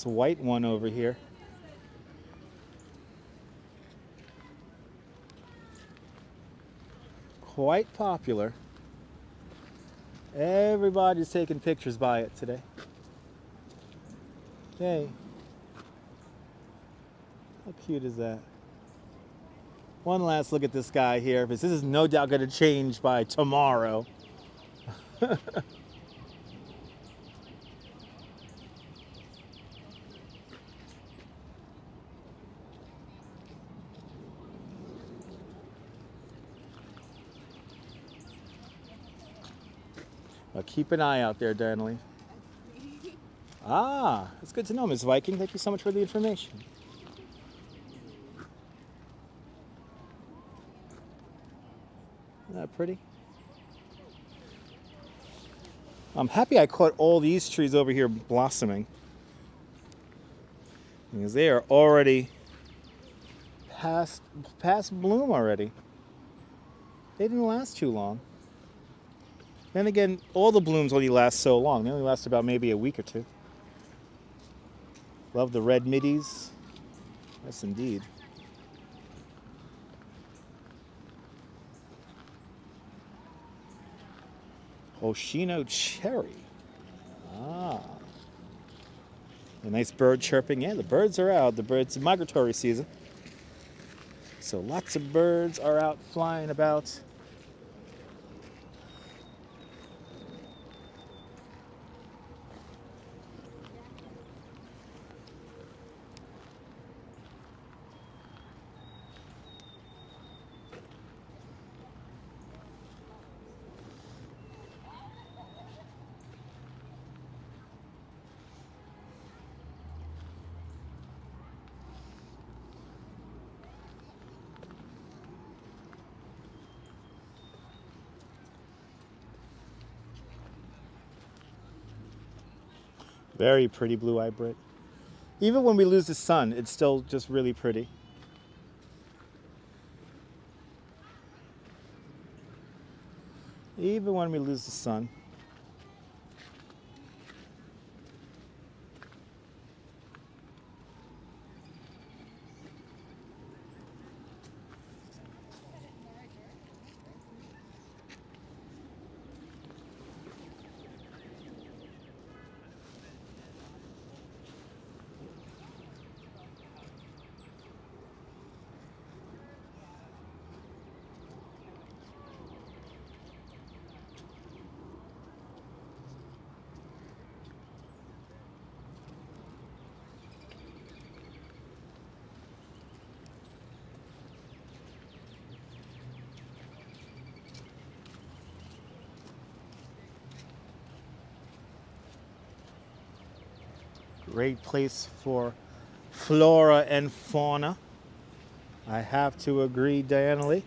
white one over here. Quite popular. Everybody's taking pictures by it today. Hey. How cute is that? One last look at this guy here, because this is no doubt going to change by tomorrow. Well, keep an eye out there, Danielle. Ah, it's good to know, Ms. Viking. Thank you so much for the information. Isn't that pretty? I'm happy I caught all these trees over here blossoming, because they are already past bloom already. They didn't last too long. Then again, all the blooms only last so long. They only last about maybe a week or two. Love the red middies. Yes, indeed. Hoshino cherry. Ah. A nice bird chirping. Yeah, the birds are out. It's migratory season. So lots of birds are out flying about. Very pretty blue-eyed Brit. Even when we lose the sun, it's still just really pretty. Even when we lose the sun. Great place for flora and fauna. I have to agree, Diana Lee.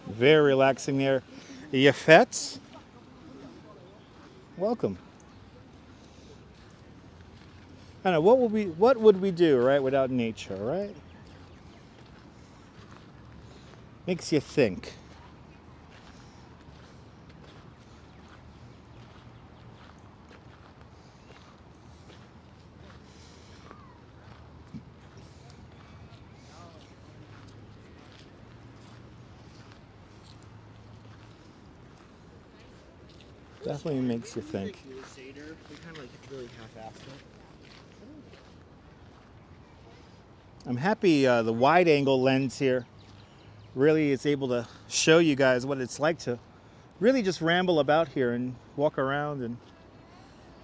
Very relaxing there. Yafets, welcome. I don't know, what would we do, right, without nature, right? Makes you think. Definitely makes you think. I'm happy the wide angle lens here really is able to show you guys what it's like to really just ramble about here and walk around and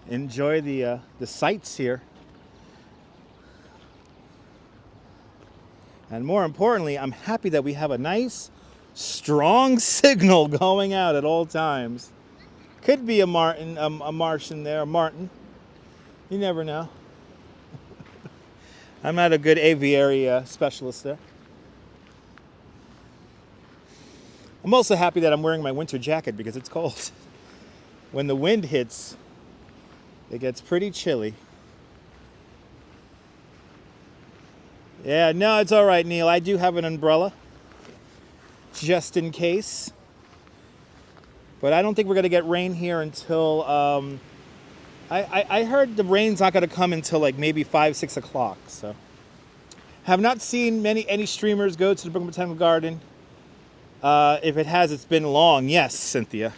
enjoy the sights here. And more importantly, I'm happy that we have a nice, strong signal going out at all times. Could be a Martian there, a Martin. You never know. I'm not a good aviary specialist there. I'm also happy that I'm wearing my winter jacket because it's cold. When the wind hits, it gets pretty chilly. Yeah, no, it's all right, Neil. I do have an umbrella, just in case. But I don't think we're going to get rain here until, I heard the rain's not going to come until like maybe 5, 6 o'clock. So, have not seen any streamers go to the Brooklyn Botanical Garden. If it has, it's been long. Yes, Cynthia.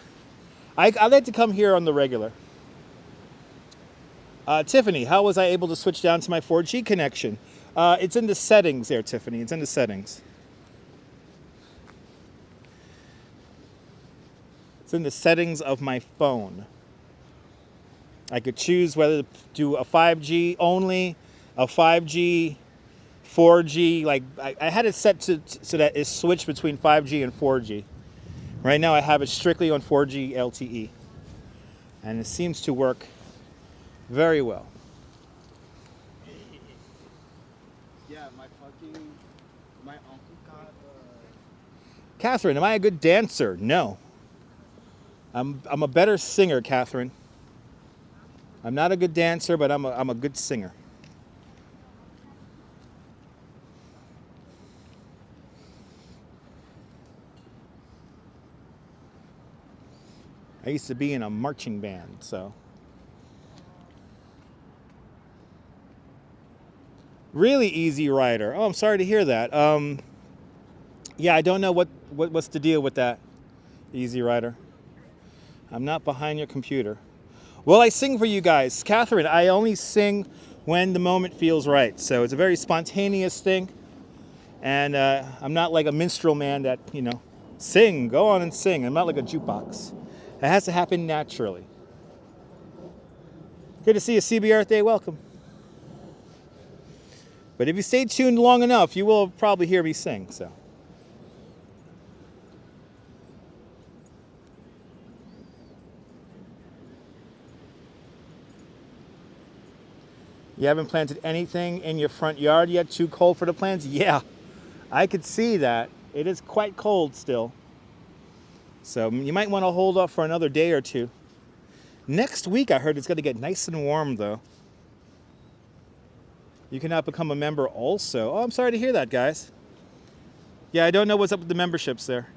I like to come here on the regular. Tiffany, how was I able to switch down to my 4G connection? It's in the settings there, Tiffany. It's in the settings. It's in the settings of my phone. I could choose whether to do a 5G only, a 5G, 4G. Like I had it set so that it switched between 5G and 4G. Right now I have it strictly on 4G LTE. And it seems to work very well. Yeah, my uncle got Catherine, am I a good dancer? No. I'm a better singer, Catherine. I'm not a good dancer, but I'm a good singer. I used to be in a marching band, so. Really easy rider. Oh, I'm sorry to hear that. Yeah, I don't know what's the deal with that, Easy Rider. I'm not behind your computer. Well, I sing for you guys. Catherine, I only sing when the moment feels right. So it's a very spontaneous thing. And I'm not like a minstrel man that, sing, go on and sing. I'm not like a jukebox. It has to happen naturally. Good to see you, CB Earth Day. Welcome. But if you stay tuned long enough, you will probably hear me sing. So. You haven't planted anything in your front yard yet? Too cold for the plants? Yeah, I could see that. It is quite cold still. So you might want to hold off for another day or two. Next week, I heard it's going to get nice and warm, though. You can now become a member also. Oh, I'm sorry to hear that, guys. Yeah, I don't know what's up with the memberships there.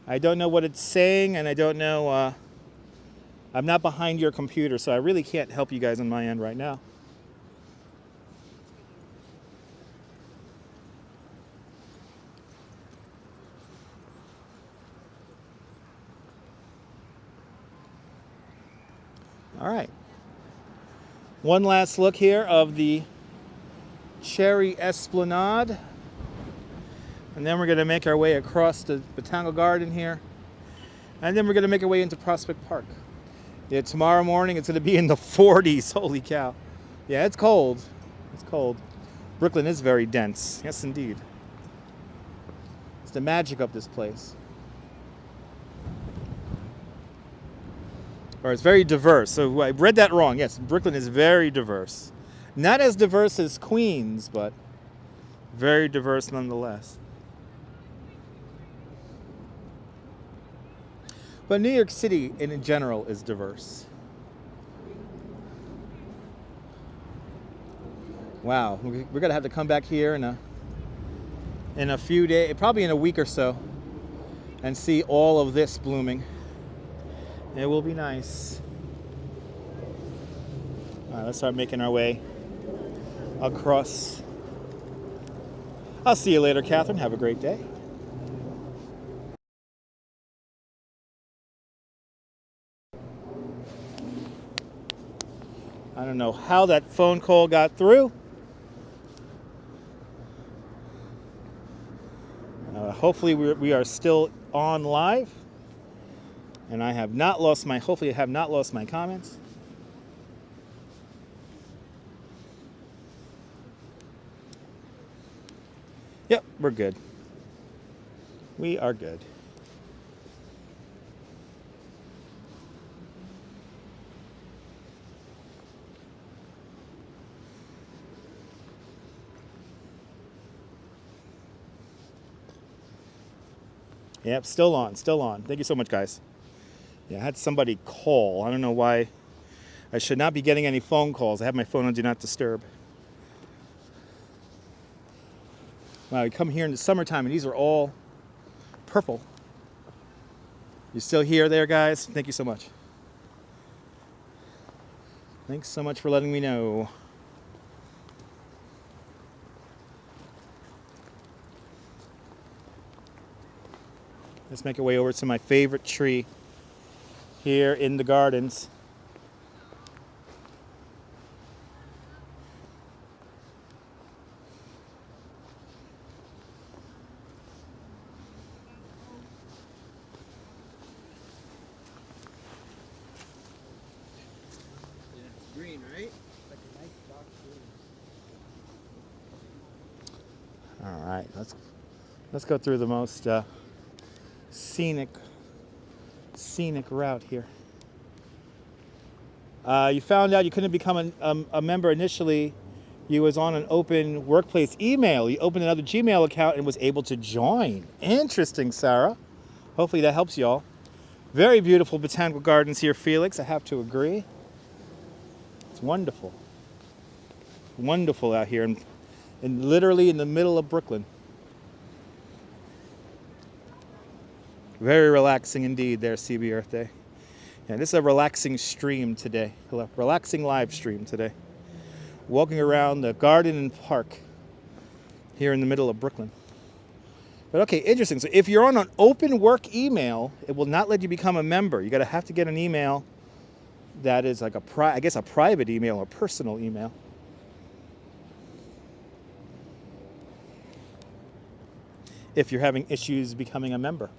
I don't know what it's saying, and I don't know... I'm not behind your computer, so I really can't help you guys on my end right now. All right. One last look here of the Cherry Esplanade. And then we're going to make our way across the Botanical Garden here. And then we're going to make our way into Prospect Park. Yeah, tomorrow morning it's going to be in the 40s. Holy cow. Yeah, it's cold. It's cold. Brooklyn is very dense. Yes, indeed. It's the magic of this place. Or it's very diverse. So I read that wrong. Yes, Brooklyn is very diverse. Not as diverse as Queens, but very diverse nonetheless. But New York City in general is diverse. Wow, we're going to have to come back here in a few days, probably in a week or so, and see all of this blooming. It will be nice. All right, let's start making our way across. I'll see you later, Catherine. Have a great day. I don't know how that phone call got through. Hopefully we are still on live. And I have not lost my, hopefully I have not lost my comments. Yep, we're good. We are good. Yep, still on, still on. Thank you so much, guys. Yeah, I had somebody call. I don't know why. I should not be getting any phone calls. I have my phone on Do Not Disturb. Wow, we come here in the summertime and these are all purple. You still here there, guys? Thank you so much. Thanks so much for letting me know. Let's make our way over to my favorite tree here in the gardens. Yeah, it's green, right? Like a nice dark green. All right, let's go through the most scenic route here. You found out you couldn't become a member initially. You was on an open workplace email. You opened another Gmail account and was able to join. Interesting, Sarah. Hopefully that helps y'all. Very beautiful botanical gardens here, Felix. I have to agree. It's wonderful. Wonderful out here, and literally in the middle of Brooklyn. Very relaxing indeed there, CB Earth Day. Yeah, this is a relaxing stream today, a relaxing live stream today. Walking around the garden and park here in the middle of Brooklyn. But okay, interesting. So if you're on an open work email, it will not let you become a member. You have to get an email that is like a private email or personal email. If you're having issues becoming a member.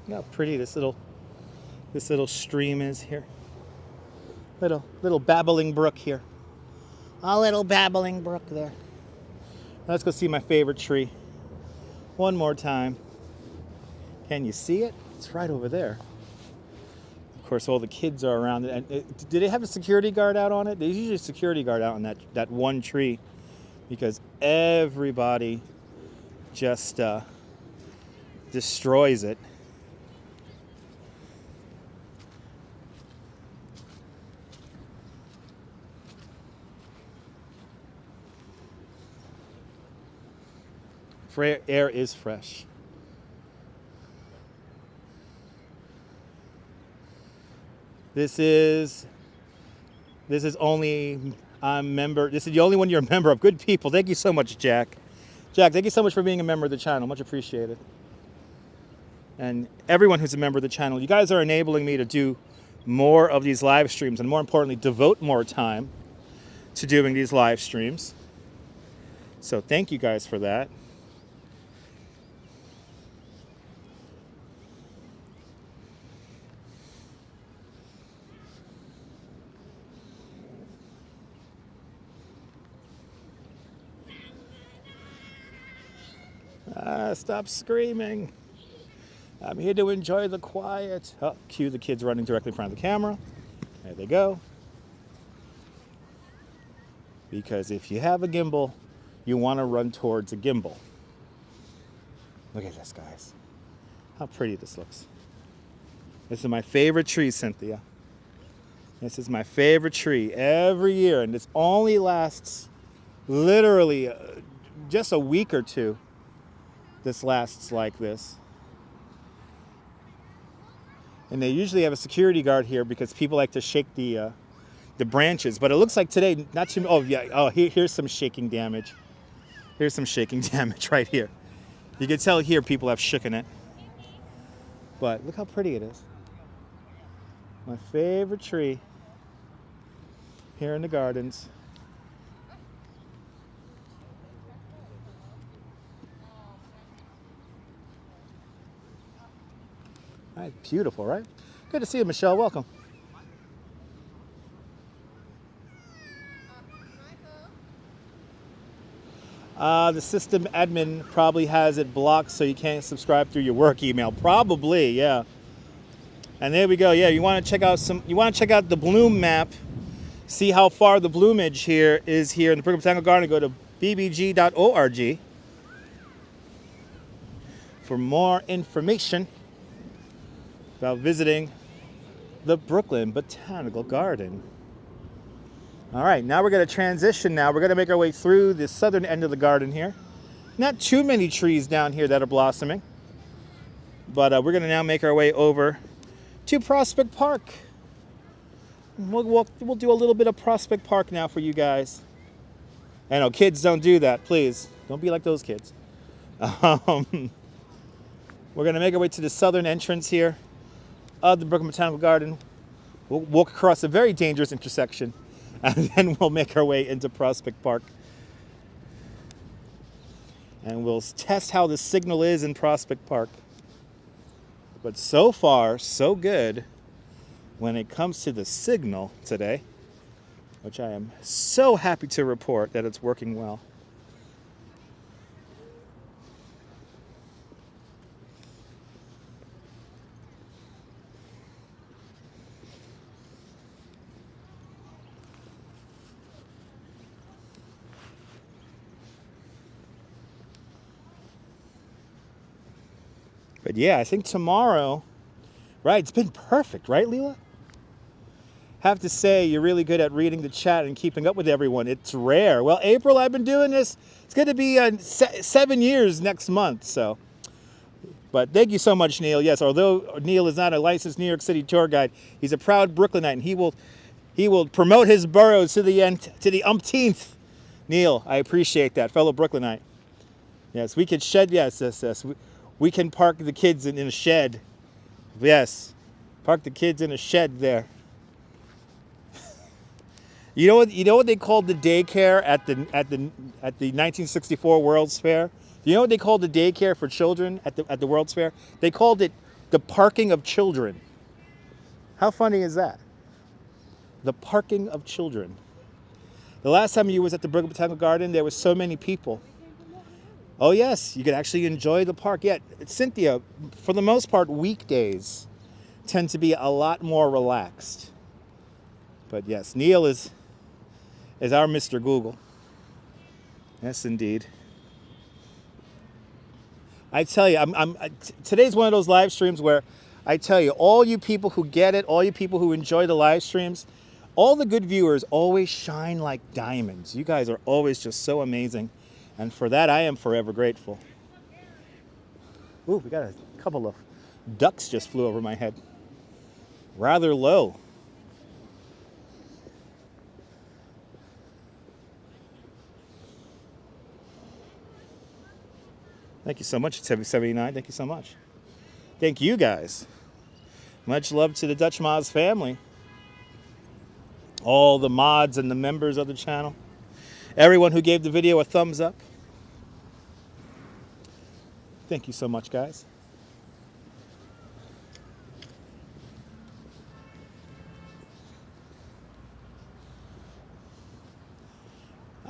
Look how pretty this little stream is here. Little babbling brook here. A little babbling brook there. Let's go see my favorite tree. One more time. Can you see it? It's right over there. Of course, all the kids are around it. And do they have a security guard out on it? There's usually a security guard out on that one tree because everybody just destroys it. Air is fresh. This is only I'm member. This is the only one you're a member of. Good people. Thank you so much, Jack. Jack, thank you so much for being a member of the channel. Much appreciated. And everyone who's a member of the channel, you guys are enabling me to do more of these live streams and more importantly, devote more time to doing these live streams. So thank you guys for that. Stop screaming. I'm here to enjoy the quiet. Oh, cue the kids running directly in front of the camera. There they go. Because if you have a gimbal, you want to run towards a gimbal. Look at this, guys. How pretty this looks. This is my favorite tree, Cynthia. This is my favorite tree every year, and this only lasts literally just a week or two. This lasts like this. And they usually have a security guard here because people like to shake the branches. But it looks like today, not too. Oh yeah. Oh, here's some shaking damage. Here's some shaking damage right here. You can tell here people have shooken it. But look how pretty it is. My favorite tree here in the gardens. All right, beautiful, right? Good to see you, Michelle. Welcome. The system admin probably has it blocked so you can't subscribe through your work email. Probably, yeah. And there we go. Yeah, you want to check out the bloom map. See how far the bloomage here is here in the Botanical Garden. Go to bbg.org for more information about visiting the Brooklyn Botanical Garden. All right, now we're going to transition now. We're going to make our way through the southern end of the garden here. Not too many trees down here that are blossoming, but we're going to now make our way over to Prospect Park. We'll do a little bit of Prospect Park now for you guys. I know, kids, don't do that, please. Don't be like those kids. We're going to make our way to the southern entrance here of the Brooklyn Botanical Garden. We'll walk across a very dangerous intersection, and then we'll make our way into Prospect Park. And we'll test how the signal is in Prospect Park. But so far, so good when it comes to the signal today, which I am so happy to report that it's working well. But yeah, I think tomorrow, right, it's been perfect, right, Leela? Have to say, you're really good at reading the chat and keeping up with everyone. It's rare. Well, April, I've been doing this. It's going to be 7 years next month, so. But thank you so much, Neil. Yes, although Neil is not a licensed New York City tour guide, he's a proud Brooklynite, and he will promote his boroughs to the end, to the umpteenth. Neil, I appreciate that, fellow Brooklynite. Yes, we could shed, yes. We can park the kids in a shed. Yes, park the kids in a shed there. You know what they called the daycare at the 1964 World's Fair? Do you know what they called the daycare for children at the World's Fair? They called it The parking of children. How funny is that? The parking of children. The last time you was at the Brooklyn Botanical Garden, there was so many people. Oh yes, you could actually enjoy the park. Yeah, Cynthia, for the most part, weekdays tend to be a lot more relaxed. But yes, Neil is our Mr. Google. Yes, indeed. I tell you, today's one of those live streams where I tell you, all you people who get it, all you people who enjoy the live streams, all the good viewers always shine like diamonds. You guys are always just so amazing. And for that, I am forever grateful. Ooh, we got a couple of ducks just flew over my head. Rather low. Thank you so much, 779. Thank you so much. Thank you guys. Much love to the Dutch Mods family. All the mods and the members of the channel. Everyone who gave the video a thumbs up. Thank you so much, guys.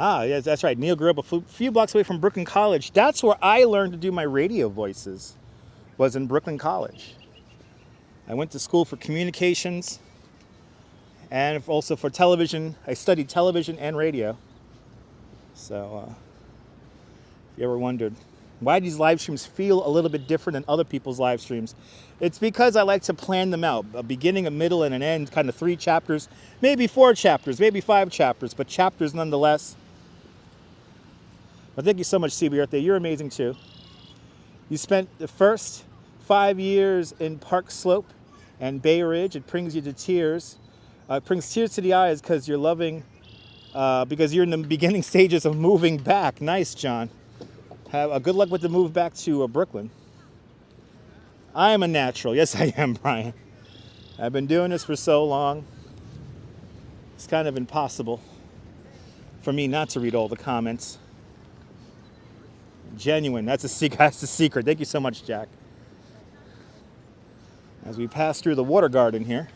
Ah, yes, that's right. Neil grew up a few blocks away from Brooklyn College. That's where I learned to do my radio voices, was in Brooklyn College. I went to school for communications and also for television. I studied television and radio. So, if you ever wondered why these live streams feel a little bit different than other people's live streams, it's because I like to plan them out. A beginning, a middle, and an end, kind of 3 chapters, maybe 4 chapters, maybe 5 chapters, but chapters nonetheless. Well, thank you so much, CB Earth Day. You're amazing too. You spent the first 5 years in Park Slope and Bay Ridge. It brings you to tears. It brings tears to the eyes because you're loving, because you're in the beginning stages of moving back. Nice, John. Have good luck with the move back to Brooklyn. I am a natural. Yes, I am, Brian. I've been doing this for so long. It's kind of impossible for me not to read all the comments. Genuine. That's the secret. Thank you so much, Jack. As we pass through the water garden here.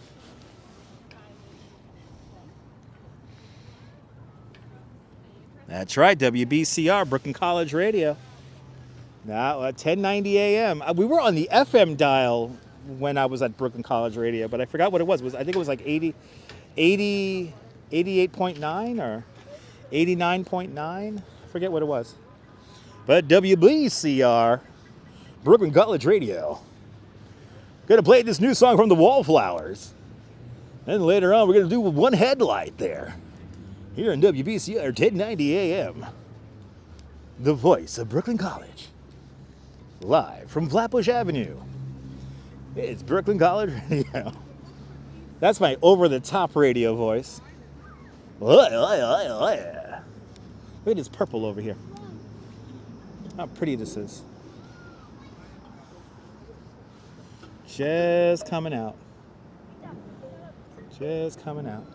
That's right, WBCR, Brooklyn College Radio. Now, 1090 AM. We were on the FM dial when I was at Brooklyn College Radio, but I forgot what it was. I think it was like 88.9 or 89.9. I forget what it was. But WBCR, Brooklyn College Radio. Gonna play this new song from the Wallflowers. And later on, we're gonna do one headlight there. Here in WBCR 1090 AM. The voice of Brooklyn College. Live from Flatbush Avenue. It's Brooklyn College Radio. That's my over-the-top radio voice. Look at this purple over here. How pretty this is. Just coming out. Just coming out.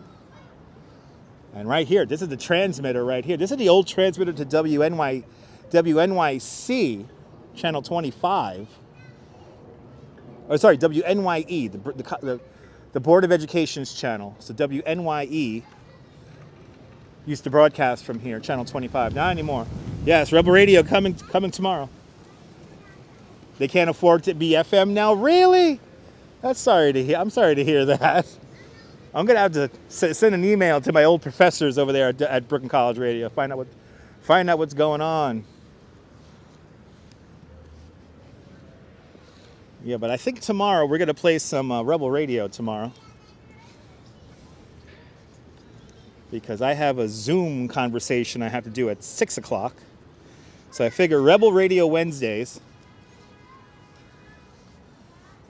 And right here, this is the transmitter right here. This is the old transmitter to WNYC, channel 25. Oh, sorry, WNYE, the Board of Education's channel. So WNYE used to broadcast from here, channel 25. Not anymore. Yes, Rebel Radio coming tomorrow. They can't afford to be FM now? Really? That's sorry to hear. I'm sorry to hear that. I'm gonna have to send an email to my old professors over there at Brooklyn College Radio. Find out what's going on. Yeah, but I think tomorrow we're gonna play some Rebel Radio tomorrow because I have a Zoom conversation I have to do at 6 o'clock. So I figure Rebel Radio Wednesdays,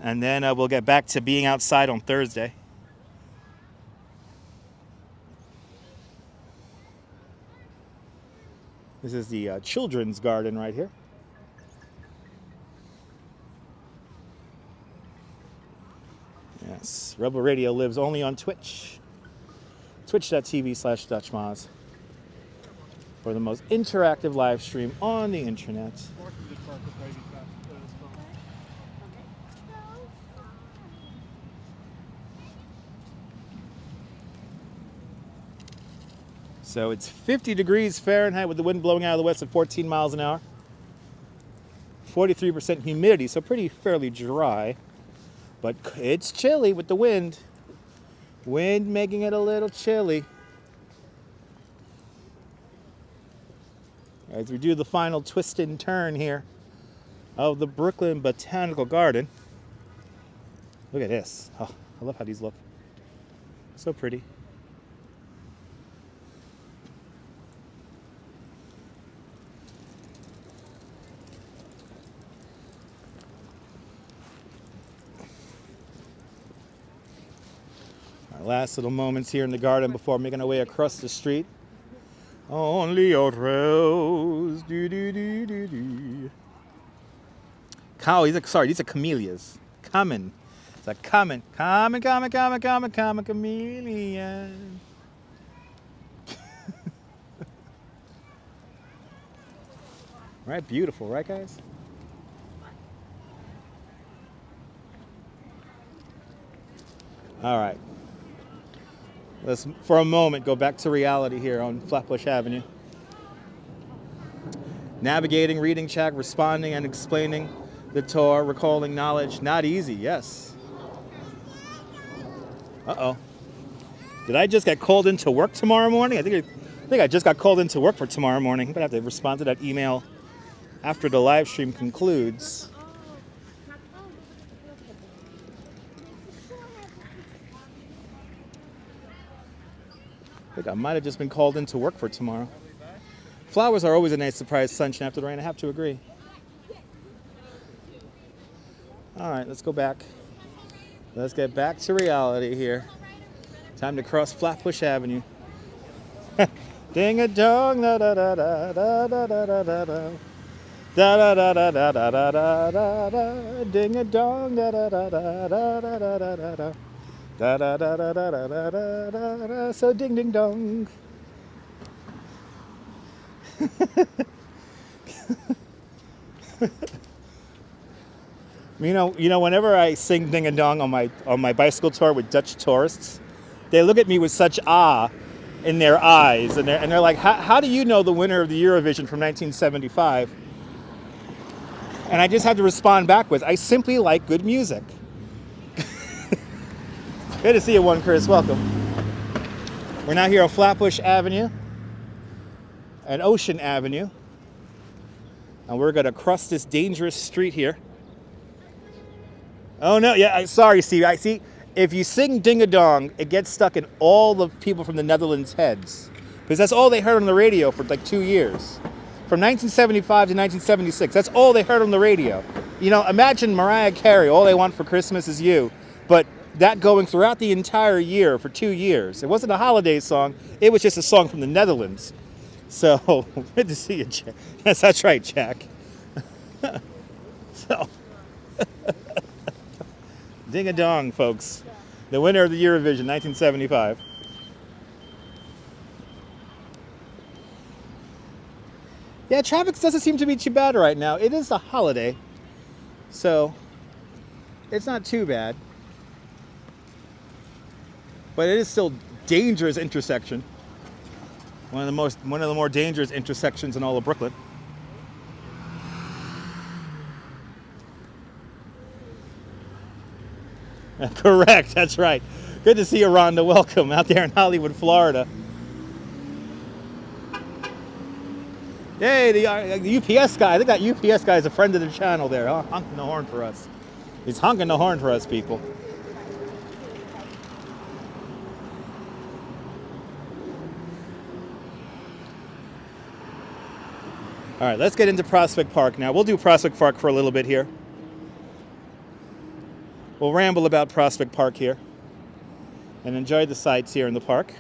and then we'll get back to being outside on Thursday. This is the children's garden right here. Yes, Rebel Radio lives only on Twitch. Twitch.tv/DutchMoz for the most interactive live stream on the internet. So it's 50 degrees Fahrenheit with the wind blowing out of the west at 14 miles an hour. 43% humidity, so fairly dry. But it's chilly with the wind. Wind making it a little chilly. As we do the final twist and turn here of the Brooklyn Botanical Garden. Look at this. Oh, I love how these look. So pretty. Our last little moments here in the garden before making our way across the street. Only old rose. Do, do, do, do, do. Cow, these are camellias. Coming. It's a coming camellia. Right, beautiful, right, guys? All right. Let's, for a moment, go back to reality here on Flatbush Avenue. Navigating, reading chat, responding and explaining the tour, recalling knowledge. Not easy, yes. Uh-oh. Did I just get called into work tomorrow morning? I think I just got called into work for tomorrow morning. I'm going to have to respond to that email after the live stream concludes. I think I might have just been called into work for tomorrow. Flowers are always a nice surprise, sunshine after the rain. I have to agree. All right, let's go back. Let's get back to reality here. Time to cross Flatbush Avenue. Ding a dong, da da da da da da da da da da. Da da da da da da da da da da. Ding a dong, da da da da da da da da da da. Da da da da da da da da da da. So ding ding dong. You know, whenever I sing ding a dong on my bicycle tour with Dutch tourists, they look at me with such awe in their eyes, and they're like, "How do you know the winner of the Eurovision from 1975?" And I just have to respond back with, "I simply like good music." Good to see you, one Chris. Welcome. We're now here on Flatbush Avenue and Ocean Avenue, and we're going to cross this dangerous street here. Oh no, yeah, sorry, Steve. I see. If you sing Ding a Dong, it gets stuck in all the people from the Netherlands' heads, because that's all they heard on the radio for like 2 years, from 1975 to 1976. That's all they heard on the radio. You know, imagine Mariah Carey. All they want for Christmas is you, but that going throughout the entire year for 2 years. It wasn't a holiday song. It was just a song from the Netherlands. So good to see you, Jack. Yes, that's right, Jack. So. Ding a dong, folks. The winner of the Eurovision, 1975. Yeah, traffic doesn't seem to be too bad right now. It is a holiday, so it's not too bad. But it is still dangerous intersection. One of the more dangerous intersections in all of Brooklyn. Correct, that's right. Good to see you, Rhonda. Welcome out there in Hollywood, Florida. Hey, the UPS guy. I think that UPS guy is a friend of the channel there. Huh? Honking the horn for us. He's honking the horn for us, people. All right, let's get into Prospect Park now. We'll do Prospect Park for a little bit here. We'll ramble about Prospect Park here and enjoy the sights here in the park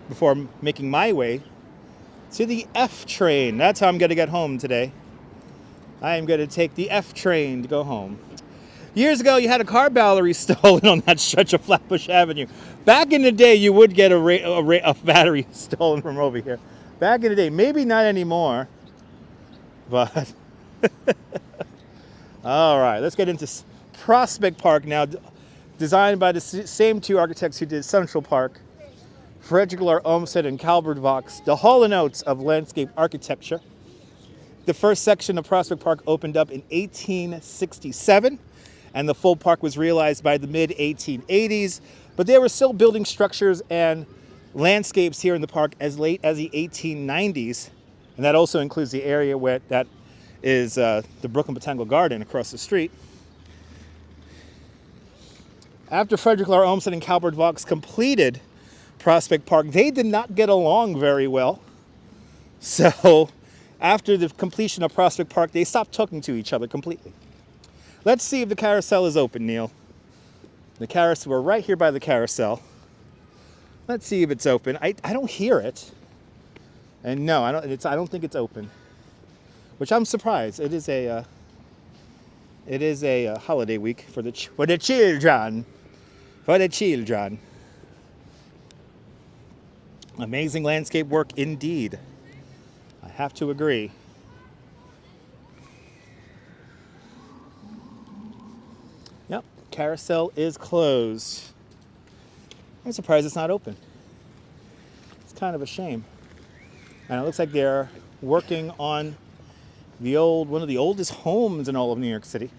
before making my way to the F train. That's how I'm going to get home today. I am going to take the F train to go home. Years ago, you had a car battery stolen on that stretch of Flatbush Avenue. Back in the day, you would get a battery stolen from over here. Back in the day, maybe not anymore, but... All right, let's get into Prospect Park now, designed by the same two architects who did Central Park Frederick Lahr Olmsted and Calvert Vaux, the Hall & Oates of landscape architecture. The first section of Prospect Park opened up in 1867, and the full park was realized by the mid-1880s. But there were still building structures and landscapes here in the park as late as the 1890s, and that also includes the area where that is the Brooklyn Botanical Garden across the street. After Frederick Lahr Olmsted and Calvert Vaux completed Prospect Park, they did not get along very well. So after the completion of Prospect Park, they stopped talking to each other completely. Let's see if the carousel is open, Neil. The carousel, we're right here by the carousel. Let's see if it's open. I don't hear it. And no, I don't think it's open. Which I'm surprised. It is a holiday week for the children. For the children. Amazing landscape work indeed. I have to agree. Yep, carousel is closed. I'm surprised it's not open. It's kind of a shame. And it looks like they're working on one of the oldest homes in all of New York City.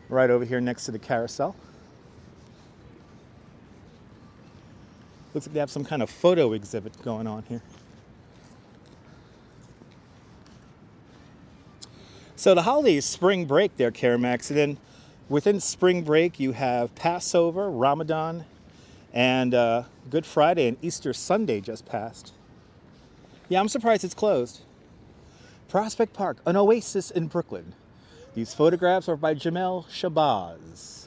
Right over here next to the carousel. Looks like they have some kind of photo exhibit going on here. So the holiday is spring break there, Karamax. And then within spring break, you have Passover, Ramadan, and Good Friday and Easter Sunday just passed. Yeah, I'm surprised it's closed. Prospect Park, an oasis in Brooklyn. These photographs are by Jamel Shabazz.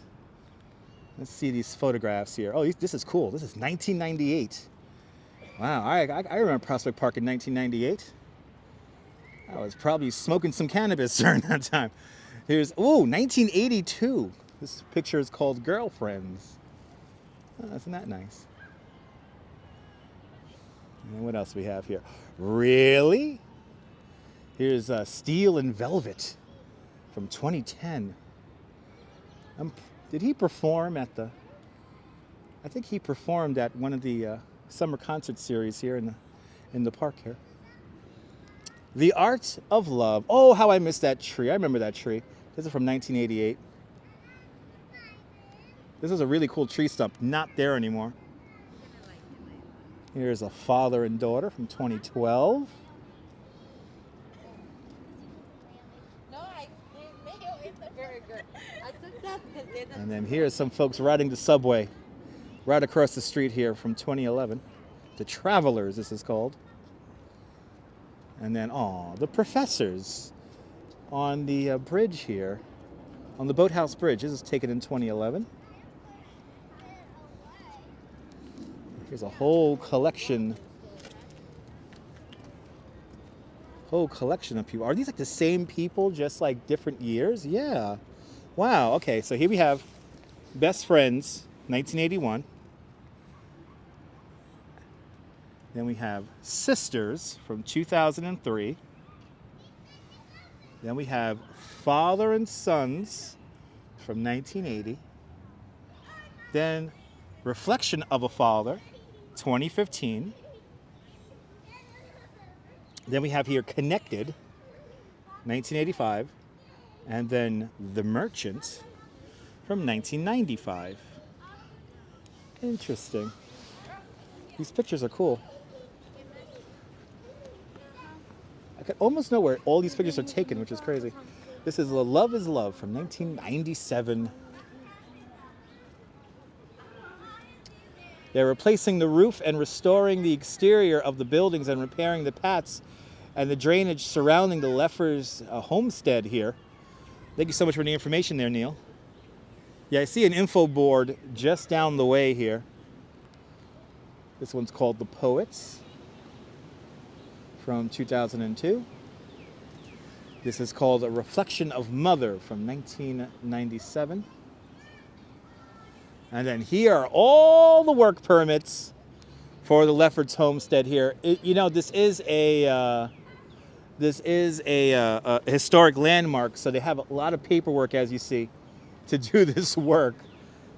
Let's see these photographs here. Oh, this is cool. This is 1998. Wow, I remember Prospect Park in 1998. I was probably smoking some cannabis during that time. Here's, 1982. This picture is called Girlfriends. Oh, isn't that nice? And what else we have here? Really? Here's Steel and Velvet from 2010. Did he perform at the... I think he performed at one of the summer concert series here in the park here. The Art of Love. Oh, how I missed that tree. I remember that tree. This is from 1988. This is a really cool tree stump. Not there anymore. Here's a father and daughter from 2012. And then here's some folks riding the subway right across the street here from 2011. The Travelers, this is called. And then, the Professors on the bridge here, on the Boathouse Bridge. This is taken in 2011. Here's a whole collection of people. Are these like the same people, just like different years? Yeah. Wow. Okay, so here we have Best Friends, 1981. Then we have Sisters from 2003. Then we have Father and Sons from 1980. Then Reflection of a Father, 2015. Then we have here Connected, 1985. And then The Merchant from 1995. Interesting. These pictures are cool. I could almost know where all these pictures are taken, which is crazy. This is Love is Love from 1997. They're replacing the roof and restoring the exterior of the buildings and repairing the paths and the drainage surrounding the Leffers homestead here. Thank you so much for the information there, Neil. Yeah, I see an info board just down the way here. This one's called The Poets from 2002. This is called A Reflection of Mother from 1997. And then here are all the work permits for the Lefferts homestead here. This is a historic landmark, so they have a lot of paperwork, as you see, to do this work.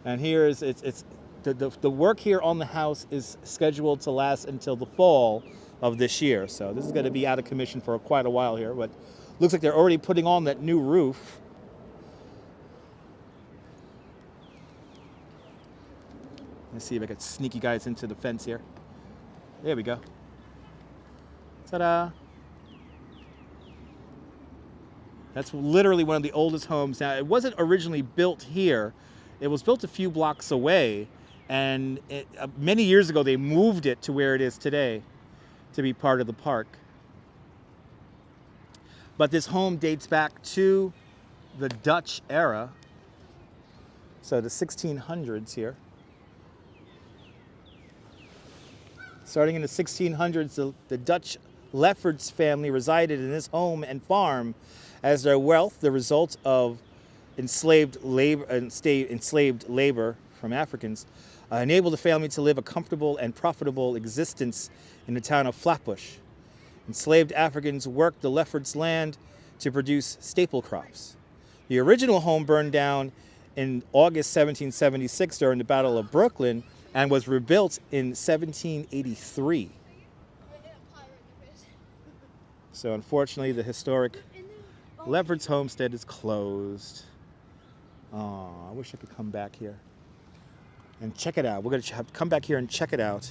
And here is the the work here on the house is scheduled to last until the fall of this year. So this is going to be out of commission for quite a while here, but looks like they're already putting on that new roof. Let's see if I can sneak you guys into the fence here. There we go. Ta-da! That's literally one of the oldest homes. Now, it wasn't originally built here. It was built a few blocks away, and many years ago they moved it to where it is today to be part of the park. But this home dates back to the Dutch era, so the 1600s here. Starting in the 1600s, the Dutch Lefferts family resided in this home and farm as their wealth, the result of enslaved labor from Africans, enabled the family to live a comfortable and profitable existence in the town of Flatbush. Enslaved Africans worked the Lefferts' land to produce staple crops. The original home burned down in August 1776 during the Battle of Brooklyn and was rebuilt in 1783. So unfortunately, the historic Lefferts homestead is closed. Oh, I wish I could come back here and check it out. We're going to have to come back here and check it out.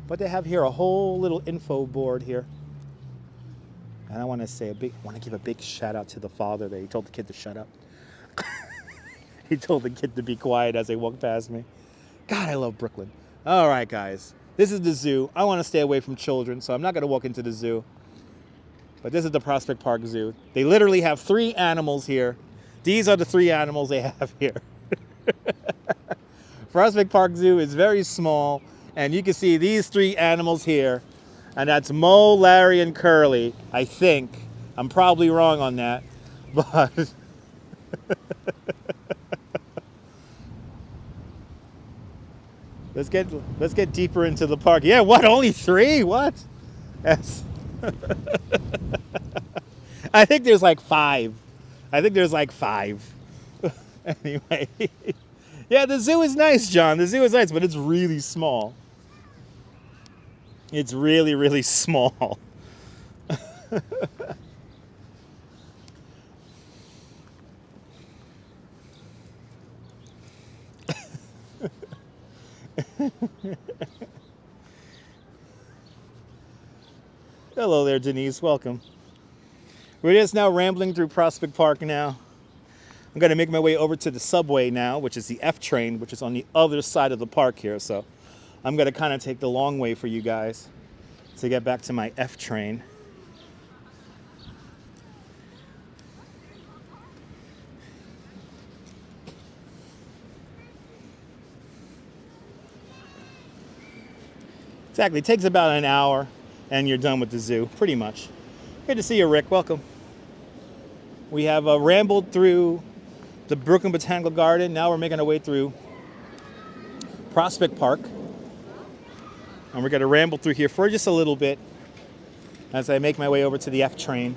But they have here a whole little info board here. And I want to give a big shout out to the father there. He told the kid to shut up. He told the kid to be quiet as they walked past me. God, I love Brooklyn. All right, guys. This is the zoo. I want to stay away from children, so I'm not going to walk into the zoo. But this is the Prospect Park Zoo. They literally have 3 animals here. These are the 3 animals they have here. Prospect Park Zoo is very small, and you can see these 3 animals here. And that's Mo, Larry, and Curly, I think. I'm probably wrong on that, but... Let's get deeper into the park. Yeah, what? Only 3? What? Yes. I think there's like 5. Anyway. Yeah, the zoo is nice, John. The zoo is nice, but it's really small. It's really, really small. Hello there, Denise. Welcome. We're just now rambling through Prospect Park now. I'm going to make my way over to the subway now, which is the F train, which is on the other side of the park here. So I'm going to kind of take the long way for you guys to get back to my F train. Exactly. It takes about an hour and you're done with the zoo, pretty much. Good to see you, Rick. Welcome. We have rambled through the Brooklyn Botanical Garden. Now we're making our way through Prospect Park. And we're going to ramble through here for just a little bit as I make my way over to the F train.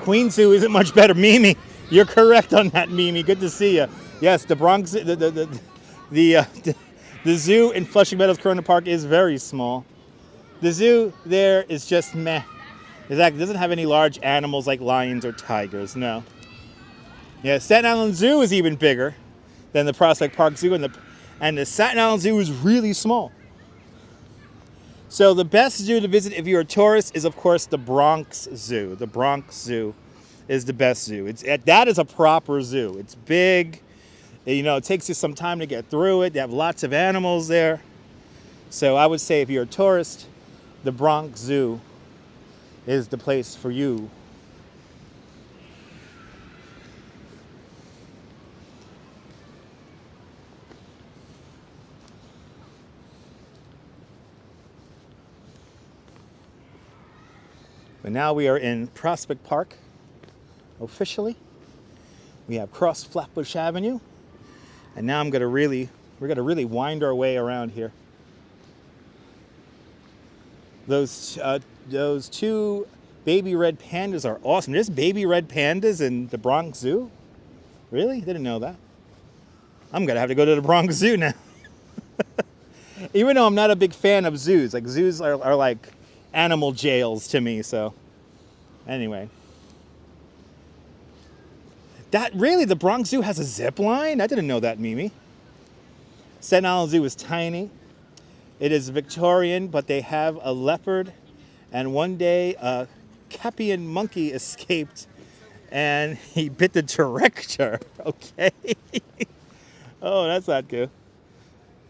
Queen Zoo isn't much better. Mimi, you're correct on that, Mimi. Good to see you. Yes, the Bronx, the zoo in Flushing Meadows Corona Park is very small. The zoo there is just meh. Exactly, it doesn't have any large animals like lions or tigers, no. Yeah, Staten Island Zoo is even bigger than the Prospect Park Zoo, and the Staten Island Zoo is really small. So the best zoo to visit if you're a tourist is, of course, the Bronx Zoo. The Bronx Zoo is the best zoo. That is a proper zoo. It's big. You know, it takes you some time to get through it. They have lots of animals there. So I would say if you're a tourist, the Bronx Zoo is the place for you. But now we are in Prospect Park officially. We have crossed Flatbush Avenue. And now we're gonna really wind our way around here. Those 2 Baby red pandas are awesome. There's baby red pandas in the Bronx Zoo? Really? Didn't know that. I'm going to have to go to the Bronx Zoo now. Even though I'm not a big fan of zoos. Like, zoos are like animal jails to me, so. Anyway. The Bronx Zoo has a zip line? I didn't know that, Mimi. Staten Island Zoo is tiny. It is Victorian, but they have a leopard. And one day, a Capian monkey escaped, and he bit the director. Okay. Oh, that's not good.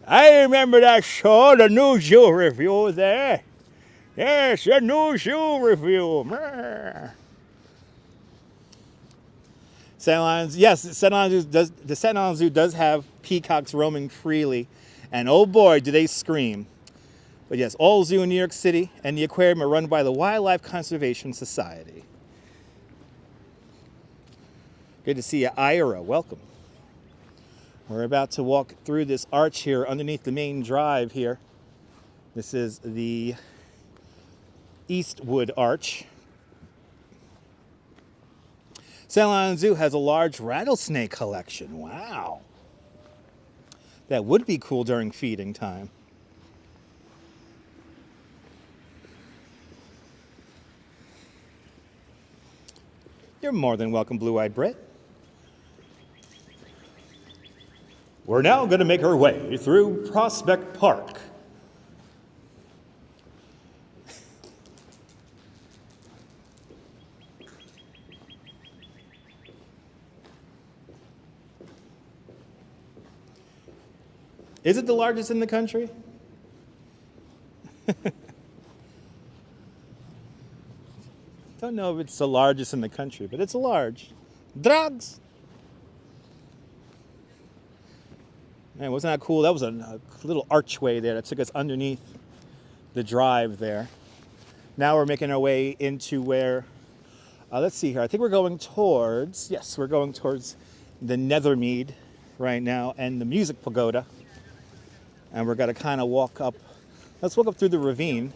I remember that show, the New Zoo Review there. Yes, the New Zoo Review. Staten Island, yes, the Staten Island Zoo does have peacocks roaming freely, and oh boy, do they scream. But yes, all zoo in New York City and the aquarium are run by the Wildlife Conservation Society. Good to see you, Ira. Welcome. We're about to walk through this arch here underneath the main drive here. This is the Eastwood Arch. Staten Island Zoo has a large rattlesnake collection. Wow. That would be cool during feeding time. You're more than welcome, Blue-Eyed Brit. We're now going to make our way through Prospect Park. Is it the largest in the country? Don't know if it's the largest in the country, but it's large. Drugs! Man, wasn't that cool? That was a little archway there that took us underneath the drive there. Now we're making our way into where, let's see here. I think we're going towards, yes, we're going towards the Nethermead right now and the Music Pagoda. And we're going to kind of walk up. Let's walk up through the ravine.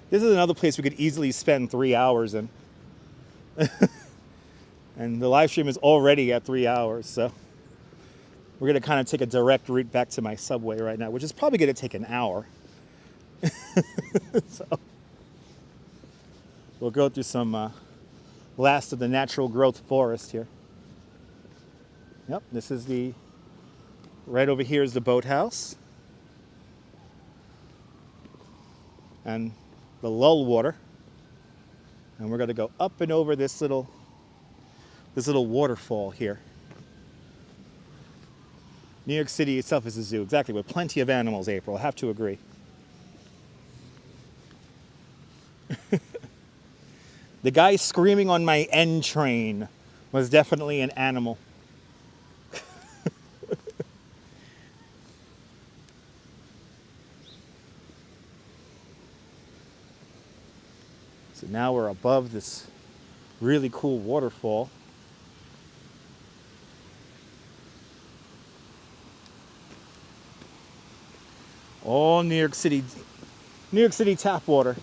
This is another place we could easily spend 3 hours in. And the live stream is already at 3 hours, so we're going to kind of take a direct route back to my subway right now, which is probably going to take an hour. So we'll go through some last of the natural growth forest here. Yep, this is right over here is the boathouse. And the lull water. And we're going to go up and over this little waterfall here. New York City itself is a zoo, exactly, with plenty of animals, April. I have to agree. The guy screaming on my N train was definitely an animal. So now we're above this really cool waterfall. All New York City tap water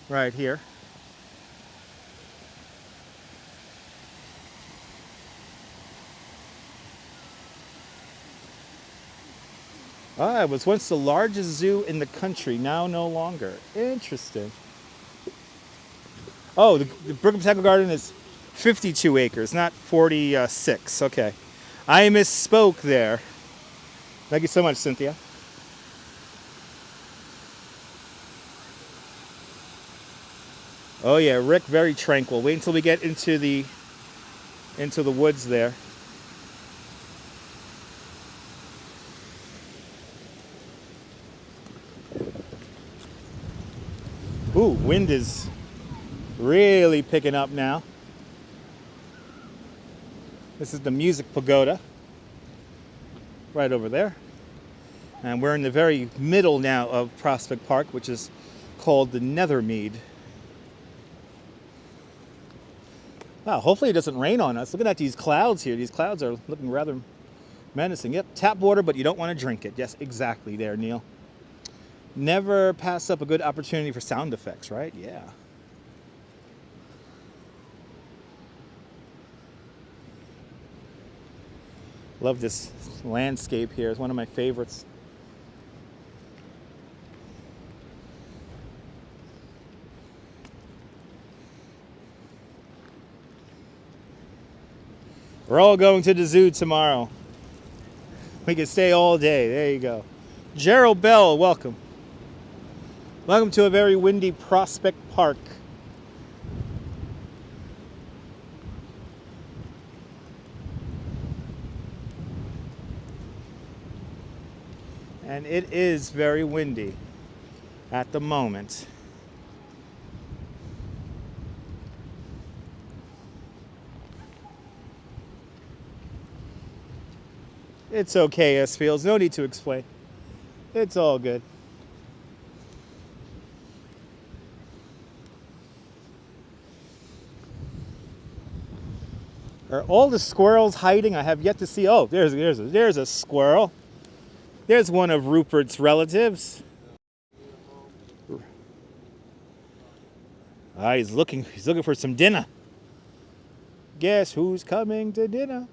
right here. It was once the largest zoo in the country, now no longer. Interesting. Oh, the Brooklyn Botanical Garden is 52 acres, not 46. Okay. I misspoke there. Thank you so much, Cynthia. Oh yeah, Rick, very tranquil. Wait until we get into the woods there. Ooh, wind is really picking up now. This is the Music Pagoda, right over there. And we're in the very middle now of Prospect Park, which is called the Nethermead. Wow, hopefully it doesn't rain on us. Looking at these clouds here. These clouds are looking rather menacing. Yep, tap water, but you don't want to drink it. Yes, exactly there, Neil. Never pass up a good opportunity for sound effects, right? Yeah. Love this landscape here. It's one of my favorites. We're all going to the zoo tomorrow. We can stay all day. There you go. Gerald Bell, welcome. Welcome to a very windy Prospect Park. And it is very windy at the moment. It's okay, S Fields. No need to explain. It's all good. Are all the squirrels hiding? I have yet to see. Oh, there's a squirrel. There's one of Rupert's relatives. Ah, he's looking for some dinner. Guess who's coming to dinner?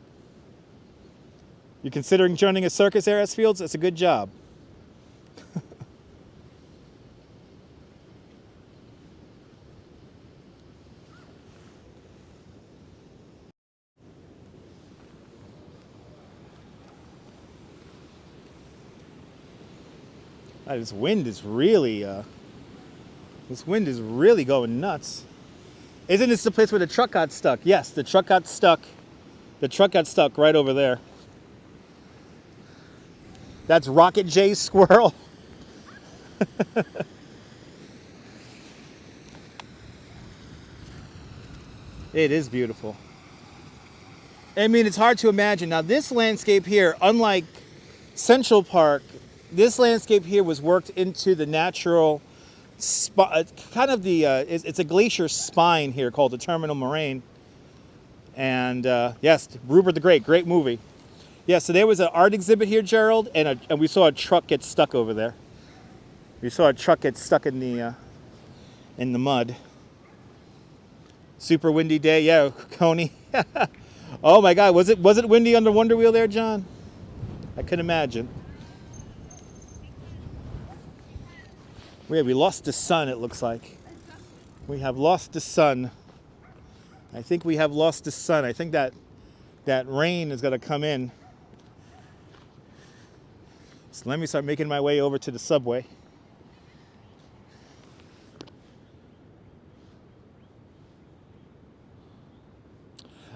You considering joining a circus, S Fields? That's a good job. This wind is really going nuts. Isn't this the place where the truck got stuck? Yes, the truck got stuck. The truck got stuck right over there. That's Rocket J's squirrel. It is beautiful. I mean, it's hard to imagine. Now, this landscape here, unlike Central Park, this landscape here was worked into the natural, kind of the, it's a glacier spine here called the Terminal Moraine. And yes, Rupert the Great movie. Yeah, so there was an art exhibit here, Gerald, and we saw a truck get stuck over there. We saw a truck get stuck in the mud. Super windy day, yeah, Coney. Oh my God, was it windy under Wonder Wheel there, John? I can imagine. We lost the sun, it looks like. We have lost the sun. I think we have lost the sun. I think that rain is going to come in. So let me start making my way over to the subway.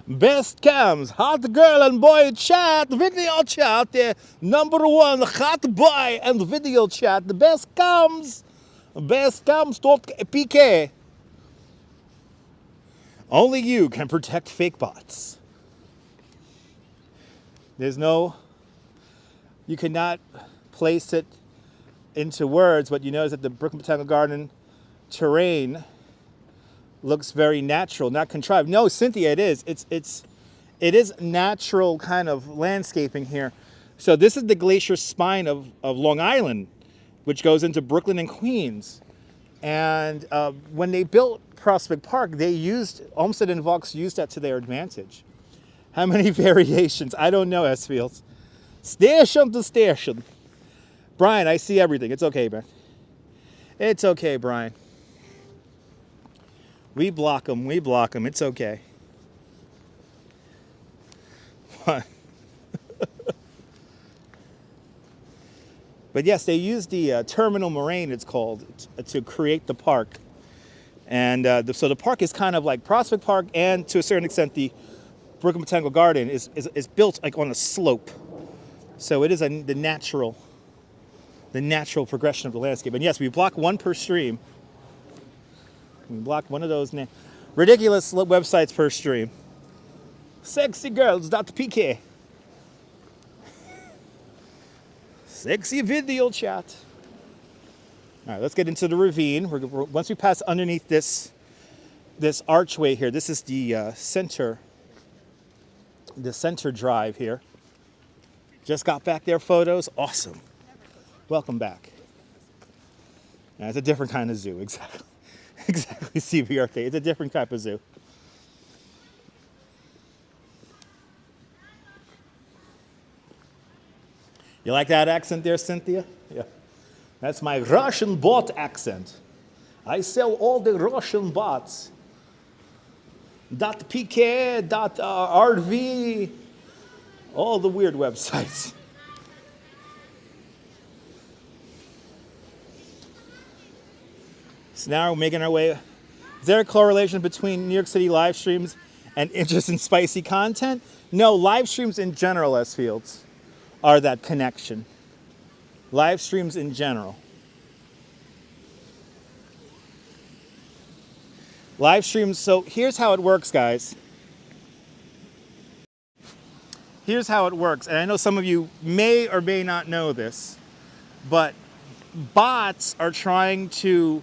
Best cams, hot girl and boy chat, video chat, the #1 hot boy and video chat, the best cams .pk. Only you can protect fake bots. You cannot place it into words, but you notice that the Brooklyn Botanical Garden terrain looks very natural, not contrived. No, Cynthia, it is. It is natural kind of landscaping here. So this is the glacier spine of Long Island, which goes into Brooklyn and Queens. And when they built Prospect Park, Olmsted and Vaux used that to their advantage. How many variations? I don't know, S Fields. Station to station. Brian, I see everything. It's okay, man. It's okay, Brian. We block them. It's okay. What? But yes, they used the Terminal Moraine, it's called, to create the park. And so the park is kind of like Prospect Park, and to a certain extent, the Brooklyn Botanical Garden is built like on a slope. So it is the natural progression of the landscape. And yes, we block one per stream. We block one of those ridiculous websites per stream. Sexygirls.pk. Sexy video chat. All right, let's get into the ravine. Once we pass underneath this archway here, this is the center drive here. Just got back their photos. Awesome. Welcome back. Yeah, it's a different kind of zoo, exactly. Exactly, CBRK. It's a different type of zoo. You like that accent there, Cynthia? Yeah. That's my Russian bot accent. I sell all the Russian bots. .pk, .rv, all the weird websites. So now we're making our way. Is there a correlation between New York City live streams and interest in spicy content? No, live streams in general, S Fields, are that connection. Live streams in general. Live streams, so here's how it works, guys. Here's how it works, and I know some of you may or may not know this, but bots are trying to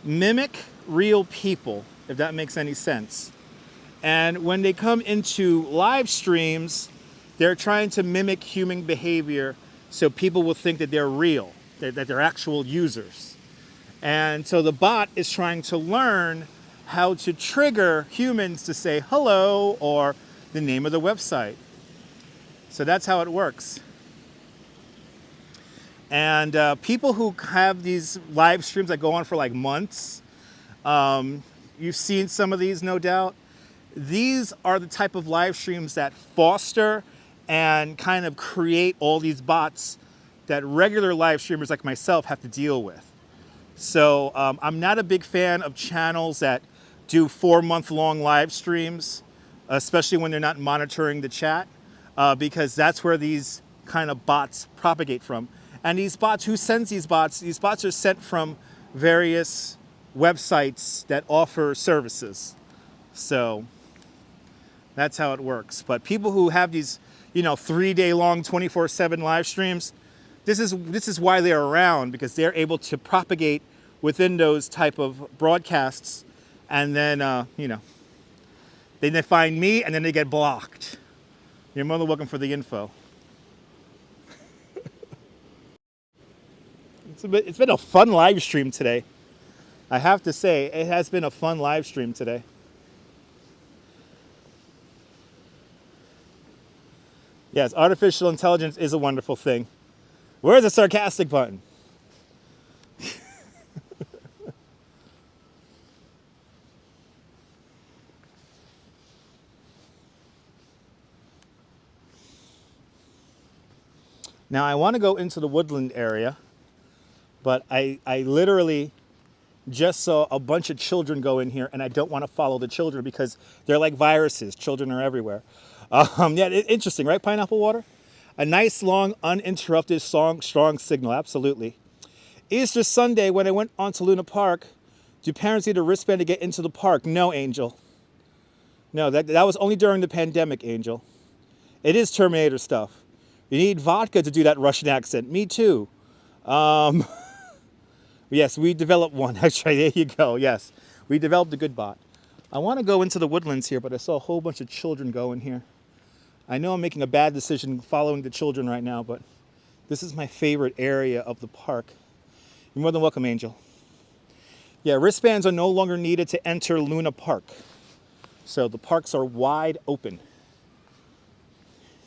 mimic real people, if that makes any sense. And when they come into live streams, they're trying to mimic human behavior so people will think that they're real, that they're actual users. And so the bot is trying to learn how to trigger humans to say hello or the name of the website. So that's how it works. And people who have these live streams that go on for like months, you've seen some of these, no doubt. These are the type of live streams that foster and kind of create all these bots that regular live streamers like myself have to deal with. So I'm not a big fan of channels that do 4-month-long live streams, especially when they're not monitoring the chat, because that's where these kind of bots propagate from. And these bots, who sends these bots? These bots are sent from various websites that offer services. So that's how it works. But people who have these, 3-day-long, 24/7 live streams, this is why they're around, because they're able to propagate within those type of broadcasts, and then they find me and then they get blocked. You're more than welcome for the info. It's been a fun live stream today. I have to say, it has been a fun live stream today. Yes, artificial intelligence is a wonderful thing. Where's the sarcastic button? Now I want to go into the woodland area, but I literally just saw a bunch of children go in here, and I don't want to follow the children because they're like viruses. Children are everywhere. Yeah, interesting, right? Pineapple water? A nice, long, uninterrupted, strong signal, absolutely. Easter Sunday, when I went onto Luna Park, do parents need a wristband to get into the park? No, Angel. No, that was only during the pandemic, Angel. It is Terminator stuff. You need vodka to do that Russian accent. Me too. Yes, we developed one. Actually, there you go. Yes, we developed a good bot. I want to go into the woodlands here, but I saw a whole bunch of children go in here. I know I'm making a bad decision following the children right now, but this is my favorite area of the park. You're more than welcome, Angel. Yeah, wristbands are no longer needed to enter Luna Park. So the parks are wide open.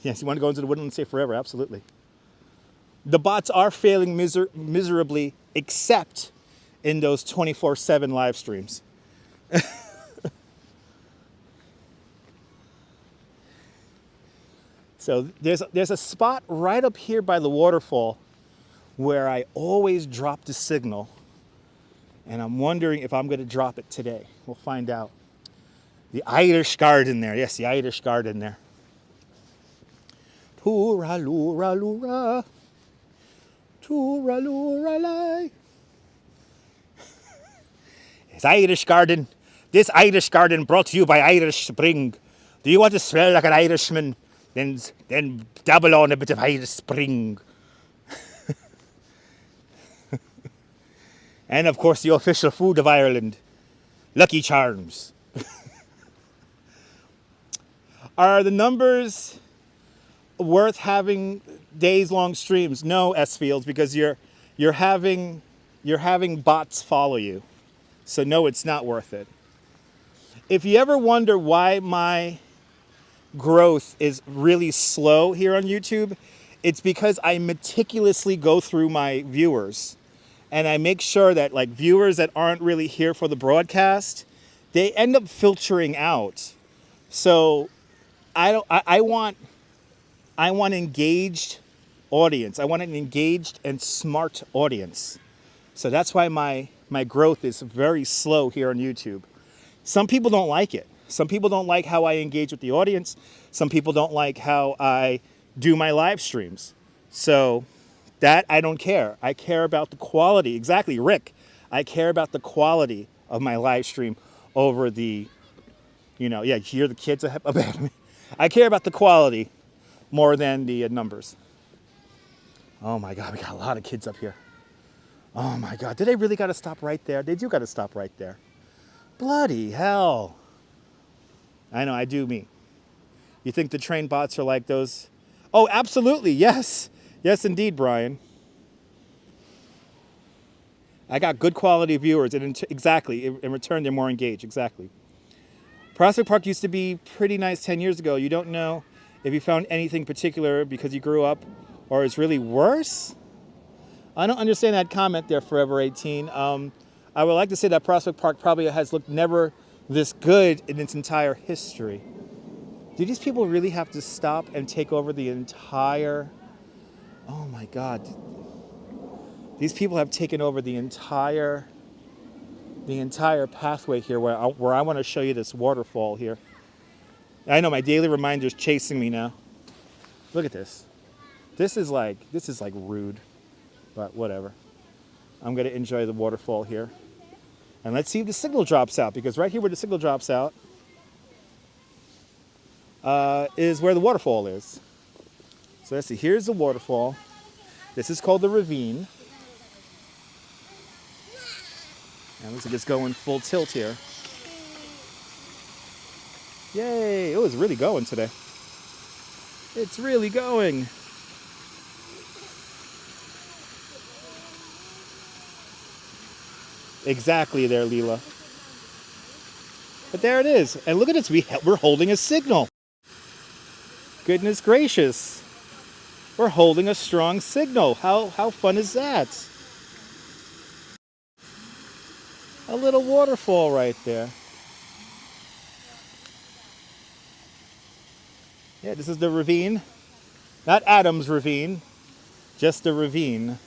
Yes, you want to go into the woodland and stay forever, absolutely. The bots are failing miserably, except in those 24/7 live streams. So there's a spot right up here by the waterfall where I always drop the signal, and I'm wondering if I'm going to drop it today. We'll find out. The Irish garden there. Yes, the Irish garden there. Toora-loora-loora. Toora-loora-lay. It's Irish garden. This Irish garden brought to you by Irish Spring. Do you want to smell like an Irishman? Then dabble on a bit of Irish Spring. And of course the official food of Ireland, Lucky Charms. Are the numbers worth having days-long streams? No, S Fields, because you're having you're having bots follow you. So no, it's not worth it. If you ever wonder why my growth is really slow here on YouTube, it's because I meticulously go through my viewers and I make sure that like viewers that aren't really here for the broadcast, they end up filtering out. So I want engaged audience. I want an engaged and smart audience. So that's why my growth is very slow here on YouTube. Some people don't like it. Some people don't like how I engage with the audience. Some people don't like how I do my live streams. So that I don't care. I care about the quality. Exactly, Rick. I care about the quality of my live stream over the, yeah, you hear the kids about me. I care about the quality more than the numbers. Oh my God, we got a lot of kids up here. Oh my God, did they really got to stop right there? They do got to stop right there. Bloody hell. I know, I do me. You think the train bots are like those? Oh, absolutely, yes. Yes, indeed, Brian. I got good quality viewers, and exactly, in return, they're more engaged, exactly. Prospect Park used to be pretty nice 10 years ago. You don't know if you found anything particular because you grew up, or it's really worse? I don't understand that comment there, Forever 18. I would like to say that Prospect Park probably has looked never this good in its entire history. Do these people really have to stop and take over the entire... Oh my God. These people have taken over the entire pathway here where I want to show you this waterfall here. I know my daily reminder's chasing me now. Look at this. This is like rude, but whatever. I'm going to enjoy the waterfall here. And let's see if the signal drops out, because right here where the signal drops out is where the waterfall is. So let's see, here's the waterfall. This is called the ravine. And looks like it's going full tilt here. Yay, oh, it's really going today. It's really going. Exactly there, Leela. But there it is. And look at this, we're holding a signal. Goodness gracious. We're holding a strong signal. How fun is that? A little waterfall right there. Yeah, this is the ravine. Not Adam's ravine, just the ravine.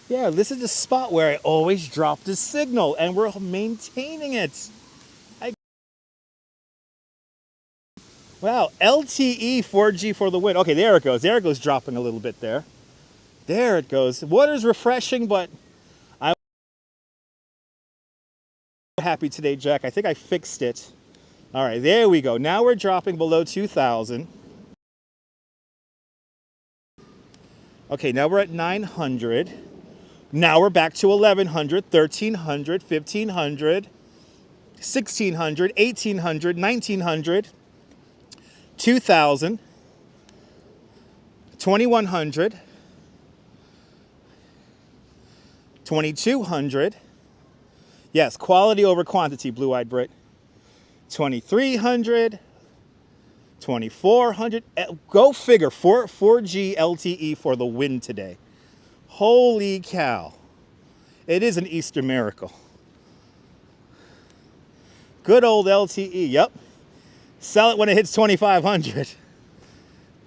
Yeah, this is the spot where I always drop the signal, and we're maintaining it. Wow, LTE 4G for the win. Okay, there it goes. There it goes, dropping a little bit there. There it goes. The water's refreshing, but I'm happy today, Jack. I think I fixed it. All right, there we go. Now we're dropping below 2,000. Okay, now we're at 900. Now we're back to 1,100, 1,300, 1,500, 1,600, 1,800, 1,900, 2,000, 2,100, 2,200. Yes, quality over quantity, Blue-Eyed Brit. 2,300, 2,400. Go figure, 4G LTE for the win today. Holy cow. It is an Easter miracle. Good old LTE, yep. Sell it when it hits 2,500.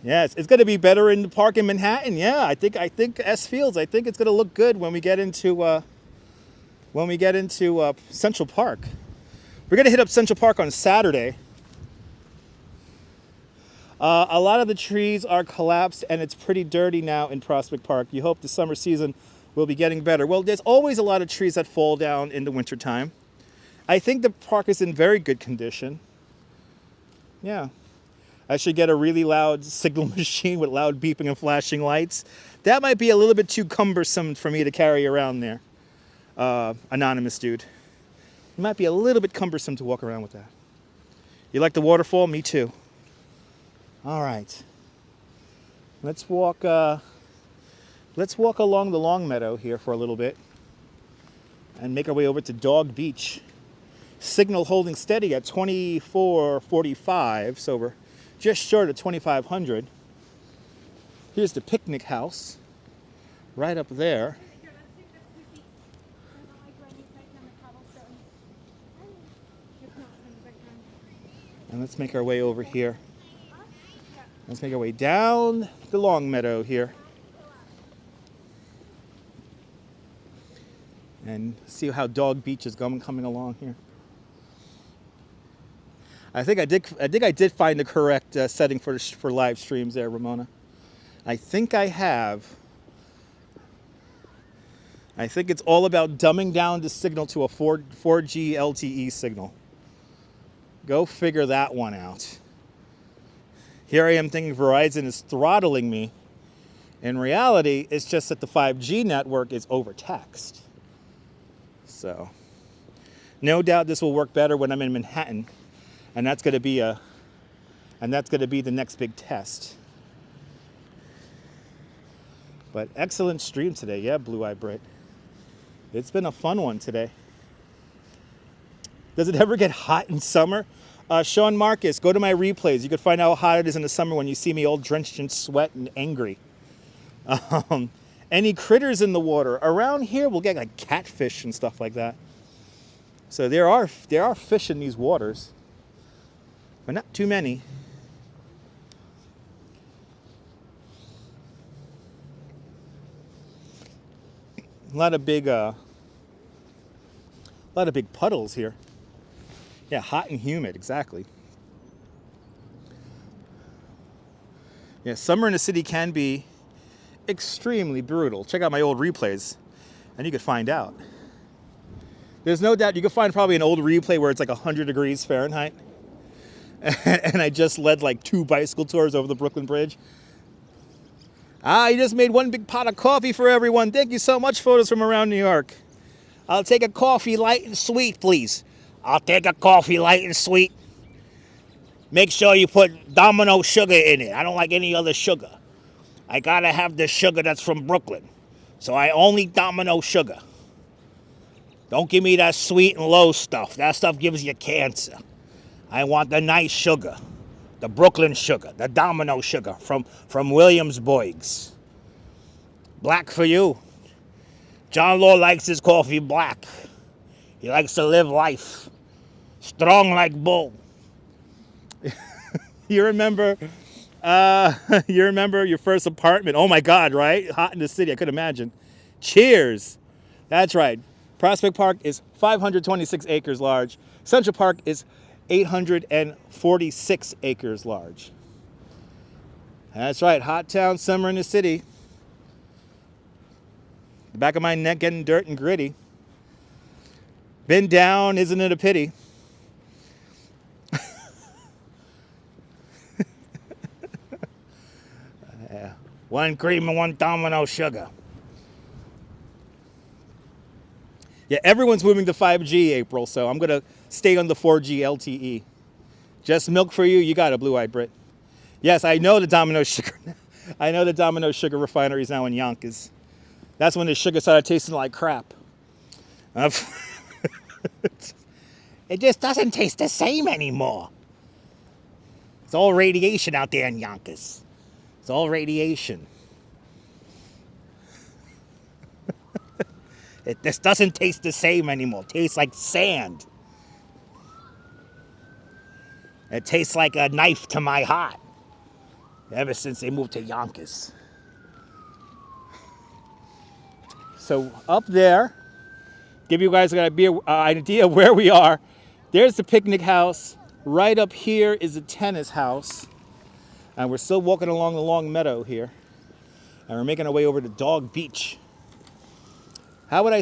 Yes, it's going to be better in the park in Manhattan. Yeah, I think S Fields. I think it's going to look good when we get into Central Park. We're going to hit up Central Park on Saturday. A lot of the trees are collapsed and it's pretty dirty now in Prospect Park. You hope the summer season will be getting better. Well, there's always a lot of trees that fall down in the wintertime. I think the park is in very good condition. Yeah. I should get a really loud signal machine with loud beeping and flashing lights. That might be a little bit too cumbersome for me to carry around there. Anonymous dude. It might be a little bit cumbersome to walk around with that. You like the waterfall? Me too. All right. Let's walk Let's walk along the long meadow here for a little bit and make our way over to Dog Beach. Signal holding steady at 2445, so we're just short of 2500. Here's the picnic house right up there. And let's make our way over here. Let's make our way down the long meadow here. And see how Dog Beach is coming along here. I think I did find the correct setting for live streams there, Ramona. I think I have. I think it's all about dumbing down the signal to a 4G LTE signal. Go figure that one out. Here I am thinking Verizon is throttling me. In reality, it's just that the 5G network is overtaxed. So, no doubt this will work better when I'm in Manhattan, and that's going to be the next big test. But excellent stream today, yeah, Blue Eye Brit. It's been a fun one today. Does it ever get hot in summer? Sean Marcus, go to my replays. You can find out how hot it is in the summer when you see me all drenched in sweat and angry. Any critters in the water? Around here, we'll get like catfish and stuff like that. So there are fish in these waters, but not too many. A lot of big puddles here. Yeah, hot and humid, exactly. Yeah, summer in the city can be extremely brutal. Check out my old replays, and you could find out. There's no doubt you could find probably an old replay where it's like 100 degrees Fahrenheit, and I just led like 2 bicycle tours over the Brooklyn Bridge. You just made one big pot of coffee for everyone. Thank you so much, photos from around New York. I'll take a coffee light and sweet, please. I'll take a coffee light and sweet. Make sure you put Domino sugar in it. I don't like any other sugar. I gotta have the sugar that's from Brooklyn. So I only Domino sugar. Don't give me that sweet and low stuff. That stuff gives you cancer. I want the nice sugar. The Brooklyn sugar. The Domino sugar from Williamsburg's. Black for you. John Law likes his coffee black. He likes to live life. Strong like bull. You remember your first apartment? Oh my God, right? Hot in the city, I could imagine. Cheers. That's right. Prospect Park is 526 acres large. Central Park is 846 acres large. That's right, hot town, summer in the city. The back of my neck getting dirt and gritty. Been down, isn't it a pity? Yeah. 1 cream and 1 Domino sugar. Yeah, everyone's moving to 5G, April, so I'm going to stay on the 4G LTE. Just milk for you, you got it, Blue Eye Brit. Yes, I know the Domino sugar. I know the Domino sugar refinery is now in Yonkers. That's when the sugar started tasting like crap. It just doesn't taste the same anymore. It's all radiation out there in Yonkers. It's all radiation. It just doesn't taste the same anymore. It tastes like sand. It tastes like a knife to my heart. Ever since they moved to Yonkers. So up there, give you guys an idea of where we are. There's the picnic house. Right up here is the tennis house. And we're still walking along the long meadow here. And we're making our way over to Dog Beach. How would I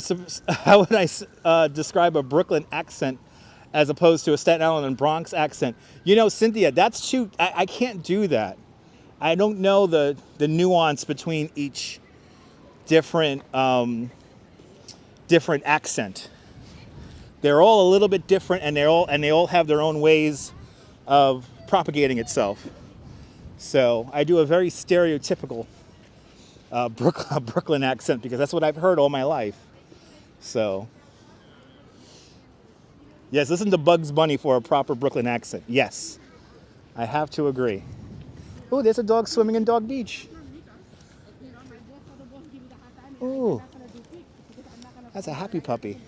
describe a Brooklyn accent as opposed to a Staten Island and Bronx accent? You know, Cynthia, that's too, I can't do that. I don't know the nuance between each different accent. They're all a little bit different, and they all have their own ways of propagating itself. So I do a very stereotypical Brooklyn accent because that's what I've heard all my life. So, yes, listen to Bugs Bunny for a proper Brooklyn accent. Yes, I have to agree. Oh, there's a dog swimming in Dog Beach. Oh, that's a happy puppy.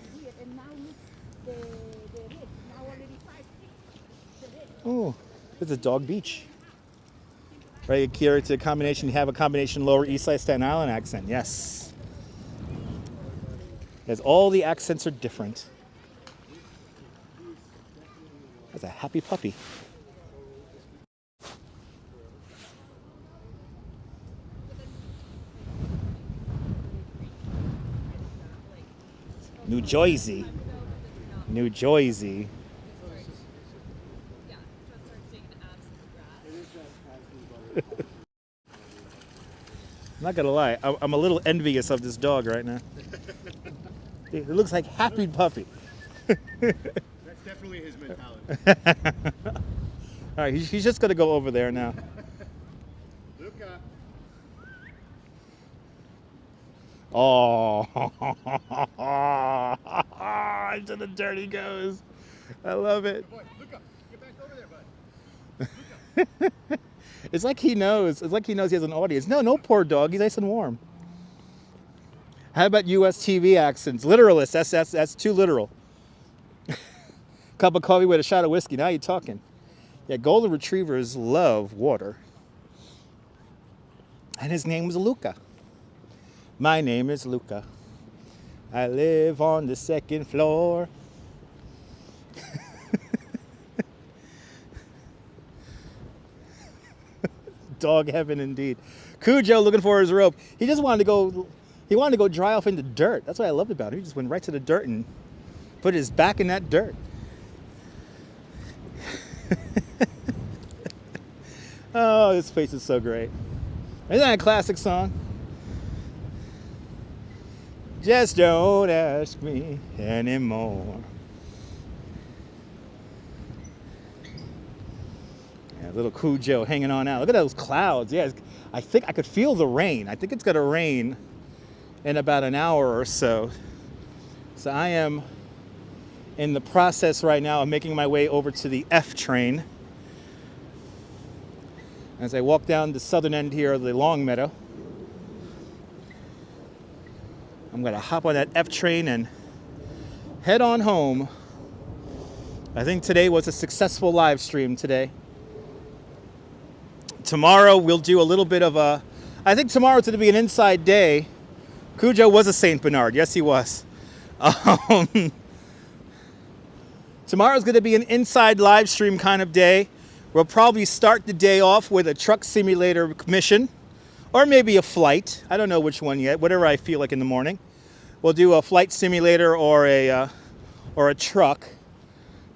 Oh, it's a Dog Beach. Right, Akira, it's a combination. You have a combination Lower East Side Staten Island accent. Yes. Because all the accents are different. That's a happy puppy. New Jersey. New Jersey. I'm not gonna lie, I'm a little envious of this dog right now. It looks like happy puppy. That's definitely his mentality. All right, he's just gonna go over there now. Luca. Oh, into the dirt he goes. I love it. Good boy. Luca, get back over there, bud. Luca. It's like he knows. It's like he knows he has an audience. No poor dog. He's nice and warm. How about U.S. TV accents? Literalists. That's too literal. Cup of coffee with a shot of whiskey. Now you're talking. Yeah, golden retrievers love water. And his name was Luca. My name is Luca. I live on the second floor. Dog heaven indeed. Cujo looking for his rope. He just wanted to go. He wanted to go dry off in the dirt. That's what I loved about him. He just went right to the dirt and put his back in that dirt. Oh, this place is so great. Isn't that a classic song? Just don't ask me anymore. Yeah, little Cujo hanging on out. Look at those clouds. Yeah, I think I could feel the rain. I think it's going to rain in about an hour or so. So I am in the process right now of making my way over to the F train. As I walk down the southern end here of the Long Meadow. I'm going to hop on that F train and head on home. I think today was a successful live stream today. Tomorrow we'll do a little bit of a, I think tomorrow's going to be an inside day. Cujo was a Saint Bernard. Yes, he was. Tomorrow's going to be an inside live stream kind of day. We'll probably start the day off with a truck simulator mission. Or maybe a flight. I don't know which one yet. Whatever I feel like in the morning. We'll do a flight simulator or a truck.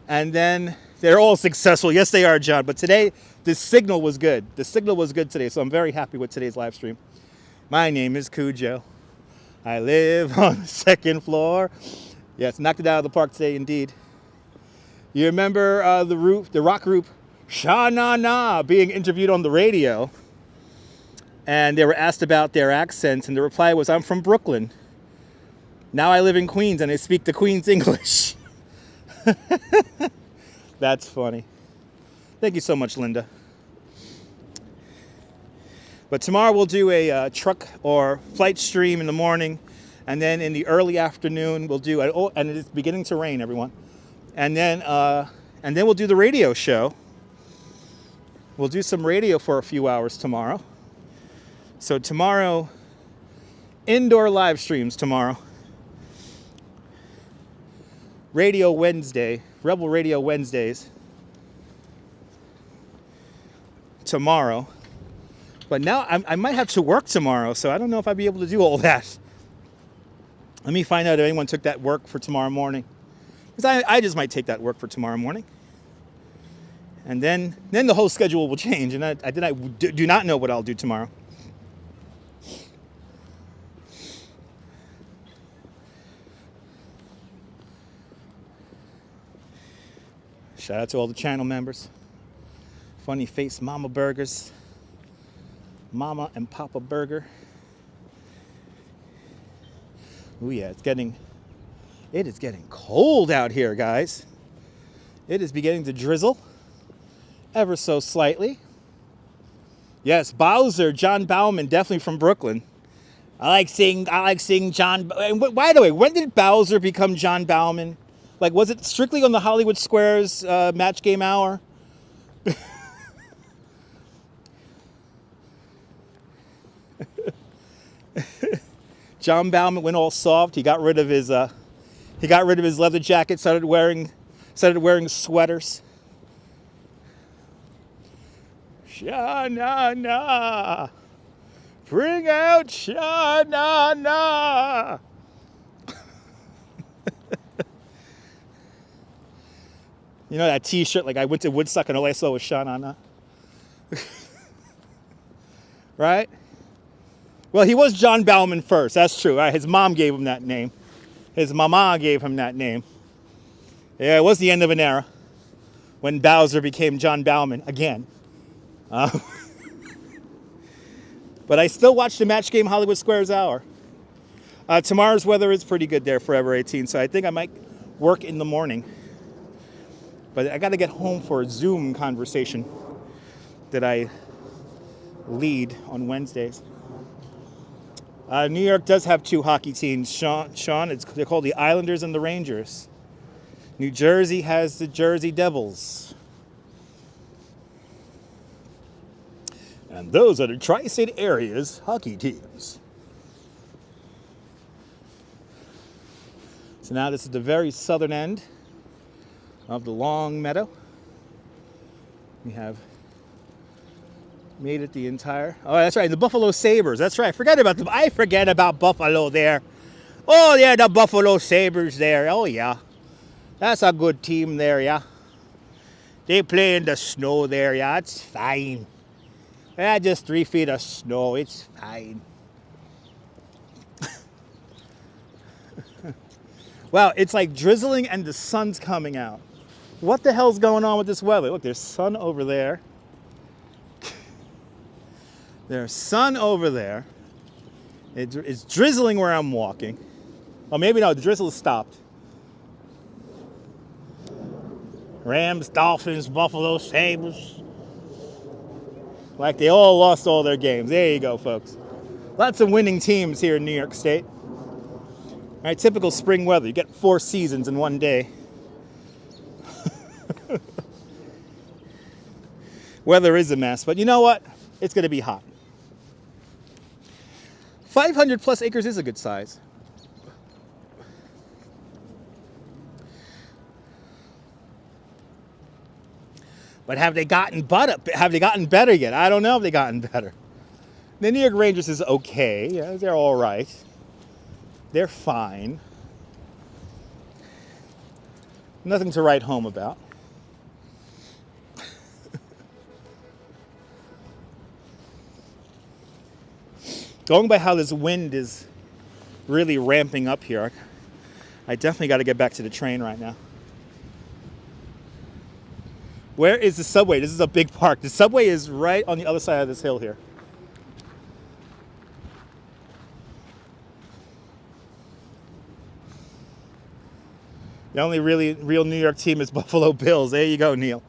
And then they're all successful. Yes, they are, John. But today, the signal was good. The signal was good today. So I'm very happy with today's live stream. My name is Cujo. I live on the second floor. Yes, knocked it out of the park today, indeed. You remember the rock group Sha Na Na being interviewed on the radio? And they were asked about their accents, and the reply was, I'm from Brooklyn. Now I live in Queens, and I speak the Queen's English. That's funny. Thank you so much, Linda. But tomorrow we'll do a truck or flight stream in the morning, and then in the early afternoon we'll do, and it's beginning to rain, everyone. And then we'll do the radio show. We'll do some radio for a few hours tomorrow. So tomorrow, indoor live streams tomorrow. Radio Wednesday, Rebel Radio Wednesdays. Tomorrow. But now I might have to work tomorrow, so I don't know if I'll be able to do all that. Let me find out if anyone took that work for tomorrow morning. Because I just might take that work for tomorrow morning. And then the whole schedule will change, and I do not know what I'll do tomorrow. Shout out to all the channel members. Funny Face Mama Burgers. Mama and Papa Burger. Oh yeah, it is getting cold out here, guys. It is beginning to drizzle ever so slightly. Yes, Bowser, John Bauman, definitely from Brooklyn. I like seeing John. And by the way, when did Bowser become John Bauman? Like, was it strictly on the Hollywood Squares Match Game Hour? John Bauman went all soft. He got rid of his leather jacket. Started wearing sweaters. Sha-na-na. Bring out Sha-na-na. You know that t-shirt, like I went to Woodstock and all I saw was Sha-na-na? Right? Well, he was John Bauman first. That's true. Right? His mom gave him that name. His mama gave him that name. Yeah, it was the end of an era when Bowser became John Bauman again. But I still watch the Match Game Hollywood Squares Hour. Tomorrow's weather is pretty good there, Forever 18, so I think I might work in the morning. But I got to get home for a Zoom conversation that I lead on Wednesdays. New York does have two hockey teams, Sean. They're called the Islanders and the Rangers. New Jersey has the Jersey Devils. And those are the tri-state area's hockey teams. So now this is the very southern end of the long meadow. We have made it the entire... Oh, that's right, the Buffalo Sabres. That's right, I forget about Buffalo there. Oh, yeah, the Buffalo Sabres there. Oh, yeah. That's a good team there, yeah. They play in the snow there, yeah. It's fine. Yeah, just 3 feet of snow. It's fine. Wow, it's like drizzling and the sun's coming out. What the hell's going on with this weather? Look, there's sun over there. There's sun over there. It's drizzling where I'm walking. Oh, maybe no, the drizzle has stopped. Rams, Dolphins, Buffalo Sabres. Like they all lost all their games. There you go, folks. Lots of winning teams here in New York State. All right, typical spring weather. You get 4 seasons in one day. Weather is a mess, but you know what? It's going to be hot. 500 plus acres is a good size. But have they gotten better yet? I don't know if they've gotten better. The New York Rangers is okay. Yeah, they're all right. They're fine. Nothing to write home about. Going by how this wind is really ramping up here, I definitely got to get back to the train right now. Where is the subway? This is a big park. The subway is right on the other side of this hill here. The only real New York team is Buffalo Bills. There you go, Neil.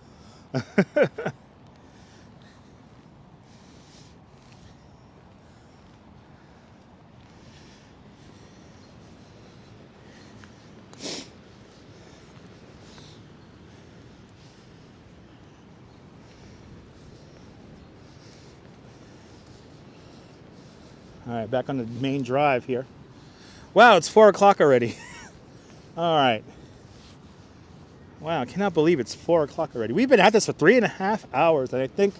All right, back on the main drive here. Wow, it's 4 o'clock already. All right. Wow, I cannot believe it's 4 o'clock already. We've been at this for 3.5 hours, and I think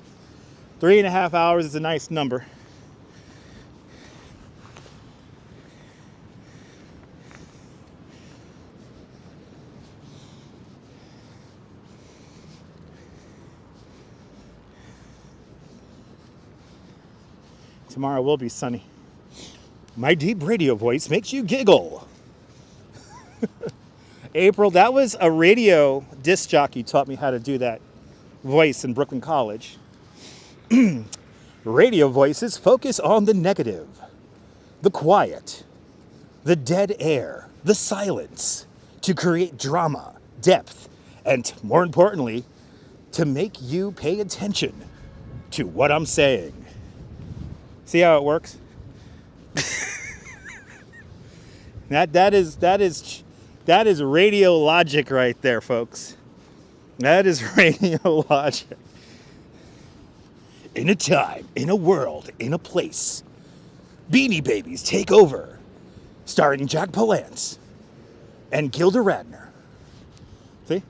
3.5 hours is a nice number. Tomorrow will be sunny. My deep radio voice makes you giggle. April, that was a radio disc jockey taught me how to do that voice in Brooklyn College. Radio voices focus on the negative, the quiet, the dead air, the silence, to create drama, depth, and more importantly, to make you pay attention to what I'm saying. See how it works? That is radio logic right there, folks. That is radio logic. In a time, in a world, in a place, Beanie Babies take over, starring Jack Palance and Gilda Radner. See?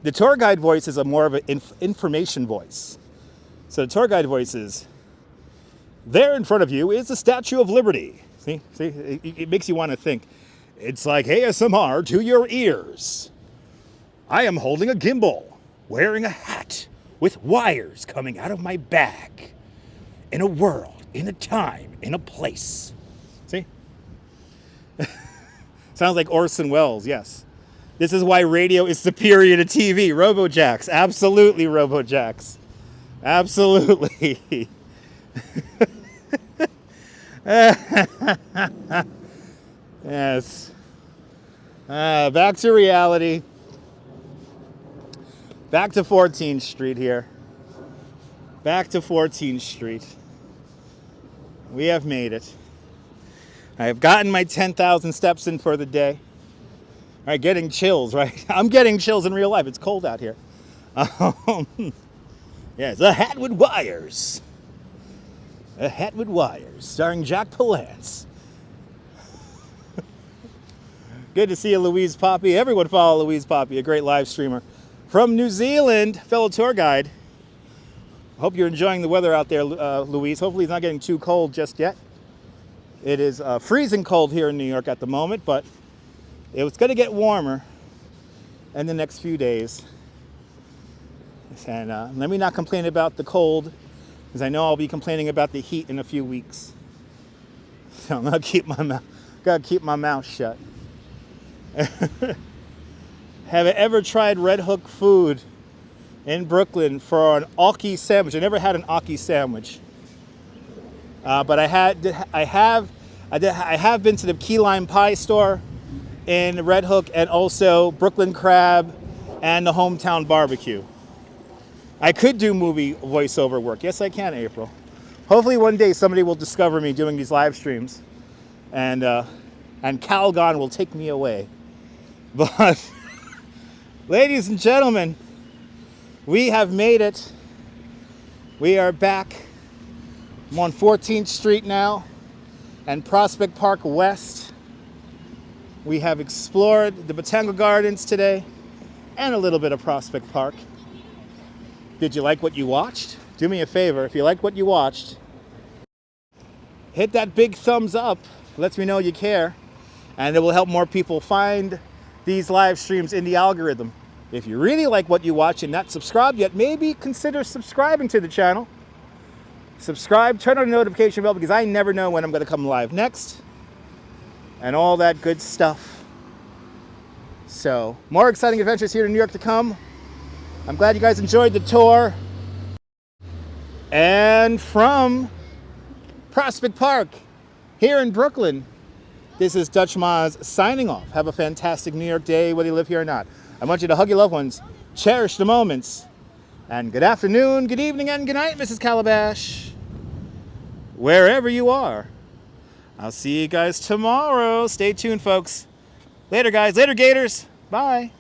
The tour guide voice is a more of an information voice. So the tour guide voice is, there in front of you is the Statue of Liberty. See? It makes you want to think. It's like ASMR to your ears. I am holding a gimbal, wearing a hat, with wires coming out of my bag. In a world, in a time, in a place. See? Sounds like Orson Welles, yes. This is why radio is superior to TV. RoboJacks, absolutely RoboJacks. Absolutely. Yes. Back to reality. Back to 14th Street here. Back to 14th Street. We have made it. I have gotten my 10,000 steps in for the day. All right, getting chills, right? I'm getting chills in real life. It's cold out here. Yes, a hat with wires. A hat with wires, starring Jack Palance. Good to see you, Louise Poppy. Everyone follow Louise Poppy, a great live streamer. From New Zealand, fellow tour guide. Hope you're enjoying the weather out there, Louise. Hopefully it's not getting too cold just yet. It is freezing cold here in New York at the moment, but it's going to get warmer in the next few days. And let me not complain about the cold, because I know I'll be complaining about the heat in a few weeks. So I'm going to keep my mouth shut. Have I ever tried Red Hook Food in Brooklyn for an Aki sandwich? I never had an Aki sandwich, but I have been to the key lime pie store in Red Hook, and also Brooklyn Crab and the Hometown Barbecue. I could do movie voiceover work. Yes, I can, April. Hopefully one day somebody will discover me doing these live streams, and Calgon will take me away. But ladies and gentlemen, we have made it. We are back. I'm on 14th Street now and Prospect Park West. We have explored the Botanical Gardens today and a little bit of Prospect Park. Did you like what you watched? Do me a favor, if you like what you watched, hit that big thumbs up. Lets me know you care, and it will help more people find these live streams in the algorithm. If you really like what you watch and not subscribed yet, maybe consider subscribing to the channel. Subscribe, turn on the notification bell, because I never know when I'm going to come live next, and all that good stuff. So, more exciting adventures here in New York to come. I'm glad you guys enjoyed the tour. And from Prospect Park here in Brooklyn, this is Dutch Maz signing off. Have a fantastic New York day, whether you live here or not. I want you to hug your loved ones, cherish the moments, and good afternoon, good evening, and good night, Mrs. Calabash, wherever you are. I'll see you guys tomorrow. Stay tuned, folks. Later, guys. Later, Gators. Bye.